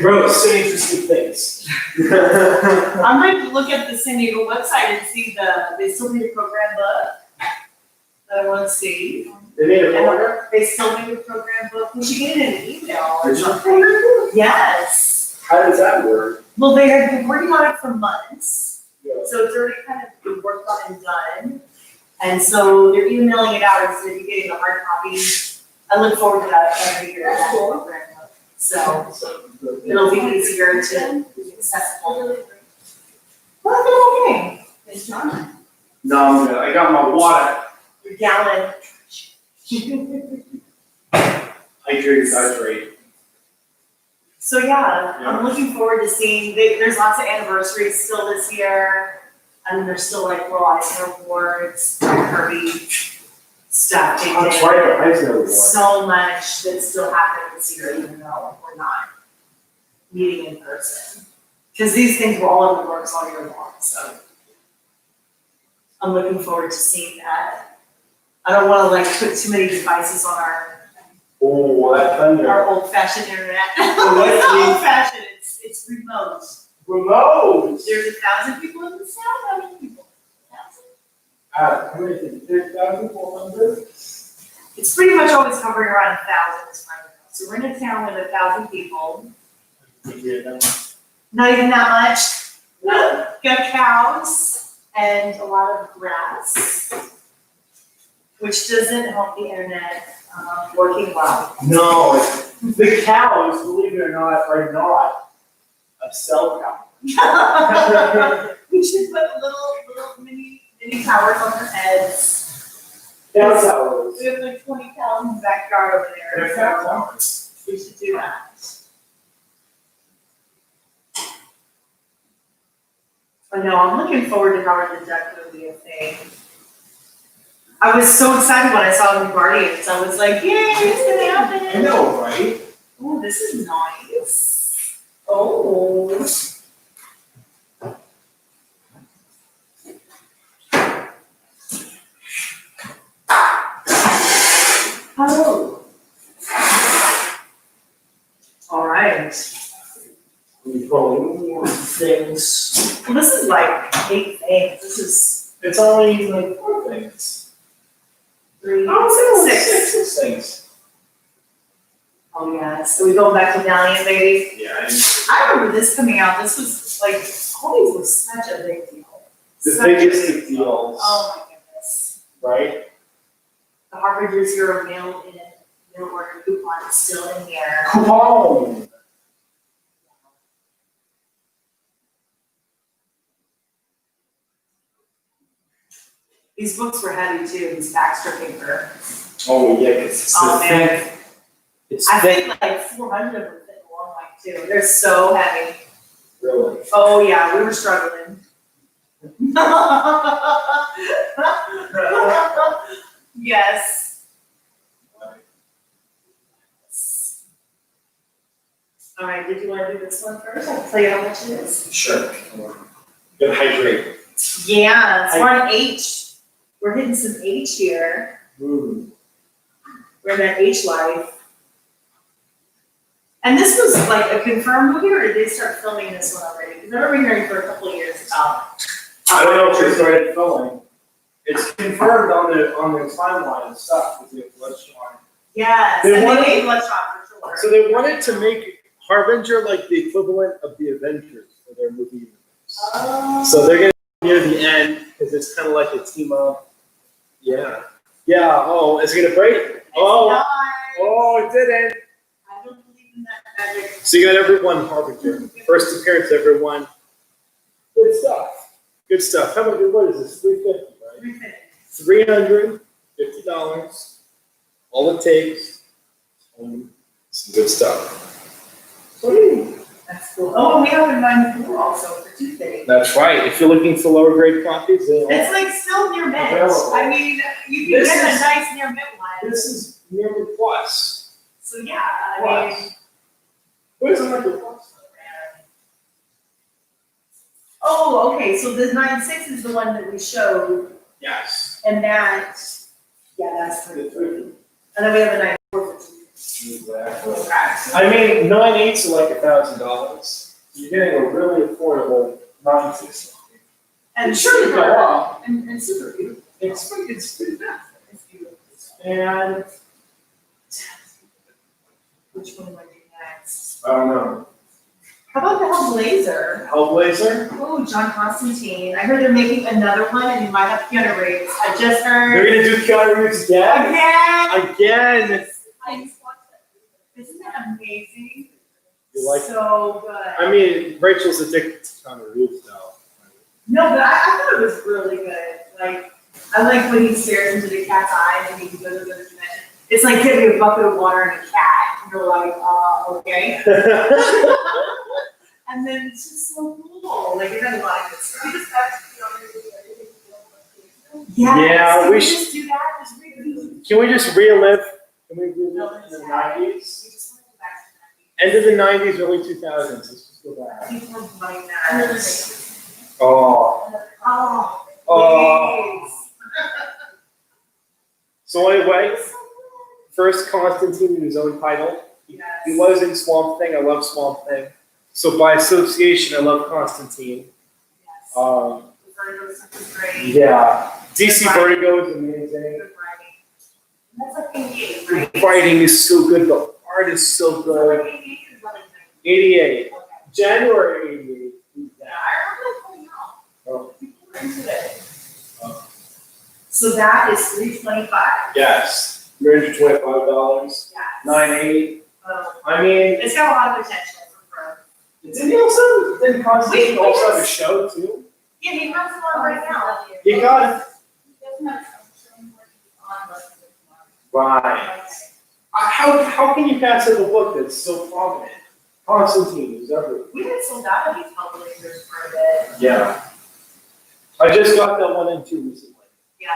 Bro, say interesting things. I might look at the San Diego website and see they still need a program book that I want to see. They made a program? They still need a program book. We should get it in an email or Did you? something. Yes. How does that work? Well, they have been working on it for months. Yeah. So it's already kind of been worked on and done. And so they're emailing it out instead of you getting the hard copy. I look forward to that every year. That's cool. Program book. So it'll be easier to be accessible. Well, I feel okay. Good job. No, I'm good. I got my water. Your gallon. Hydrate, hydrate. So yeah, I'm looking forward to seeing, there's lots of anniversaries still this year. And there's still like World Eisner Awards, Kirby stuff. They That's did. right, the Eisner Award. So much that's still happening this year, even though we're not meeting in person. Because these things were all in the works all year long, so. I'm looking forward to seeing that. I don't wanna like put too many devices on Oh, that thunder. our old fashioned internet. what? Old fashioned, it's remote. Remote. There's 1,000 people in the South, how many people? 1,000? How many is it? 3,400? It's pretty much always hovering around 1,000 this time of year. So we're in a town with 1,000 people, not even that much. Got cows and a lot of grass, which doesn't help the internet working well. No, the cows, believe it or not, are not a cell cow. We should put little mini towers on their heads. That's how it is. We have like 20 cows in the backyard over there. They're cow so towers. we should do that. I know, I'm looking forward to Howard the Duck movie, a thing. I was so excited when I saw the Guardians. I was like, yay, it's gonna I happen. know, right? Oh, this is nice. Oh. Hello. All right. We probably more things. Well, this is like 8 things. This is It's only like 4 things. 3, Oh, 6. 6 things. Oh, yeah. So we going back to Valiant, baby. Yeah, I remember this coming out. This was like, all these were such a big deal. the Such a biggest big of deals, Oh, my goodness. right? The Harvard Year Zero mail-in, mail-order coupon is still in here. Come on. These books were heavy too, these Baxter paper. Oh, yeah, it's Oh, the man. thick. It's I thick, think like 400 would fit in a long way too. They're so heavy. really. Oh, yeah, we were struggling. Yes. All right, did you want to do this one first? I'll tell you how much it is. Sure. Good hydrate. Yeah, we're on H. We're hitting some H here. Mm. We're in that H life. And this was like a confirmed movie, or did they start filming this one already? Because I remember hearing for a couple of years about. I don't know if they started filming. It's confirmed on the timeline and stuff with the Bloodshot. Yes, They and wanted- they made Bloodshot for sure. So they wanted to make Harbinger like the equivalent of the Avengers for their movie universe. Oh. So they're gonna be near the end because it's kind of like a team up. Yeah. Yeah. Oh, is it gonna break? It's Oh. not. Oh, it didn't. I don't believe in that magic. So you got everyone Harbinger. First appearance, everyone. Good stuff. Good stuff. How about what is this? $350, right? $350. All it takes. Some good stuff. That's cool. Oh, we have a 94 also for Tuesday. That's right. If you're looking for lower grade copies, they all It's like still near mint. Available. I mean, you can This get a is- nice near mint one. This is near the plus. So yeah, I mean, What is it like the plus? oh, okay, so the 9.6 is the one that we showed, Yes. and that, yeah, that's pretty The cool. 3. And then we have a 9.4 for Tuesday. Exactly. Okay. I mean, 9.8s are like $1,000. You're getting a really affordable 9.6. And Sure, you go super, up. and super beautiful. It's pretty bad. It's beautiful. And Which one am I doing next? I don't know. How about the Hellblazer? Hellblazer? Oh, John Constantine. I heard they're making another one and you might have Keanu Reeves. I just They're heard. gonna do Keanu Reeves again? Again! again. I just watched that. Isn't that amazing? You like- So good. I mean, Rachel's addicted to Keanu Reeves now. No, but I thought it was really good. Like, I like when he stares into the cat's eyes and he goes to the dimension. It's like giving a bucket of water and a cat. And you're like, okay. And then it's just so cool. Like, it has a lot of good stuff. We just have to be on there with everything. Yeah, Can we we should- just do that? Just read Can we just relive? Can we relive No, in the it's 90s? We just want to go back to End of the 90s, early 2000s. Let's just go that. back. People are buying that. Oh. Oh, Oh. please. So anyway, first Constantine in his own title. Yes. He was in Swamp Thing. I love Swamp Thing. So by association, I love Constantine. Yes. Um, The Vertigo stuff is great. yeah. DC Good Vertigo is amazing. Good writing. And that's like 88, right? The writing is so good. The art is so So good. like 88 is what I think. 88. Okay. January 88. Yeah, I remember it coming out. Oh. People were into it. So that is $325. Yes. $325. Yeah. 9.8. I mean, It's got a lot of potential for growth. didn't he also, didn't Constantine Wait, also have a yes. show too? Yeah, he runs one right now. You got Right. How can you pass up a book that's so prominent? Constantine is everywhere. We had sold out of these Hellblazers for a bit. Yeah. I just got that one in too recently. Yeah,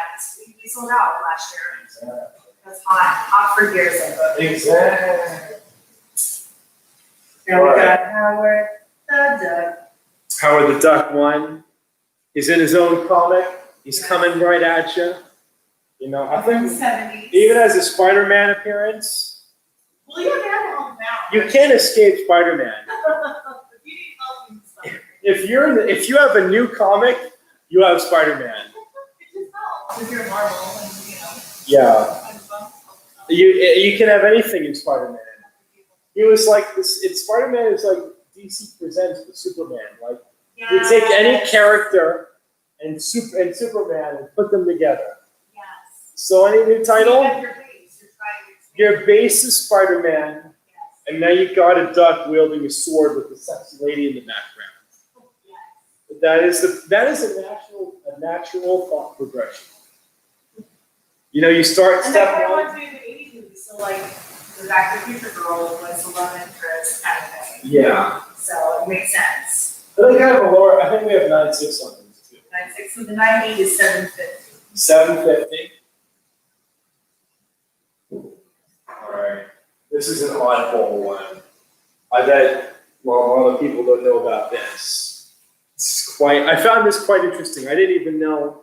we sold out last year. That's hot for years ago. Exactly. And we got Howard the Duck. Howard the Duck one. He's in his own comic. He's coming right at you. You know, I From the think 70s. even as a Spider-Man appearance, Well, you have to help him out. you can't escape Spider-Man. If you need help, you can stop. If you have a new comic, you have Spider-Man. It just helps. If you're Marvel and, Yeah. I'm fun. You can have anything in Spider-Man. He was like this. It's Spider-Man is like DC presents with Superman. Like you take any character and Superman and put them together. Yes. So any new title, You have your base. You're trying to expand. your base is Spider-Man, Yes. and now you got a duck wielding a sword with a sexy lady in the background. Yes. That is a natural thought progression. You start And then step I one. want to do the 80s movies, so like the Back to the Future girl was the love interest kind of thing. Yeah. So it makes sense. I think I have a lower, I think we have 9.6 on these too. 9.6, so the 9.8 is 750. 750. Alright, this is an oddball one. I bet, well, a lot of people don't know about this. I found this quite interesting. I didn't even know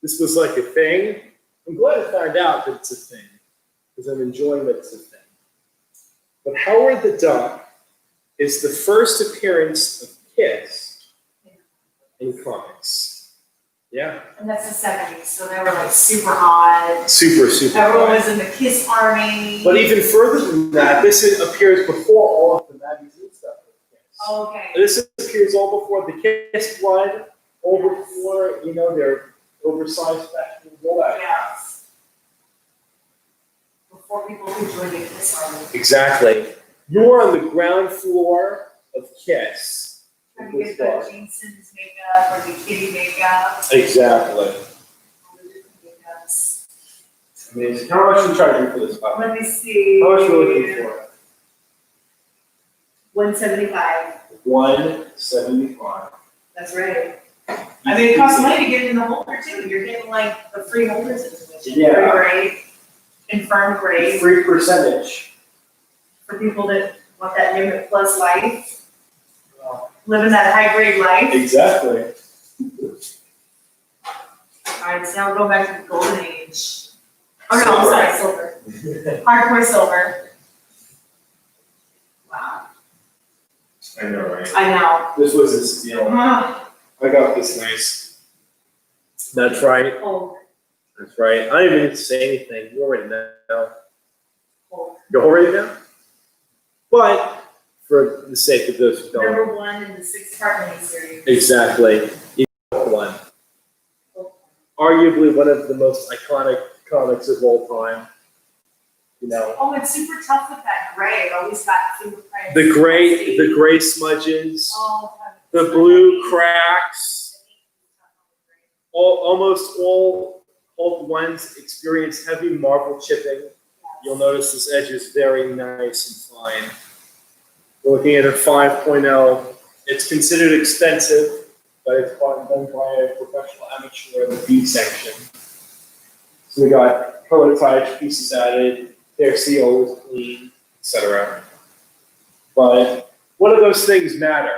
this was like a thing. I'm glad I found out that it's a thing, because I'm enjoying that it's a thing. But Howard the Duck is the first appearance of Kiss in comics. Yeah. And that's the 70s, so they were like super hot. Super, super. Everyone fun. was in the Kiss army. But even further than that, appears before all of the magazine stuff. Okay. This appears all before the Kiss blood, all before, their oversized fashion, all that. Yes. Before people could join the Kiss army. Exactly. You're on the ground floor of Kiss. Have you get the Gene Simmons makeup or the Kitty makeup? Exactly. All the different makeups. Amazing. How much are you charging for this box? Let me see. How much are we looking for? 175. 175. That's right. I mean, it costs money to get it in the holder too. You're getting like the free holders information. Yeah. Free grade, confirmed grade Free percentage. for people that want that Limit Plus life, living that high grade life. Exactly. All right, so now we're going back to the golden age. Oh no, I'm sorry, silver. Hardcore silver. Wow, I know, right? I know. This was a steal. Ah, I got this nice. That's right. Hulk, That's right. I don't even need to say anything. You already know. Hulk. You already know. But for the sake of those who don't, Number one in the 6-part miniseries. exactly. One. Arguably one of the most iconic comics of all time. Oh, it's super tough with that gray. It always got fingerprints. The gray smudges, Oh, the blue cracks. Almost all Hulk ones experience heavy marble chipping. You'll notice this edge is very nice and fine. We're looking at a 5.0. It's considered expensive, but it's done by a professional amateur in the B section. So we got prototypes, pieces added, their CO is clean, etc. But what do those things matter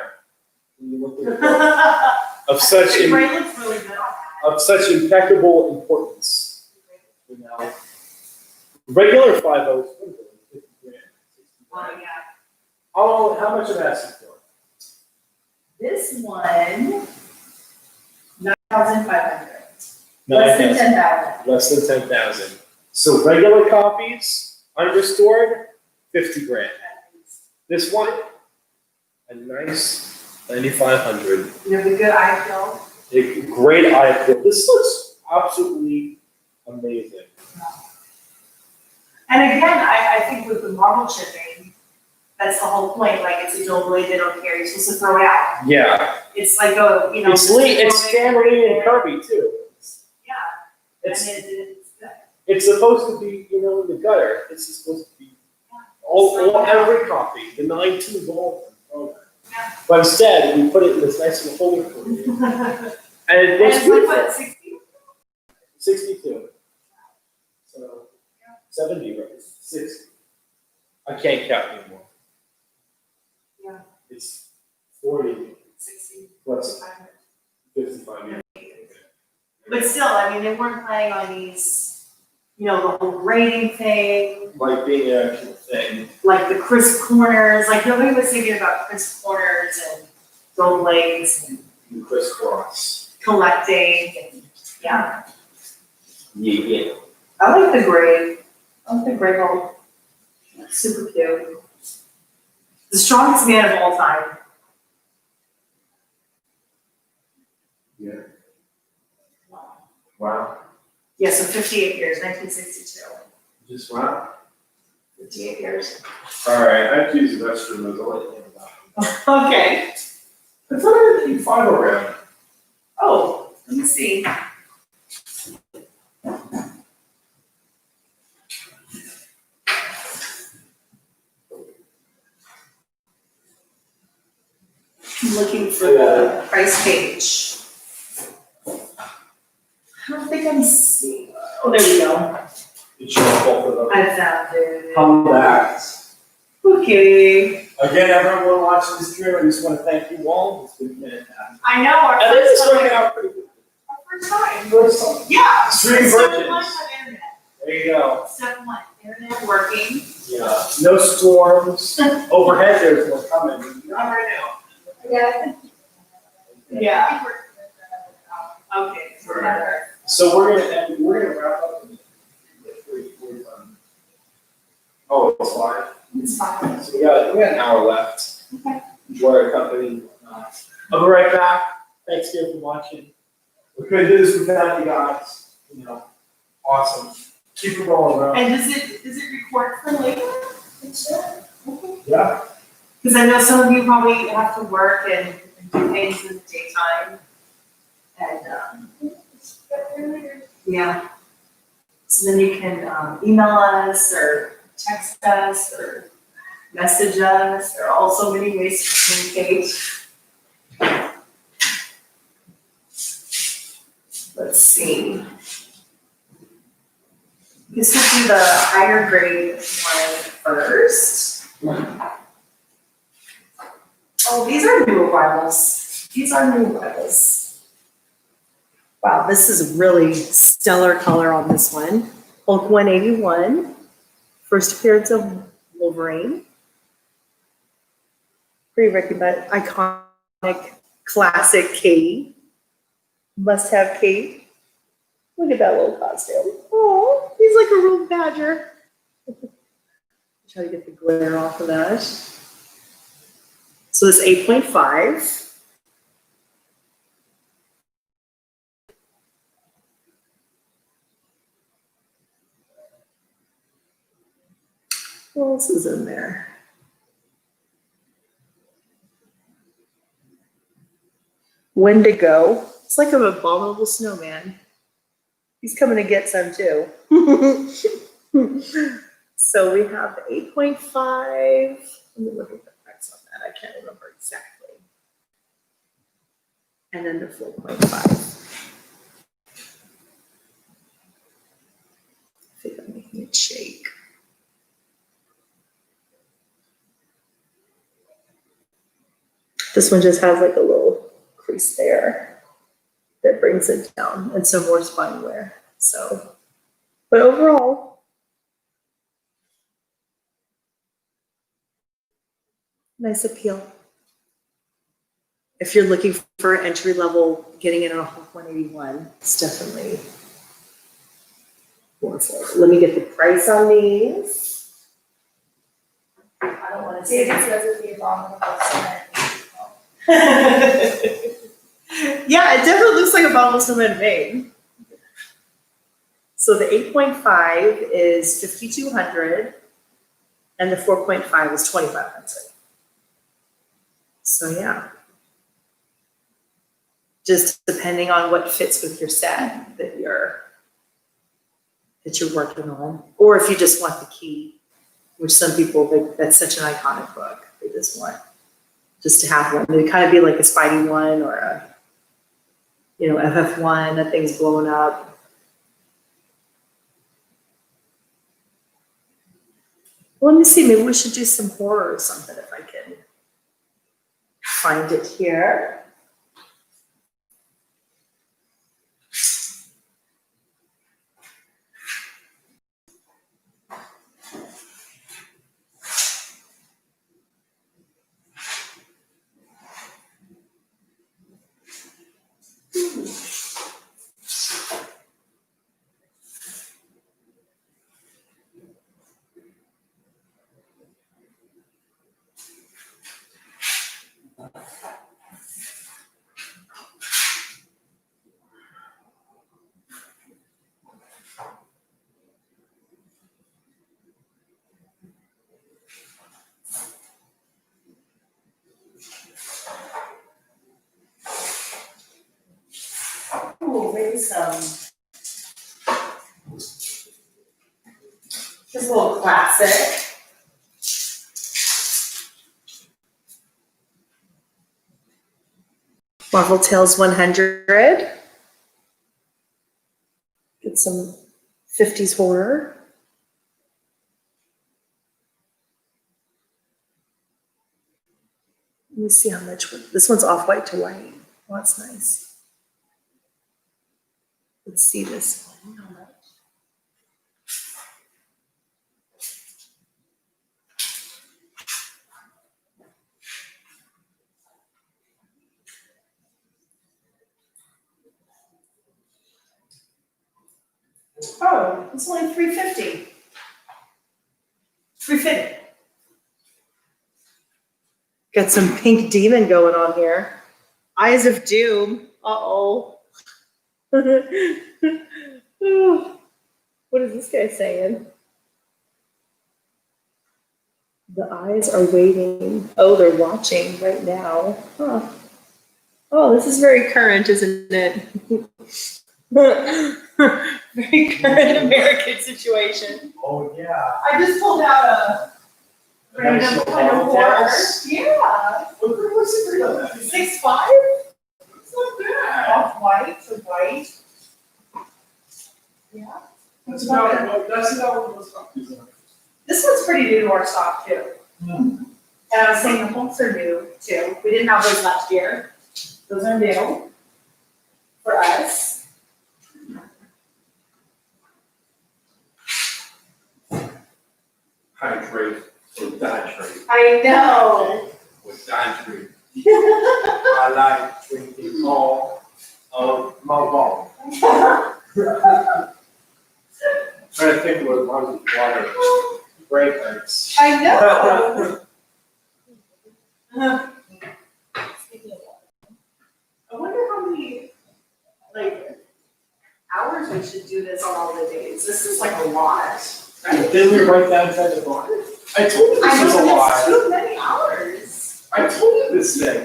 when you look at a book of such The gray looks really good on of such impeccable importance? Regular 5.0 is $50 grand. that. Well, yeah. How much am I asking for? This one, 9,500. Less than 9,000. 10,000. Less than 10,000. So regular copies, unrestored, 50 grand. This one, a nice 9,500. You have a good eye feel. A great eye feel. This looks absolutely amazing. And again, I think with the marble chipping, that's the whole point. Like, it's a dual blade, they don't care. You're supposed to throw it out. Yeah. It's like a, It's Stan Lee and Kirby too. Yeah. It's And it's good. it's supposed to be, in the gutter. This is supposed to be every copy, the 9.2 ball. Yeah. But instead, we put it in this nice little holder for you. And it And looks it's like, beautiful. what, 60? 62. So 70, right? 60. I can't count anymore. Yeah. It's 40 60. plus 500. 55 years. But still, I mean, they weren't planning on these, the whole grading thing, Like being an actual thing. like the crisp corners, like nobody was thinking about crisp corners and gold blades and You crisscross. collecting and, yeah. Yeah. I like the gray. I like the gray gold. Super cute. The strongest man of all time. Yeah. Wow. Yeah, so 58 years, 1962. Just wow. 58 years. All right, I have to use the restroom. There's all I think about. Okay. I thought I had to 5 around. Oh, let me see. I'm looking for the price page. I don't think I'm seeing, oh, there we go. It shows both of them. I found it. Come back. Okay. Again, everyone watching this stream, I just want to thank you all. It's been fantastic. I know, our I think it's first working time, out pretty good. our first time. First time. Yeah. Stream Step virgins. one, have internet. There you go. Step one, internet working. Yeah. No storms. Overhead, there's no coming. Not right now. Yeah. Yeah. Okay, so So we're gonna wrap up in 3:45. Oh, it's fine. It's fine. So we got an hour left. Okay. Enjoy our company. I'll be right back. Thanks again for watching. We couldn't do this without you guys. You know, awesome. Keep it rolling, bro. And does it record for later? Yeah. Because I know some of you probably have to work and do things in the daytime. And, yeah. So then you can, email us or text us or message us. There are also many ways to communicate. Let's see. This will do the higher grade one first. Oh, these are new arrivals. These are new arrivals. Wow, this is really stellar color on this one. Hulk 181, first appearance of Wolverine. Pretty recognized, iconic, classic Kate. Must have Kate. Look at that little costume. Oh, he's like a real badger. Try to get the glare off of that. So this 8.5. What else is in there? Wendigo. It's like an abominable snowman. He's coming to get some too. So we have the 8.5. Let me look at the price on that. I can't remember exactly. And then the 4.5. I think I'm making it shake. This one just has like a little crease there that brings it down and some more spine wear. So, but overall, nice appeal. If you're looking for entry level, getting in on a Hulk 181, it's definitely worth it. Let me get the price on these. I don't want to See, say it says it's the abominable snowman. Yeah, it definitely looks like a bottle of snowman made. So the 8.5 is 5,200 and the 4.5 is 2,500. So yeah. Just depending on what fits with your set that you're working on. Or if you just want the key, which some people, that's such an iconic book. They just want just to have one. It'd kind of be like a Spidey one or a, FF1, that thing's blown up. Well, let me see, maybe we should do some horror or something if I can find it here. Ooh, maybe some. Just a little classic. Marvel Tales 100. Get some 50s horror. Let me see how much, this one's off white to white. Oh, that's nice. Let's see this one. How much? Oh, it's only $3.50. $3.50. Got some Pink Demon going on here. Eyes of Doom. Uh-oh. What is this guy saying? The eyes are waiting. Oh, they're watching right now. Huh. Oh, this is very current, isn't it? Very current American situation. Oh, yeah. I just pulled out a random kind of horror. Yeah. What's the grade on that? 6.5? It's not bad. Off white to white. Yeah. That's about what most copies are. This one's pretty new to our stock too. And I was saying the Hulks are new too. We didn't have those last year. Those are new for us. Hydrate or dihydrate. I know. With dihydrate. I like drinking all of my ball. Trying to think what runs with water. Break hurts. I know. I wonder how many, like, hours we should do this on all the days. This is like a lot. Didn't we write that inside the bar? I told you I this was a know, lot. it's too many hours. I told you this thing. Maybe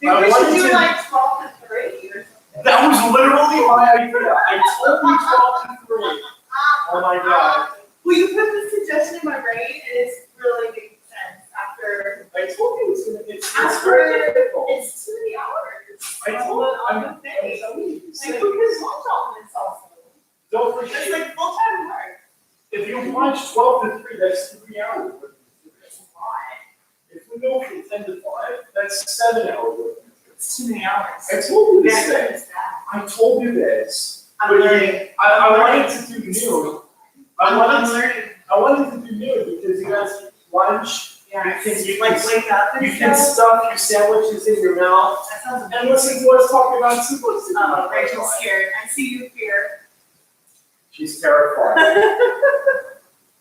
we I should wanted do to- like 12 to 3 or something. That was literally my idea. I told you 12 to 3. Oh my God. Well, you put the suggestion in my brain and it's really making sense after, I told you it's after, very difficult. it's too many hours. I told on I'm the day. telling you, Like, who can watch all this also? don't It's forget, like full-time work. if you watch 12 to 3, that's 3 hours. It's a lot. If we go from 10 to 5, that's 7 hours. It's too many hours. I told you this Yeah, thing. it's that. I told you this. I'm learning. I wanted to do new. I'm I learning. wanted to do new because you guys eat lunch. Yeah, You like can- wake up and You can stuff. stuff your sandwiches in your mouth That sounds and amazing. listen to us talk about supers. Oh, Rachel's scared. I see you fear. She's terrified.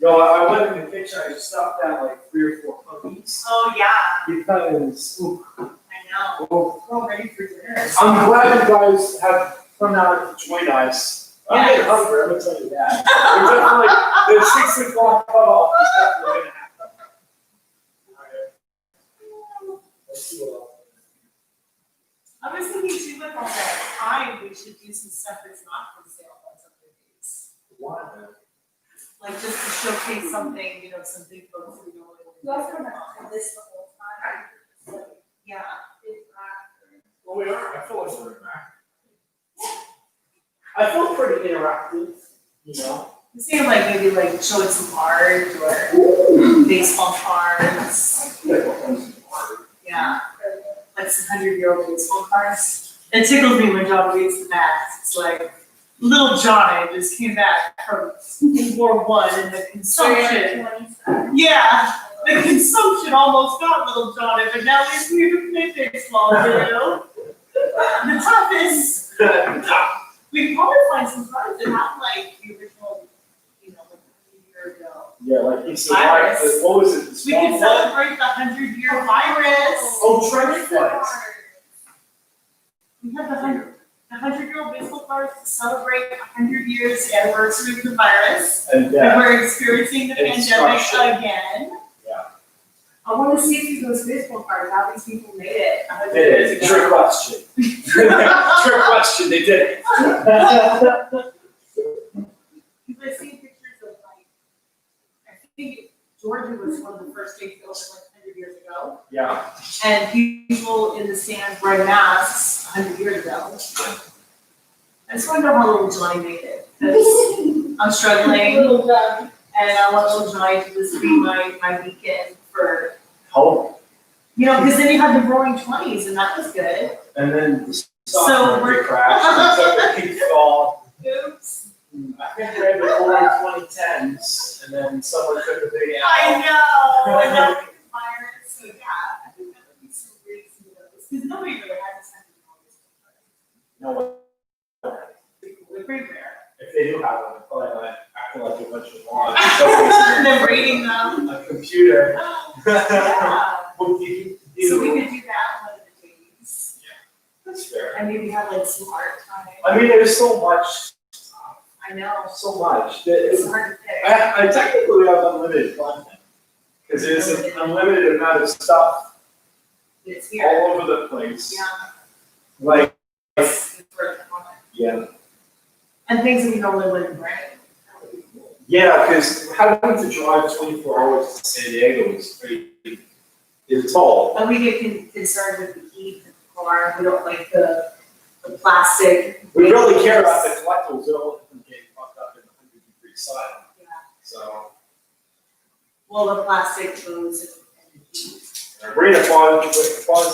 Yo, I went in the kitchen, I stuffed out like 3 or 4 cookies. Oh, yeah, Because, ooh, I know. oh, We're all ready for dinner. I'm glad you guys have come out to join us. I'm getting Yes. hungry, I'm gonna tell you that. We're definitely, the 6 o'clock cutoff is definitely gonna happen. Alright. Let's see what else. I was thinking too, with all that time, we should do some stuff that's not for sale on some of these. Why? Like just to showcase something, you know, some big books we don't really. You also remember this the whole time. So, Yeah. it's not- Well, we are, I feel like we're interactive. I feel pretty interactive, you know? I'm saying like maybe like showing some art or baseball cards. Like what comes to mind. Yeah. Like some 100-year-old baseball cards. It tickles me when John reads the math. It's like, little Johnny just came back from World War I and the consumption. Yeah, the consumption almost got little Johnny, but now he's here to play baseball, you know? The toughest. We can probably find some cards that have like the original, you know, like a year ago. Yeah, like you survived, Virus. what was it? the We small can one? celebrate the 100-year virus. Oh, trench flags. We have the 100-year-old baseball cards to celebrate 100 years anniversary of the virus. And And yeah, we're experiencing the pandemic Instruction. again. Yeah. I want to see if those baseball cards, how these people made it 100 did years it, ago. trick question. Trick question, they did it. Because I've seen pictures of like, I think Georgia was one of the first states to open like 100 years ago. Yeah. And people in the stands wearing masks 100 years ago. I just want to know how little Johnny made it. 'Cause I'm struggling, Little Doug. and I want little Johnny to just be my weekend for, Hope. because then you had the Roaring 20s, and that was good. And then the So stock we're- market crashed, and took a peak fall. Oops. I think we had the roaring 2010s, and then someone took a big I L. know, and that could fire, so yeah, I think that would be some great scenarios, because nobody really had this kind of knowledge. No way. We're pretty rare. If they do have one, they're probably not acting like a bunch of morons. They're rating them. A computer. Yeah, Well, you so we could do that one of the days, That's fair. and maybe have like some art time. I mean, there's so much, I know, so much. That it's hard to pick. I technically have unlimited content. Because there's an unlimited amount of stuff It's here, all over the place. yeah. Like, It's for the moment. yeah. And things that we normally wouldn't bring. Yeah, because having to drive 24 hours to San Diego is pretty, it's tall. And we get concerned with the heat in the car, we don't like the plastic. We really care about the collectibles, we don't want them getting fucked up in the 100-degree sun. Yeah. So, Well, the plastic goes and heat. we're gonna pause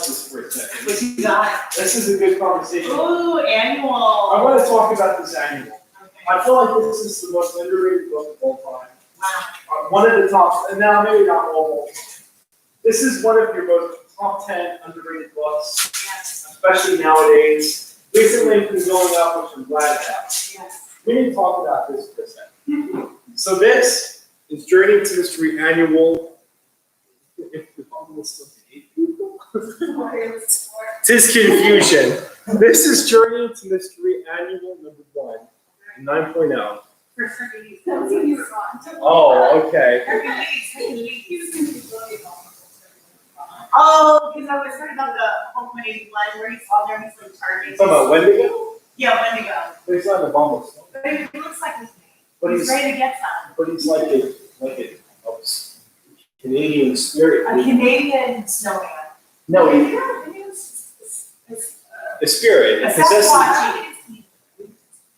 this for a What second. you got? This is a good conversation. Ooh, annual. I want to talk about this annual. Okay. I feel like this is the most underrated book of all time. Wow. One of the top, and now maybe not all. This is one of your most top 10 underrated books, Yes, especially nowadays. Recently, it's been going up, which I'm glad about. yes. We need to talk about this for a second. So this is Journey to Mystery Annual. If the bottom is still 8 people. Tis confusion. This is Journey to Mystery Annual number 1, 9.0. For Hercules. That was when you were gone. Oh, okay. Hercules. He was gonna be volleyball. Oh, because I was talking about the Home 181 where he's on there, he's like charging. Talking about Wendigo? Yeah, Wendigo. But he's not the Bumble. But it looks like his name. But He's he's, ready to get some. but he's like a Canadian spirit. A Canadian snowman. No, he, It's a spirit. It a possesses, Sasquatch.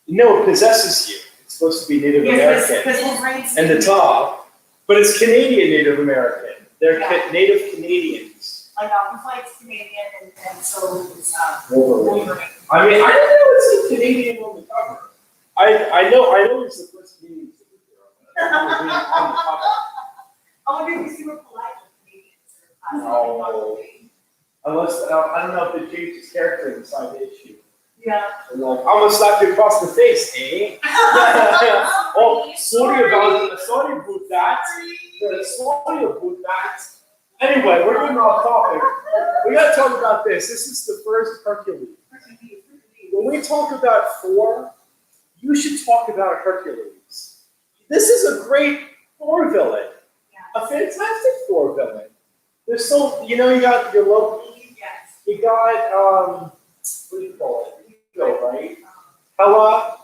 no, it possesses you. It's supposed to be Native Yes, American. because Wolverine's. And the top, but it's Canadian Native American. They're Yeah. Native Canadians. Like, Alpha Canadian, and so is, Wolverine. Wolverine. I mean, I didn't know it's a Canadian on the cover. I know it's the first Canadian superhero. but I don't know Wolverine on the cover. I wonder if you were polite with Canadians or. No. Unless, I don't know if they changed his character inside the issue. Yeah. They're like, I'm gonna slap you across the face, eh? Oh, sorry about that. Sorry about that. Anyway, we're going off topic. We gotta talk about this. This is the first Hercules. When we talk about Thor, you should talk about Hercules. This is a great Thor villain. A fantastic Thor villain. There's so, you got your Loki, Yes. you got, what do you call it? Ego, right? Hela,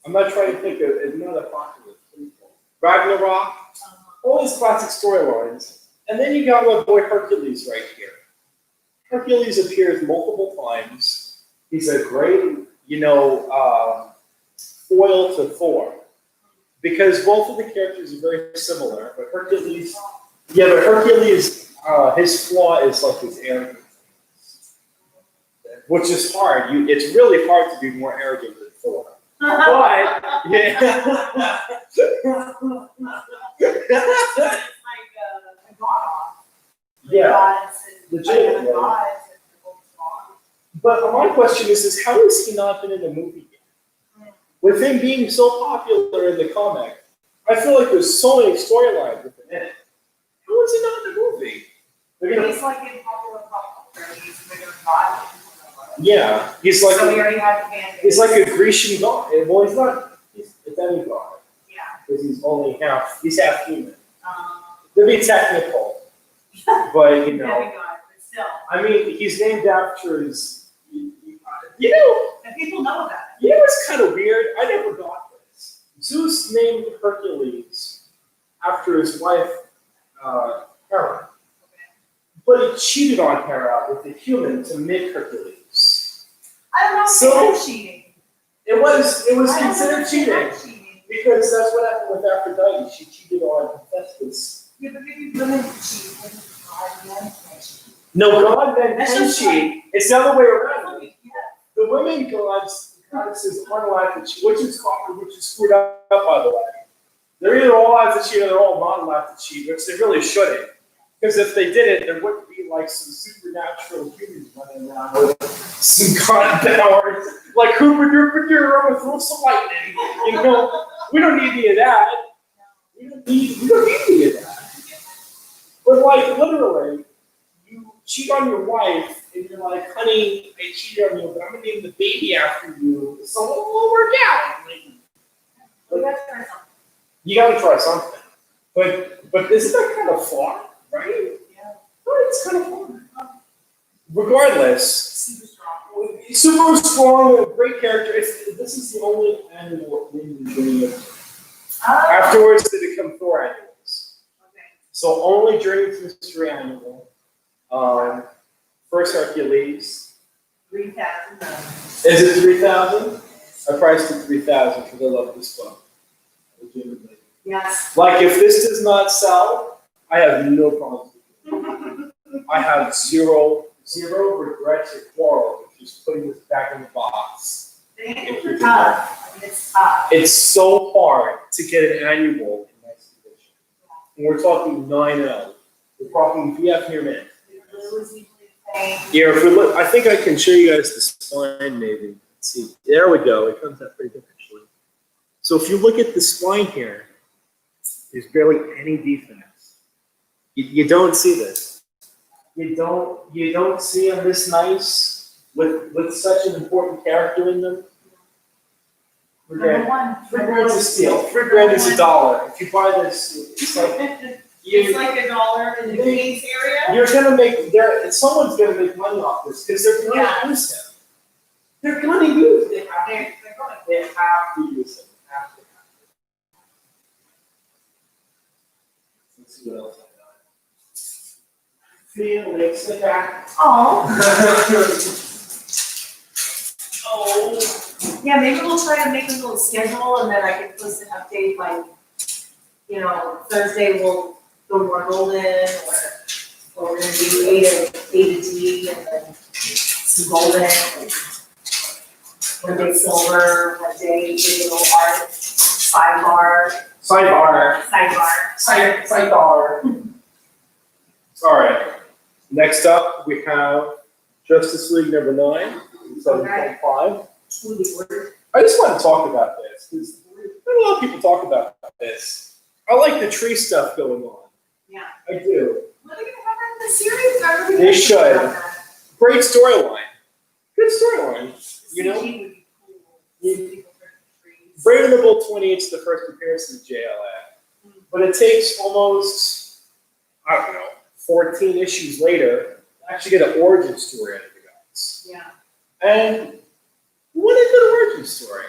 I'm not trying to think of another popular people. Ragnarok, all these classic storylines. And then you got my boy Hercules right here. Hercules appears multiple times. He's a great, foil to Thor. Because both of the characters are very similar, but Hercules, his flaw is like his arrogance. Which is hard. It's really hard to be more arrogant than Thor. But, yeah. It's like a god off. Yeah, Gods and legitimately. gods and the whole song. But my question is how has he not been in the movie yet? With him being so popular in the comic, I feel like there's so many storylines with him in it. How is he not in the movie? They're gonna, He's like in popular pop culture, he's a bigger god. yeah, he's like So we already have the fan base. he's like a Grecian god. Well, he's not. He's a demigod Yeah. because he's half human. Um, To be technical, but demigod, but still, I mean, he's named after his. and people know about it. What's kind of weird? I never got this. Zeus named Hercules after his wife, Hera. But he cheated on Hera with a human to make Hercules. I don't know, So- if cheating. It was I don't considered know if cheating that's cheating. because that's what happened with Aphrodite. She cheated on Hephaestus. Yeah, but maybe women cheat, and men can't cheat. No, God men That's can just cheat. It's the other way around. Yeah. The women goddesses aren't allowed to cheat, which is screwed up, by the way. They're either all allowed to cheat or they're all not allowed to cheat, which they really shouldn't. Because if they did it, there wouldn't be like some supernatural humans running around with some god powers, like hooper dooper doo, I'm gonna throw some lightning. You know, we don't need any of that. We don't need any of that. But like literally, you cheat on your wife and you're like, honey, I cheated on you, but I'm gonna name the baby after you, so it will work out. We gotta try something. You gotta try something. But isn't that kind of fun, right? Yeah. But it's kind of fun. Regardless, Super strong. super strong, great character. This is the only annual in the Journey of Afterwards, they become 4 annuals. Okay. So only Journey to Mystery annual. First Hercules. 3,000. Is it 3,000? I priced it 3,000 because I love this book. Legitimately. Yes. Like if this does not sell, I have no problems with it. I have zero regrets or quarrel with just putting this back in the box. It's tough. I mean, it's tough. It's so hard to get an annual in nice condition. And we're talking 9.0. We're talking VF near mint. It really was usually saying, Here, if we look, I think I can show you guys the spine maybe. Let's see, there we go. It comes out pretty good actually. So if you look at the spine here, there's barely any defects. You don't see this. You don't see them this nice with such an important character in them. number one. $3 is a steal. $3 is $1. If you buy this, it's like It's like $1 in the Queens area. you're gonna make someone's gonna make money off this because they're gonna Yeah. use him. They're gonna use it. They're going. They have to use it. Have to. Let's see what else I got. Felix, the cat. Oh. Yeah, maybe we'll try to make a little schedule and then I can post an update like, you know, Thursday we'll go more golden or we're gonna do A to D and then some golden. One day silver, one day digital art, sidebar. All right. Next up, we have Justice League number 9, 7.5. I just want to talk about this because a lot of people talk about this. I like the tree stuff going on. Yeah. I do. What are they gonna have in the series? I really They didn't think should. about that. Great storyline. Good storyline. You know? CG would be cool. You- People for trees. Brave and the Bold 28 is the first appearance in the JLA. But it takes almost, I don't know, 14 issues later to actually get an origin story out of the guys. Yeah. And what a good origin story.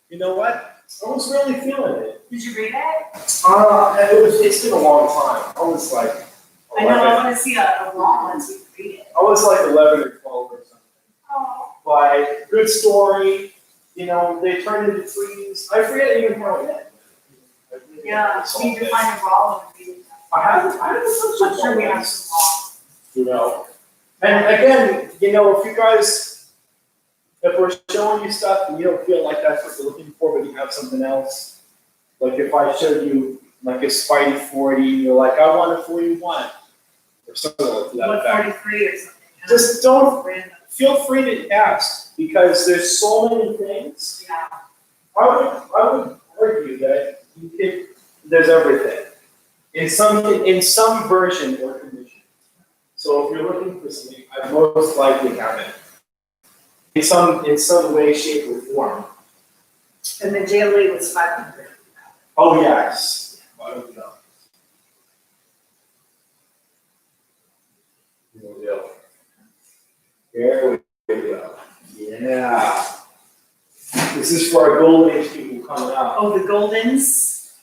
You know what? I was really feeling it. Did you read it? It's been a long time. I was like I know, I 11. wanna see a long one so you can read it. I was like 11 or 12 or something. Oh. But good story. You know, they turned into trees. I forget even how it ended. Yeah, we need to find a raw one and read it. I haven't I'm sure we have some raw. You know, and again, you know, if we're showing you stuff and you don't feel like that's what you're looking for, but you have something else, like if I showed you like a Spidey 40, you're like, I want a 41, or something like that. 143 or something. yeah. Just don't Random. feel free to ask because there's so many things. Yeah. I would argue that there's everything in some version or condition. So if you're looking for something, I most likely have it in some way, shape, or form. And the JLA was 500. Oh yes. I don't know. There we go. Yeah. This is for our Golden Age people coming out. Oh, the Goldens.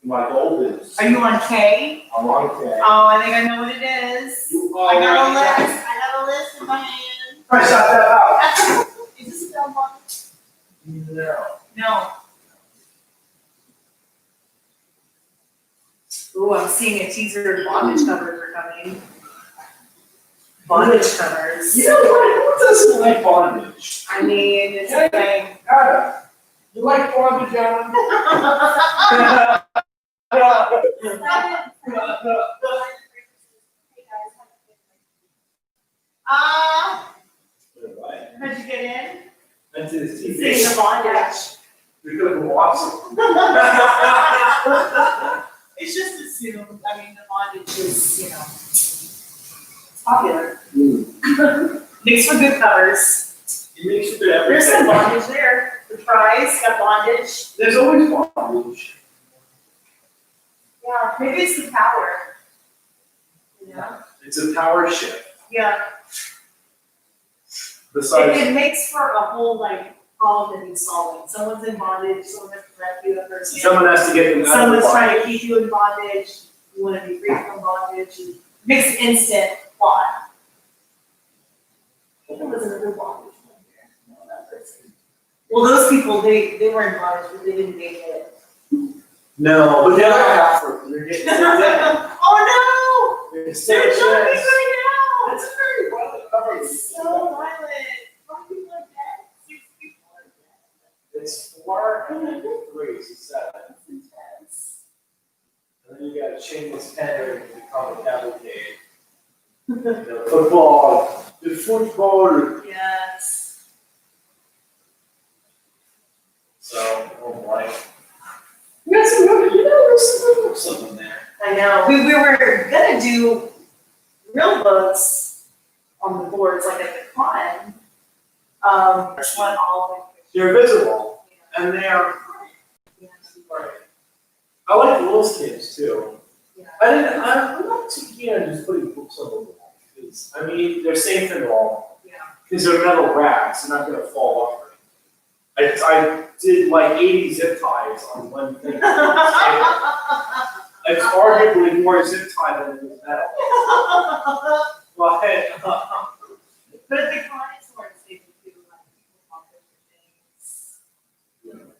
My goal is, Are you on K? I'm on K. Oh, I think I know what it is. You I got a already list, I got a list in my hand. I shot that out. Is this still one? No. No. Ooh, I'm seeing a teaser, bondage covers are coming. Bondage covers. You know what? Who doesn't like bondage? I mean, it's a thing. Adam, you like bondage, Adam? How'd you get in? That's his Seeing TV. the bondage. You're gonna go watch It's just assumed, I mean, the bondage is, you know, it's popular. it. Makes for good covers. It makes you do everything. There's some bondage there. The prize got bondage. There's always bondage. Yeah, maybe it's the power. You know? It's a power shift. Yeah. Besides, It makes for a whole like problem that needs solving. Someone's in bondage, someone has to rescue the person. someone has to get them out of Someone's the trying bondage. to keep you in bondage, you wanna be free from bondage, and makes instant plot. I think it was another bondage one here, no, that person. Well, those people, they were in bondage, but they didn't make it. No, but they're like half, they're getting Oh they're no! still They're jumping chance. right now! It's very well covered. It's so violent. 5 people are dead, 6 people are dead. It's 4 and then 3, so 7. It's intense. And then you got a chainless tender to become a cavalcade. The football, the football. Yes. So, oh boy. You got some good, you know, there's something there. I know. We were gonna do real books on the boards, like at the con. Just one all They're visible, and they're, right. I like the little kids too. Yeah. I'm not too keen on just putting books on the wall, because, I mean, they're safe and all. Yeah. Because they're metal racks, they're not gonna fall off. I did like 80 zip ties on one thing. It's arguably more zip tie than it is metal. But, But at the con, it's more safe to do like people talk different things.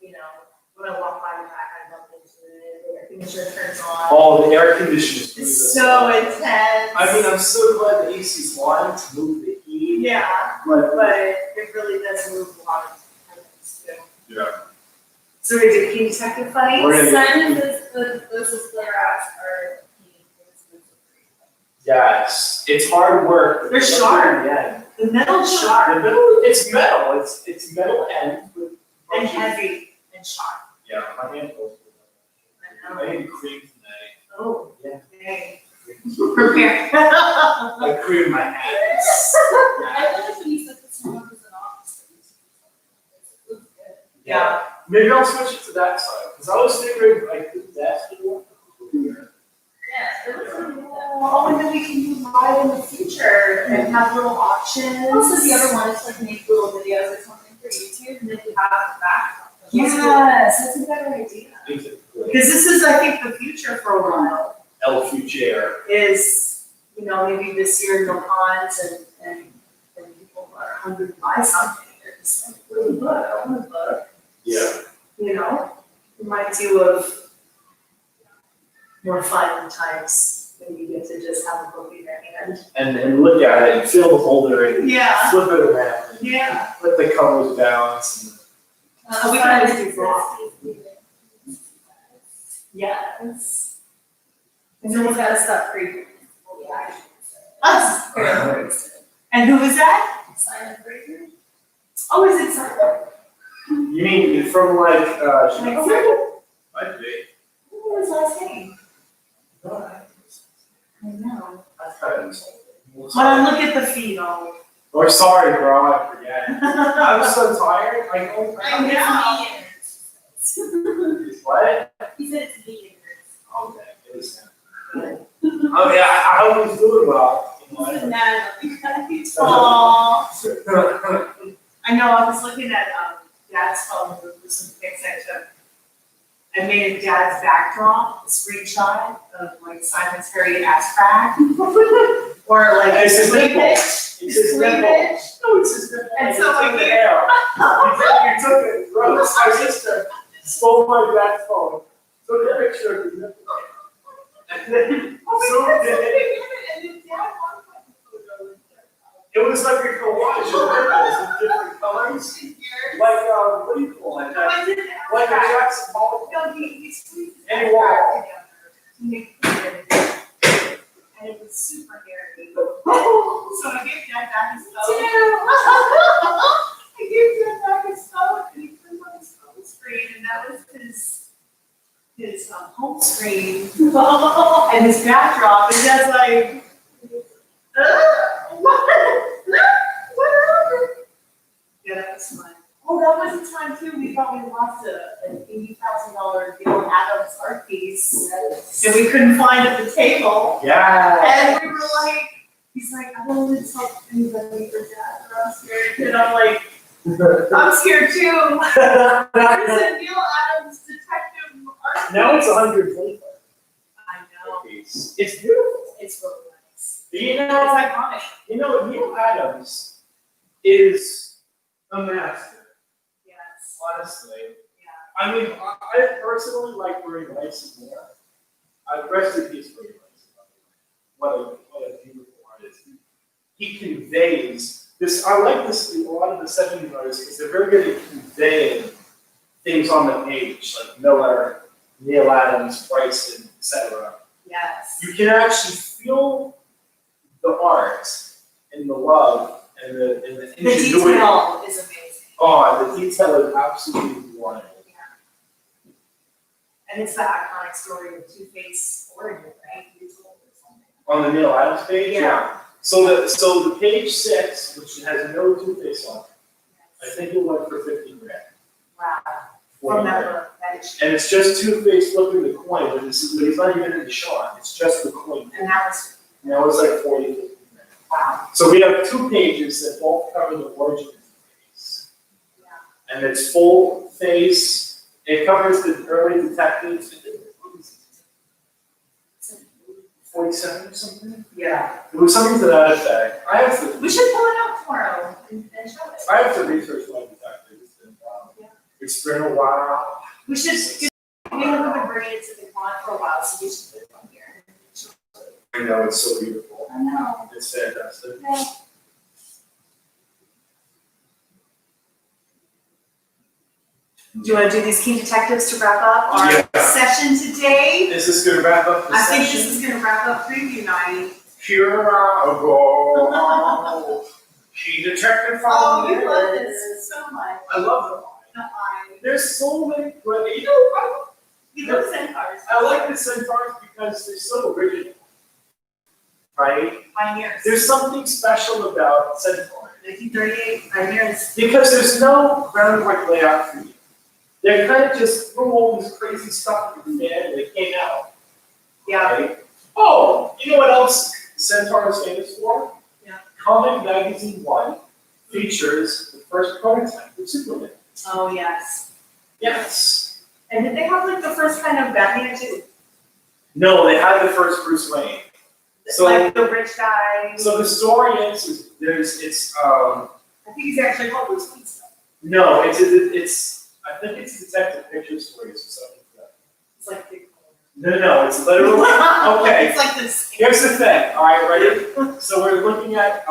You know, when I walk by the back, I bump into it, the air conditioner turns on. oh, the air conditioners. It's so intense. I mean, I'm so glad the AC's wanting to move the heat. Yeah, But, but it really does move a lot of things too. yeah. So is it King Detective funny? We're gonna- Sinuses, those flare outs are. Yes, it's hard work. They're sharp. Yeah. The metal's sharp The metal, it's metal, it's metal end with. and heavy and sharp. Yeah, my hand goes. I know. I need cream today. Oh, Yeah. dang. Prepare. I cream my hands. I feel like when you set this one up as an office. It looks good. Yeah. Maybe I'll switch it to that side, because I was figuring like the desk would work. Yeah, it looks really good. Oh, and then we can do live in the future and have little options. Also, the other one is like make little videos or something for YouTube, and then you have the background. Yes, that's a better idea. Because Because this is, I think, the future for a while, El Future. is, you know, maybe this year no cons and people are hungry to buy something. They're just like, where's the book? I want a book. Yeah. You know, reminds you of more fun times when you get to just have a book in your hand. And look at it, and feel the holder, and Yeah. flip it around, and Yeah. let the colors bounce. We can always do raw. Yes. And then we gotta stop creeping. Us. And who was that? Simon Fraser. Oh, is it Simon? You mean from like, Like, oh, might be. what was his last name? I I know. thought it was. When I look at the feed, I'll. Or sorry, bro, I forget. I'm so tired, I don't. I What? He said it's vegan. Okay, it was him. Oh yeah, I hope he's doing well. He's a mad guy. Aww. I know, I was looking at, Dad's phone for some pics I took. I made a dad's backdrop, a screenshot of like Simon's Harriet ass crack. Or like It's his cleavage, nipple. It's his nipple. cleavage. No, it's his nipple. And You so I took gave- it out. You took it, gross. My sister stole my dad's phone, took a picture of his nipple. And then, Oh so my God, did it. and then dad modified the photo. It was like a collage of nipples in different colors. Like, what do you call it? No, I didn't have Like a crack. Jackson Pollock. No, he squeezed his And back wall. together to make it. And it was super hairy. So I gave dad back his phone. I gave dad back his phone and he put it on his phone screen and that was his home screen. And his backdrop and dad's like, what happened? Yeah, that was fun. Oh, that was the time too, we thought we lost an $80,000 Gil Adams art piece. And we couldn't find it at the table. Yeah. And we were like, he's like, I don't want to tell anybody for dad, but I'm scared. And I'm like, I'm scared too. There's a Neil Adams detective art. Now it's piece. 125 I know, piece. It's beautiful. it's really nice. You It's know, iconic. Neil Adams is a master, Yes, honestly. yeah. I mean, I personally like Ray Rice more. Rest in peace, Ray Rice. What a beautiful artist. He conveys this. I like this a lot of the 70s artists because they're very good at conveying things on the page, like Miller, Neil Adams, Bryson, etc. Yes. You can actually feel the art and the love and the The ingenuity. detail is amazing. Oh, the detail is absolutely wonderful. And it's the iconic story of Two-Face origin, right? You told us something. On the Neil Adams page? Yeah. So the page 6, which has no Two-Face on it, I think it went for 50 grand. Wow. 40 From that grand. book, that is, And it's just Two-Face flipping the coin, but he's not even in the shot, it's just the coin. and that was, And that was like 40, 50 grand. wow. So we have 2 pages that both cover the origin of Two-Face. Yeah. And it's full face, it covers the early detectives. 47 or something? Yeah. It was something to that effect. We should pull it out tomorrow and show it. I have to research my detectives and, Yeah. it's been a while. We should, we haven't been bringing it to the con for a while, so we should put it on here. I know, it's so beautiful. I know. It's fantastic. Yeah. Do you want to do these key detectives to wrap up our Yeah. session today? Is this gonna wrap up the I think session? this is gonna wrap up preview night. Here I go. She detective Oh, from you love there. this so much. I love them. No, I, There's so many great, I you love centaurs. like the centaurs because they're so original. Right? Pioneers. There's something special about centaurs. 1938 pioneers. Because there's no groundwork layout for you. They kind of just threw all this crazy stuff in the fan and they came out. Yeah. Right? Oh, you know what else Centaur is famous for? Yeah. Comic Magazine 1 features the first prototype of Superman. Oh, yes. Yes. And did they have like the first kind of Batman too? No, they had the first Bruce Wayne. So- Like the rich guy. So the story is I think he's actually called Bruce Wayne stuff. no, I think it's Detective Picture Stories or something like that. It's like big. No, it's literally, okay. It's like this. Here's the thing, all right, ready? So we're looking at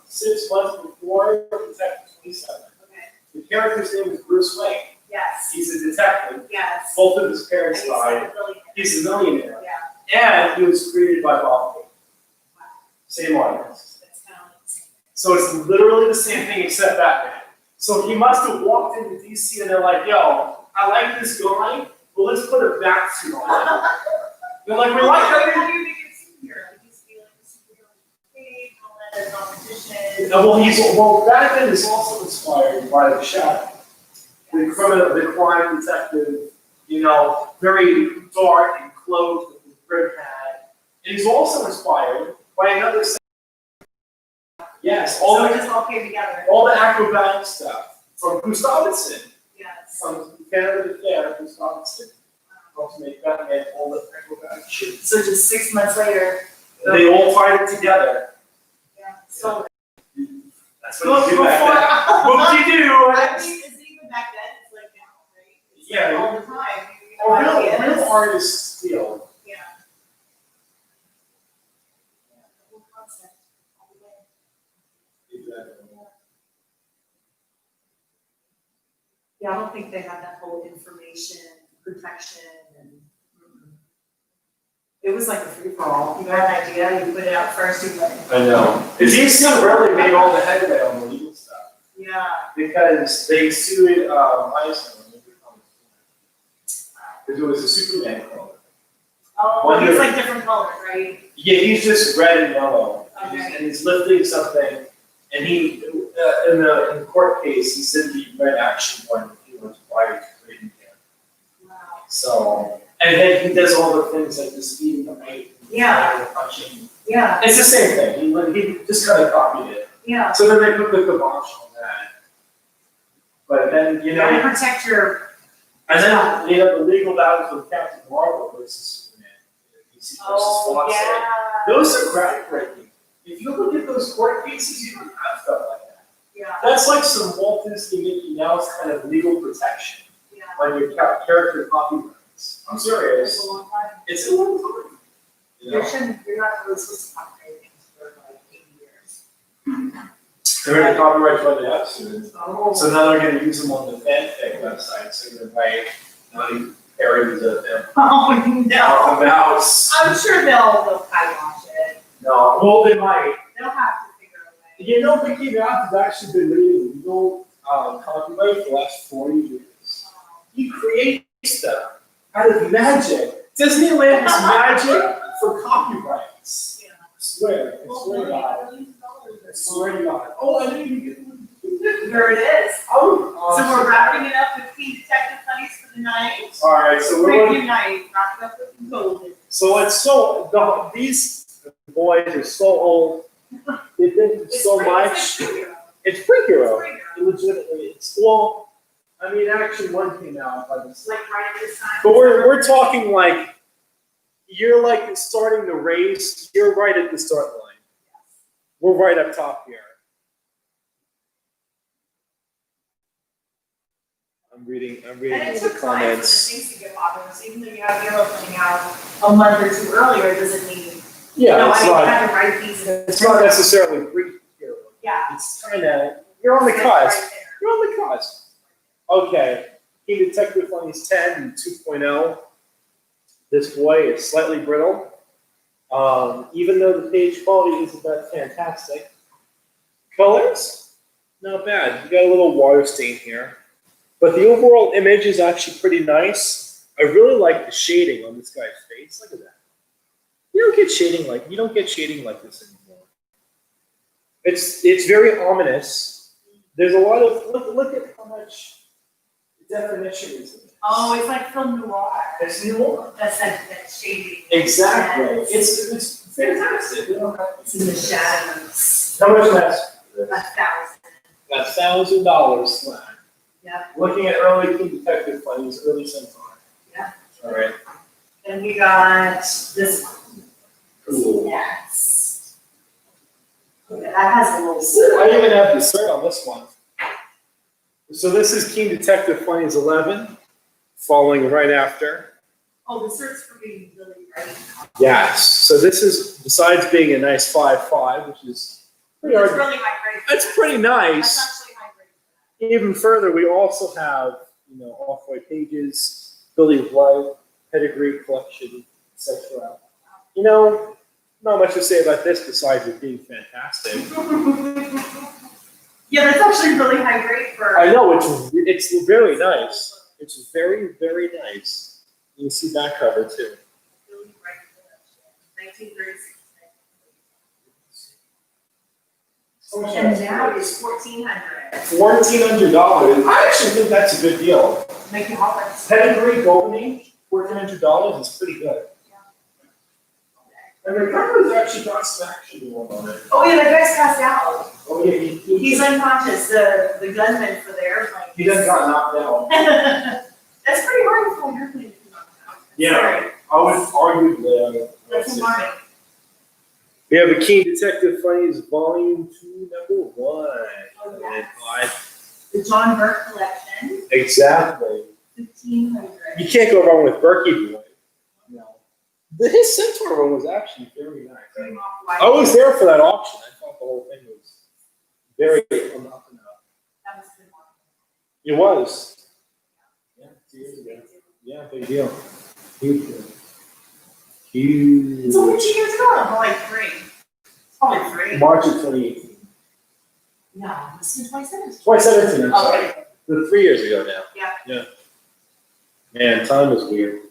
6 months before Detective 27. Okay. The character's name is Bruce Wayne. Yes. He's a detective. Yes. Both of his And parents he's died. like a billionaire. He's a millionaire. Yeah. And he was created by Bob Kane. Same artist. That's kind of like the same. So it's literally the same thing except Batman. So he must have walked into DC and they're like, yo, I like this guy, but let's put a bat suit on him. They're like, we like How that. do you make it superhero? Like, he's feeling the superhero cape, all that competition. Well, Batman is also inspired by the Shadow. The crime detective, very dark and clothed with his red hat. And he's also inspired by another. Yes, So it just all came together. all the acrobatic stuff from Gustavson, Yes. from Canada to Fair, Gustavson. helped make Batman all the acrobatic shit. So just 6 months later, They all tied it together. Yeah, so. That's what you do back then. What you do? I mean, is it even back then? It's like now, right? It's like Yeah. all the time. You Oh, know, real ideas. artists steal. Yeah. The whole concept, all the way. Exactly. yeah, I don't think they had that whole information protection and. It was like a free-for-all. You had an idea, you put it out first, you like, I know. DC really made all the headway on the legal stuff yeah. because they sued Eisner. Because it was a Superman color. Oh, Wonder- it's like different colors, right? Yeah, he's just red and yellow, Okay. and he's lifting something, and he in the court case he said the red action one he was wired to create him. Wow. So and then he does all the things like the speeding the height, Yeah. punching. Yeah, It's the same thing. He just kind of copied it. yeah. So then they put the kibosh on that. But then You gotta protect your, and then you have the legal battles with Captain Marvel versus Superman. DC versus oh, Fox. yeah. Those are groundbreaking. If you look at those court cases, you don't have stuff like that. Yeah, That's like some Walt Disney Mickey Mouse kind of legal protection yeah. on your character copyrights. I'm It's serious. a long time. It's a long time. You know? You're not really supposed to copyright things for like 80 years. They're gonna copyright by the episodes. Oh. So now they're gonna use them on the fanfic website, so they're gonna write naughty parodies of them. Oh, no. The mouse. I'm sure they'll kibosh it. No, well, they might. They'll have to figure a way. You know, Mickey Mouse has actually been leading legal copyright for the last 40 years. He creates them out of magic. Disneyland is magic for copyrights. Yeah. I swear, I swear to God. I swear to God. Oh, I didn't even get There it is. Oh, So we're wrapping it up with Queen Detective Bunnies for the night. All right, so we're Preview night, wrapping up with golden. so it's so these boys are so old. They think so much. It's pre-hero. Legitimately, it's well. I mean, Action 1 came out by this. Like right at this time. But we're talking like you're like starting the race. You're right at the start line. We're right up top here. I'm reading And all it the took time for the comments. things to get popular, so even though you have Hero coming out a month or two earlier, doesn't mean, you Yeah, know, it's I mean, you not. have to write these. It's not necessarily pre-hero. Yeah. It's kind of you're on the It's cusp. right there. You're on the cusp. Okay. King Detective Funnies 10 and 2.0. This boy is slightly brittle. Even though the page quality isn't that fantastic. Colors, not bad. You got a little water stain here. But the overall image is actually pretty nice. I really like the shading on this guy's face. Look at that. You don't get shading like this anymore. It's very ominous. There's a lot of look at how much definition is in it. Oh, it's like film noir. It's noir. That's that shading. Exactly. Yes. It's fantastic. You know, It's in the shadows. how much less? 1,000. $1,000 flat. Yeah. Looking at early King Detective Funnies, early Centaur. Yeah. All right. And we got this one. Cool. Yes. Okay, that has a little. I even have the cert on this one. So this is King Detective Funnies 11, following right after. Oh, the search for being really right. Yes. So this is, besides being a nice 5.5, which is pretty It's hard. really high grade. It's pretty That's nice. actually high grade. Even further, we also have, off-white pages, Billy White, pedigree collection, etc. Not much to say about this besides it being fantastic. Yeah, that's actually really high grade for. I know, it's very nice. It's very, very nice. You can see back cover too. Really bright collection. 1936. And now it's $1,400. $1,400. I actually think that's a good deal. Make you offers. Pedigree Golden Age, $1,400 is pretty good. And the cover's actually got some action going on it. Oh yeah, that guy's passed out. Oh yeah, He's unconscious. The gunman for the airplane. he done got knocked out. That's pretty hard for an airplane to be knocked out. Yeah, I would arguably. That's a Martin. We have A Keen Detective Funnies Volume 2, Number 1. Oh, yes. And The John Burke collection, exactly. 1,500. You can't go wrong with Berkey Boy. No. His Centaur one was actually very nice. Cream off white. I was there for that auction. I thought the whole thing was very phenomenal. That was a good one. It was. Yeah, 2 years ago. Yeah, big deal. Huge deal. Huge. It's only 2 years ago, or like 3? It's probably 3. March of 2018. No, this is 2017. 2017, I'm sorry. Okay. The 3 years ago now. Yeah. Man, time is weird.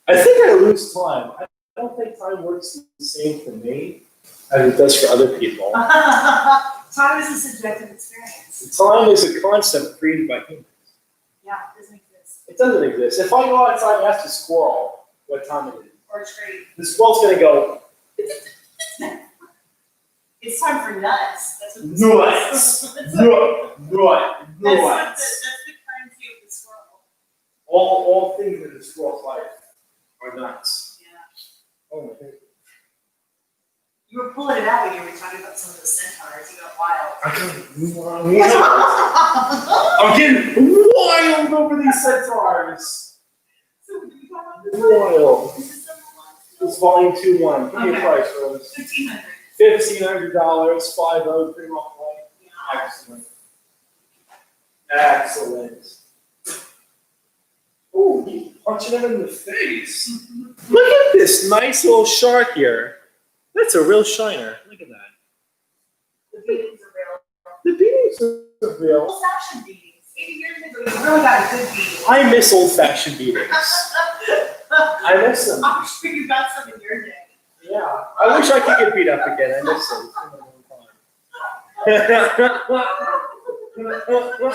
I think I lose time. I don't think time works the same for me as it does for other people. Time is a subjective experience. Time is a concept created by humans. Yeah, it doesn't exist. It doesn't exist. If I go outside and ask a squirrel what time it is, Or a tree. the squirrel's gonna go, It's time for nuts. That's what Nuts. That's nut, the nuts. currency of the squirrel. All things in the squirrel's life are nuts. Yeah. Oh my goodness. You were pulling it out when you were talking about some of the centaurs. You got wild. I'm getting wild over these centaurs. So did we talk about this? Wild. Is this number It's volume 2-1. Give me a Okay. price, Rose. 1,500. $1,500, 5 cream off white. Yeah. Excellent. Excellent. Oh, he's punching him in the face. Look at this nice little shark here. That's a real shiner. Look at that. The beatings are real. The beatings are real. Old fashioned beatings. 80 years ago, you really got a good beating. I miss old-fashioned beatings. I miss them. I'm sure you got some in your day. Yeah. I wish I could get beat up again. I miss them. It's been a long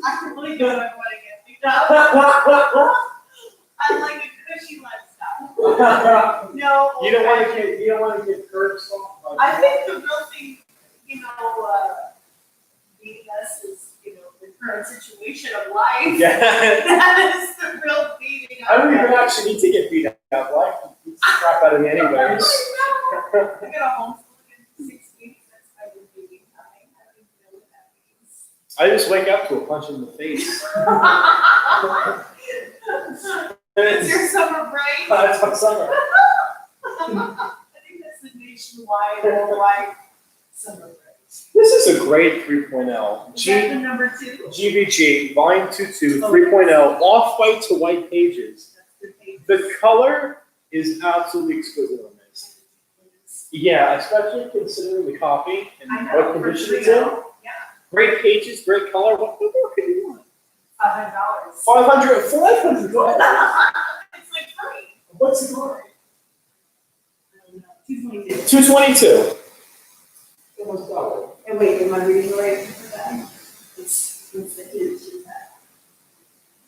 I really don't want to get beat up. I like a cushy lifestyle. time. No. You don't want to get curbs off? I think the real thing, beating us is, the current situation of life. Yeah. That is the real beating. I don't even actually need to get beat up. Life beats the crap out of me anyways. I got a homeschool in 6 weeks. That's my new beating time. I don't even know what that means. I just wake up to a punch in the face. It's your summer break. That's my summer. I think that's the nationwide, worldwide summer break. This is a great 3.0. Is that the number 2? GVG, volume 2.2, 3.0, off-white to white pages. That's the page. The color is absolutely exquisite on this. Yeah, especially considering the copy and I know, what for condition it's in. $3. Yeah, Great pages, great color. What more could you want? $500. $500. It's like free. What's the color? I don't know, $222. $222. Almost double. And wait, am I reading the right for that? It's the age of that.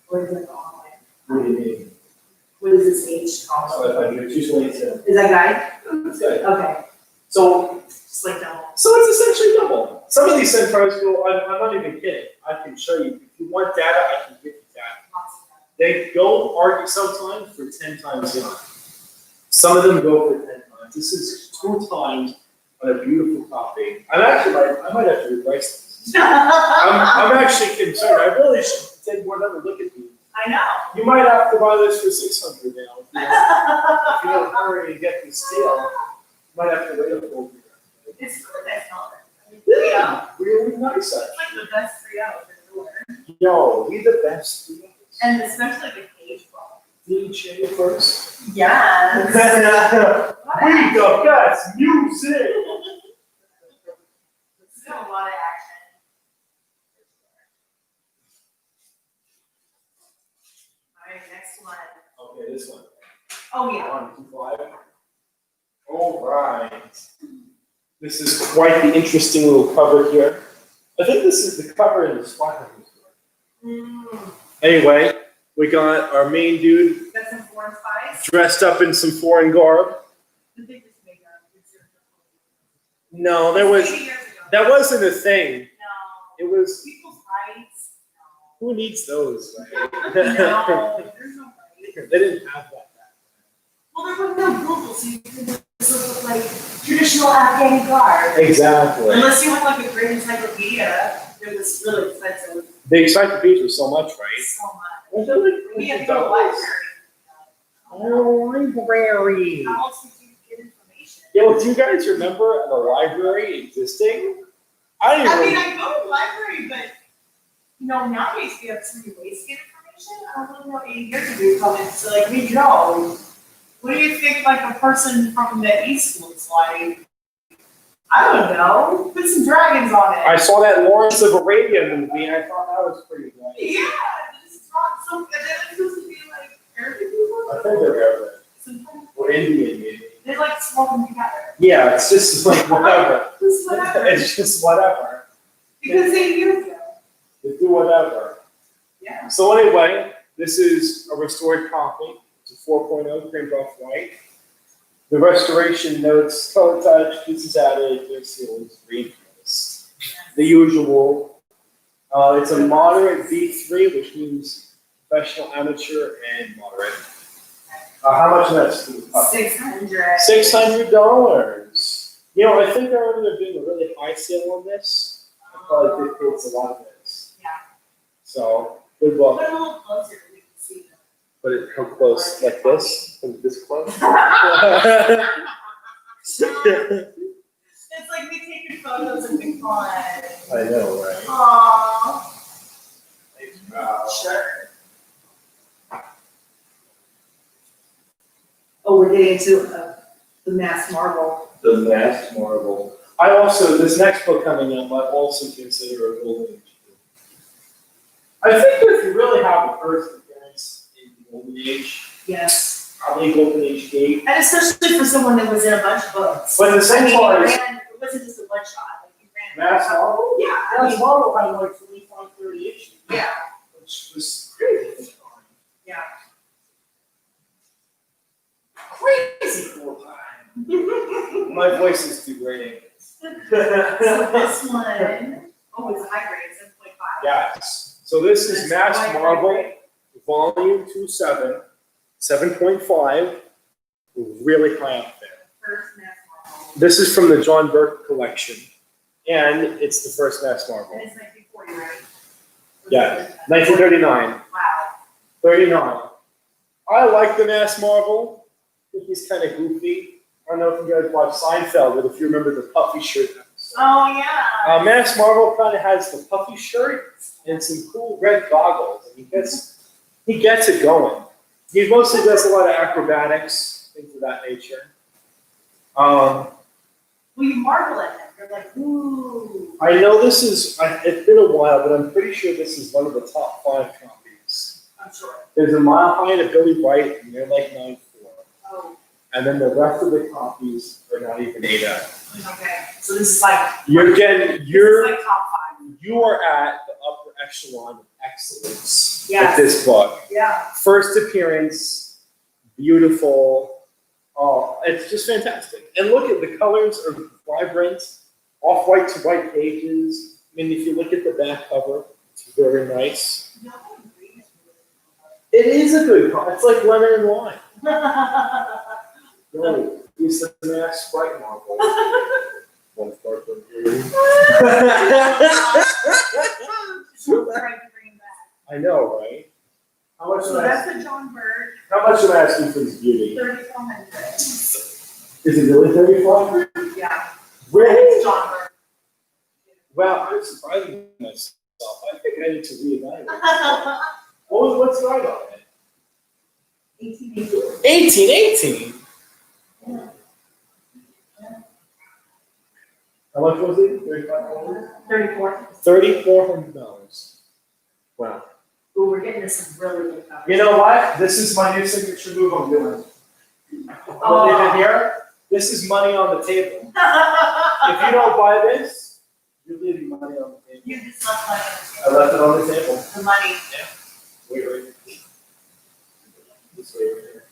Or is it the online? What do you mean? What is this age called? $222. Is that guide? That's good. Okay, So just like double. So it's essentially double. Some of these centaurs go, I'm not even kidding. I can show you. If you want data, I can give you data. Lots of that. They go argue sometimes for 10 times the amount. Some of them go for 10 times. This is 2 times on a beautiful copy. I might have to reprice this. I'm actually concerned. I really should take more than a look at these. I know. You might have to buy this for $600 now. If you don't hurry and get this deal, you might have to wait a full year. It's really nice color. I mean, Yeah, really nice. It's like the best 3-0 for sure. Yo, we the best. And especially the cage ball. DJ first. Yes. We the best music. Still a lot of action. All right, next one. Okay, this one. Oh, yeah. 1, 2, 5. All right. This is quite the interesting little cover here. I think this is the cover in the spot. Anyway, we got our main dude Got some foreign spies. dressed up in some foreign garb. The biggest makeup. No, there was 80 years ago. that wasn't a thing. No. It was People's rights. Who needs those, right? No, there's no way. They didn't have that. Well, there was no Google, so you could just look like traditional Afghani garb. Exactly. Unless you had like a great encyclopedia, it was really expensive, The encyclopedias were so much, right? so much. Was it like We had to go to the library. library. How else did you get information? Yeah, well, do you guys remember the library existing? I didn't I mean, even. I go to the library, but, you know, nowadays we have so many ways to get information. I don't really know 8 years ago you come in, so like, we know. What do you think like a person from the East looks like? I don't know. Put some dragons on it. I saw that Lawrence of Arabia movie, and I thought that was pretty good. Yeah, it's not so good. They're supposed to be like Arabic people. I think they're Arab. Sometimes Or Indian, maybe. they like swap them together. Yeah, it's just like whatever. Just whatever. It's just whatever. Because they use them. They do whatever. Yeah. So anyway, this is a restored copy. It's a 4.0 cream buff white. The restoration notes, color touch, this is added, clear seals, green colors. The usual. It's a moderate V3, which means professional, amateur, and moderate. How much of that's $600. $600. You know, I think they're doing a really high sale on this. I probably dictates a lot of this. Yeah. So, good Put luck. a little closer so we can see them. Put it how close, like this? Is this close? It's like we taking photos and being fun. I know, right? Aww. Sure. Oh, we're getting into the mass marble. The masked marble. I also, this next book coming up, I also consider a golden age book. I think if you really have a first appearance in the golden age, Yes. probably golden age gate. And especially for someone that was in a bunch of books. But the I same mean, part is, it wasn't just a one shot, like you ran. masked marble? Yeah, I Masked mean, marble had like 25, 30 issues. yeah, Which was crazy at the time. yeah. Crazy cool time. My voice is degrading. So this one, oh, it's a high grade, 7.5. Yes. So this is That's Masked quite Marble, right. Volume 27, 7.5, really high up there. First mass marble. This is from the John Burke collection, and it's the first Masked Marble. And it's 1940, right? Yeah, 1939. Wow. 39. I like the Masked Marble. I think he's kind of goofy. I don't know if you guys watch Seinfeld, but if you remember the puffy shirt episode. Oh, yeah. Masked Marble kind of has the puffy shirt and some cool red goggles, and he gets it going. He mostly does a lot of acrobatics, things of that nature. Well, you marvel at them. You're like, ooh. I know this is, it's been a while, but I'm pretty sure this is one of the top 5 copies. I'm sure. There's a Mile High and a Billy White, and they're like 9.4. Oh, And then the rest of the copies are not even 8 out. okay. So this is like, You're getting, this is like top 5. you are at the upper echelon of excellence with Yes. this book. Yeah. First appearance, beautiful. Oh, it's just fantastic. And look at the colors are vibrant, off-white to white pages. I mean, if you look at the back cover, it's very nice. No, I agree. It is a good cover. It's like lemon and lime. No, it's the Masked Sprite Marble. One part from here. So trying to bring him back. I know, right? How much So am I that's a John Bird, How much am I asking for this beauty? 3,400. Is it really 34? Yeah. Really? It's John Bird. Well, I'm surprising myself. I think I need to reevaluate. What's right on it? 1880. 1818. How much was it? $3,500? 34. $3,400. Wow. Ooh, we're getting to some really good covers. You know what? This is my new signature move I'm doing. Oh. Leave it here. This is money on the table. If you don't buy this, you're leaving money on the table. You just left money I left it on the table. on the money. Wait, right. This way right here.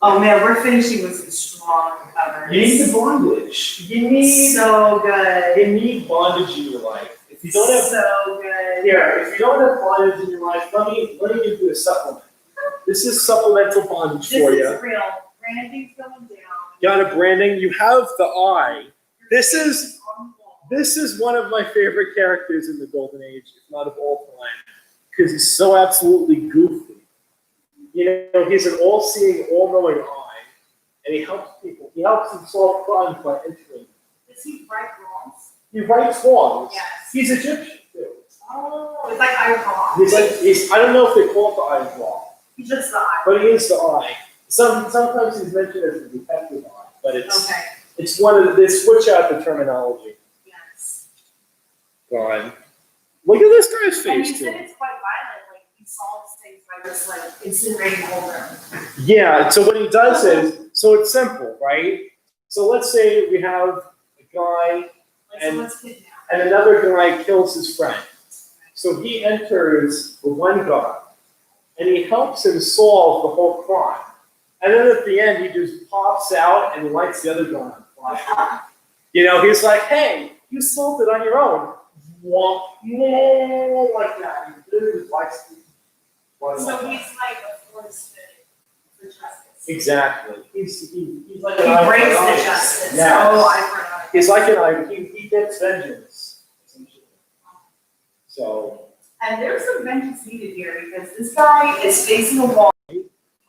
Oh man, we're finishing with some strong covers. You need the bondage. You need So good. you need bondage in your life. If you don't have So good. Here, if you don't have bondage in your life, let me give you a supplement. This is supplemental bondage This for is you. real. Branding's going down. Got a branding. You have the eye. This is On the wall. this is one of my favorite characters in the Golden Age, if not of all time, because he's so absolutely goofy. You know, he's an all-seeing, all-knowing eye, and he helps people. He helps them solve crimes by entering. Does he right wrongs? He rights wrongs. Yes. He's Egyptian too. Oh, it's like Iron Claw. He's I don't know if they call it the Iron Claw. He's just the eye. But he is the eye. Sometimes he's mentioned as a detective eye, but Okay, it's one of the, they switch out the terminology. yes. God. Look at this guy's And you face said too. it's quite violent, like he solves things by just like incinerating the whole room. Yeah, so what he does is, so it's simple, right? So let's say we have a guy Like And- someone's kidnapped. and another guy kills his friend. So he enters the one guy and he helps him solve the whole crime. And then at the end, he just pops out and lights the other guy on fire. You know, he's like, hey, you solved it on your own. Womp, womp, like that. He literally lights the one So on he's fire. like a force fitted for justice. Exactly. He's like He an eye for brings an the eye. justice. Yes. Oh, I forgot. He's like an eye. He gets vengeance. Essentially. So. And there's some vengeance needed here because this guy is facing a wall.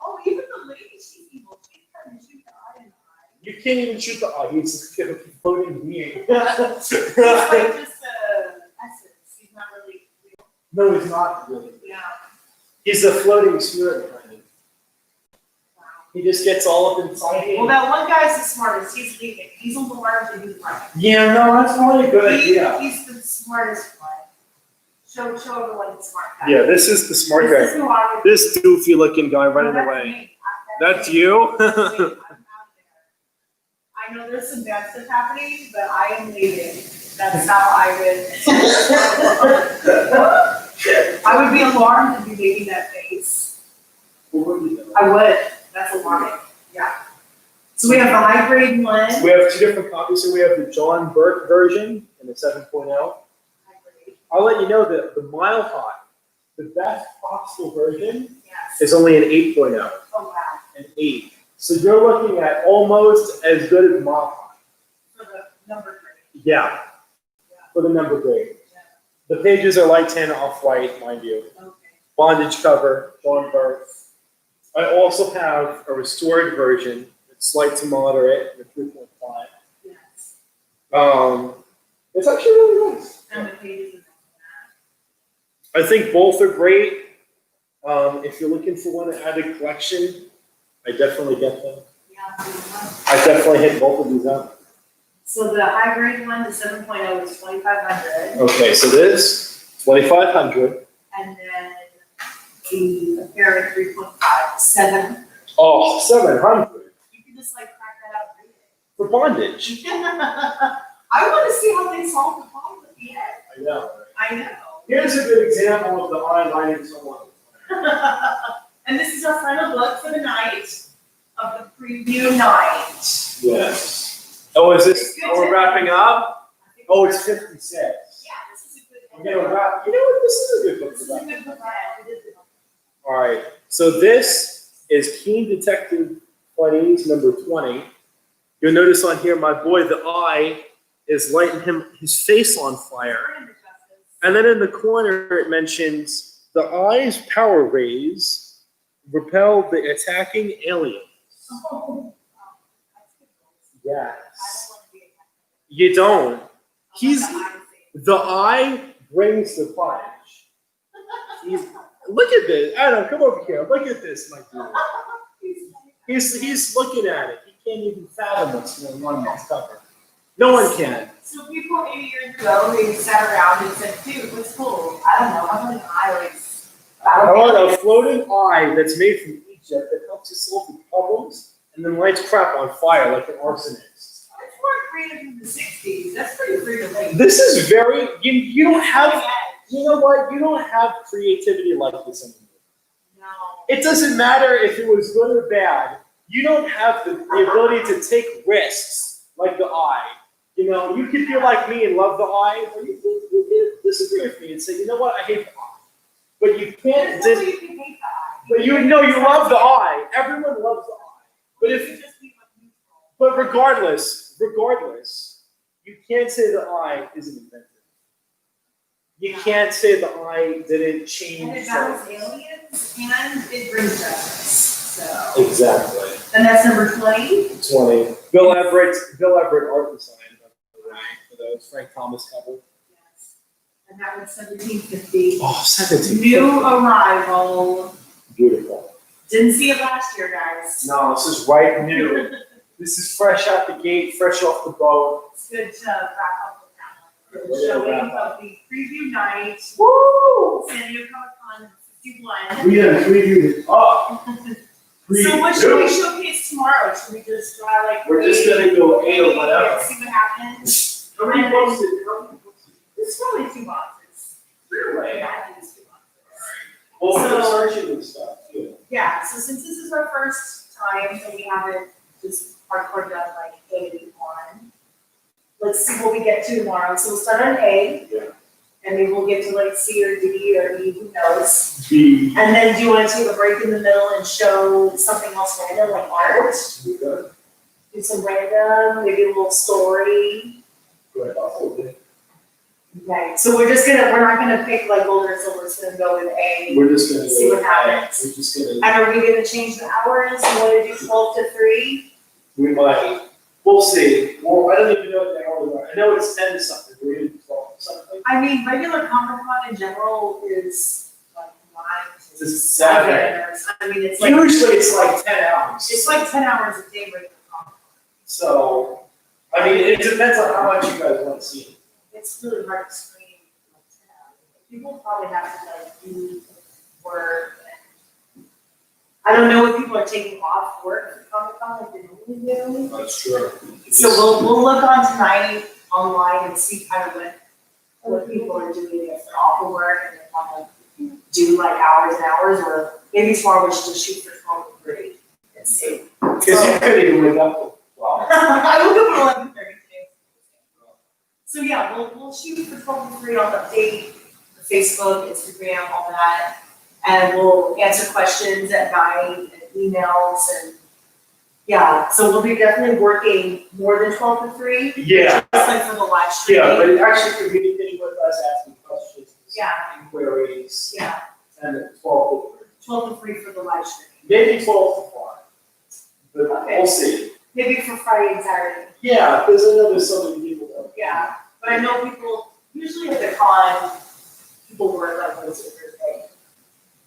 Oh, even the lady, she's evil. She's trying to shoot the eye in the eye. You can't even shoot the eye. He's a floating being. He's like just essence. He's not really real. No, he's not really. Yeah. He's a floating spirit kind of. Wow. He just gets all up inside Well, you. that one guy's the smartest. He's leaving. He's on the large and he's right. Yeah, no, that's probably a good He- idea. He's the smartest one. Show everyone the smart guy. Yeah, this is the smart This is guy. who I would. This doofy looking guy running No, that's away. me. That's you? I'm out there. I know there's some bad stuff happening, but I am leaving. That's how I would. I would be alarmed to be making that face. I would. That's alarming. Yeah. So we have the high grade one. We have two different copies. So we have the John Burke version and the 7.0. High grade. I'll let you know that the Mile High, the best possible version, Yes. is only an 8.0. Oh wow. An 8. So you're looking at almost as good as Mile High. For the number grade. Yeah, for the number grade. Yeah. The pages are light tan, off-white, mind you. Okay. Bondage cover, John Burke. I also have a restored version. It's light to moderate, with 3.5. Yes. It's actually really nice. And the pages in I think both are great. If you're looking for one added collection, I definitely get them. Yeah. I definitely hit both of these up. So the high grade one, the 7.0 is 2,500, Okay, so this 2,500. and then the Barrett 3.5, 7. Oh, 700 You can just like crack that out and read for bondage. it. I want to see how they solve the problem at the end. I know. I know. Here's a good example of the eye lighting someone. And this is our final book for the night of the preview night. Yes. Oh, is this? Oh, we're wrapping up. I think Oh, we're- it's 56. Yeah, this is a good. We're gonna wrap. You know what? This is a good book This to is a wrap. good book. We did it. All right. So this is Keen Detective Funnies number 20. You'll notice on here, my boy, the eye is lighting his face on fire. We're in the justice. And then in the corner, it mentions the eye's power rays repel the attacking aliens. Oh, wow. That's good. I Yes. don't want to be a cat. You don't. I want He's- the eye to see. The eye brings the punch. Look at this. I don't know. Come over here. Look at this, my dude. He's looking at it. He can't even fathom what's going on in this cover. No one can. So people 80 years ago, they sat around and said, dude, what's cool? I don't know, how many eyelids? I want a floating eye that's made from Egypt that helps you solve the problems and then lights crap on fire like an arsonist. That's more creative in the 60s. That's pretty creative. This is very, you don't have, Cutting edge. you know what? You don't have creativity like this anymore. No. It doesn't matter if it was good or bad. You don't have the ability to take risks like the eye. You know, you could be like me and love the eye, or you could disagree with me and say, you know what, I hate the eye. But you can't, There's no way you can hate that. but you know, you love the eye. Everyone loves the eye. But You if, should just be like neutral. but regardless, you can't say the eye isn't invented. You can't say the eye didn't change. And it battles aliens and it brings justice, so. Exactly. And that's number 20. 20. Bill Everett art design, by the way, for those Frank Thomas cover. Yes. And that was 1750. Oh, 17. New arrival. Beautiful. Didn't see it last year, guys. No, this is right new. This is fresh out the gate, fresh off the boat. It's good to wrap up with that one. We're The gonna showing wrap of the preview night, Woo! San Diego Comic Con 51. We gotta preview it up. So what should we showcase tomorrow? Should we just try like? We're just gonna go eight or whatever. See what happens. How many books did, how many books did? It's probably 2 boxes. Really? Yeah, I think it's 2 boxes. Well, for So- searching and stuff too. Yeah, so since this is our first time and we haven't just hardcore done like A1, let's see what we get to tomorrow. So we'll start on A. Yeah. And maybe we'll get to like C or D or E, who knows? B. And then do you want to take a break in the middle and show something else random, like art? We good. Do some random, maybe a little story. Good, I'll hold it. Okay, so we're not gonna pick like gold or silver, it's gonna go with A. We're just gonna go. See what with happens. that. We're just gonna, And are we gonna change the hours? You wanna do 12 to 3? we might, we'll see. Well, I don't even know what the hours are. I know it's 10 to something, we're gonna do 12 to something. I mean, regular Comic Con in general is like 9 to It's 7. I mean, it's like, Usually it's like 10 hours. it's like 10 hours a day regular Comic Con. So, I mean, it depends on how much you guys want to see. It's really hard to screen like 10 hours. People probably have to like do work and I don't know if people are taking off work for Comic Con like they normally do. That's true. So we'll look on tonight online and see kind of what people are doing, if they're off of work and they wanna do like hours and hours, or maybe tomorrow we should just shoot for 12 and 3 and see. Because you could even wake up, wow. I will go for 11:30 today. So yeah, we'll shoot for 12 and 3 on the update, the Facebook, Instagram, all that. And we'll answer questions at night and emails and, yeah, so we'll be definitely working more than 12 to 3, Yeah, just like for the live stream. yeah, but actually communicating with us, asking questions. Yeah. Inquiries, Yeah, and then 12 to 3. 12 to 3 for the live stream. Maybe 12 to 5. But Okay. we'll see. Maybe for Friday and Saturday. Yeah, because I know there's so many people that. Yeah, but I know people, usually at the con, people work on Wednesday, Thursday.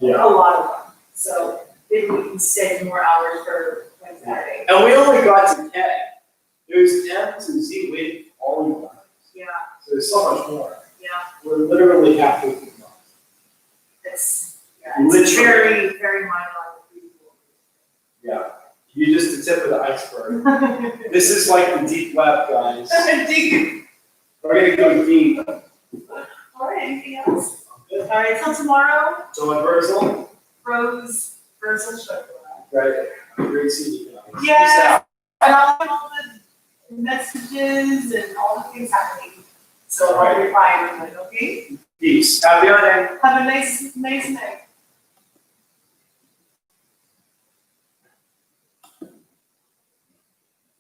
A lot of them. So maybe we can save more hours for Wednesday, Saturday. And we only got to 10. There's M to Z waiting for all you guys. Yeah, So there's so much more. yeah, We're literally halfway through the month. it's Literally. very, very minor on the people. Yeah. You're just the tip of the iceberg. This is like the deep web, guys. Deep. We're gonna go deep. All right, anything else? All right, till tomorrow, So in Virgil, Rose Chocolate. right? Great seeing you guys. Peace Yeah. out. And I'll have all the messages and all the things happening. So I'll reply everyone, okay? Peace. Happy hunting. Have a nice night.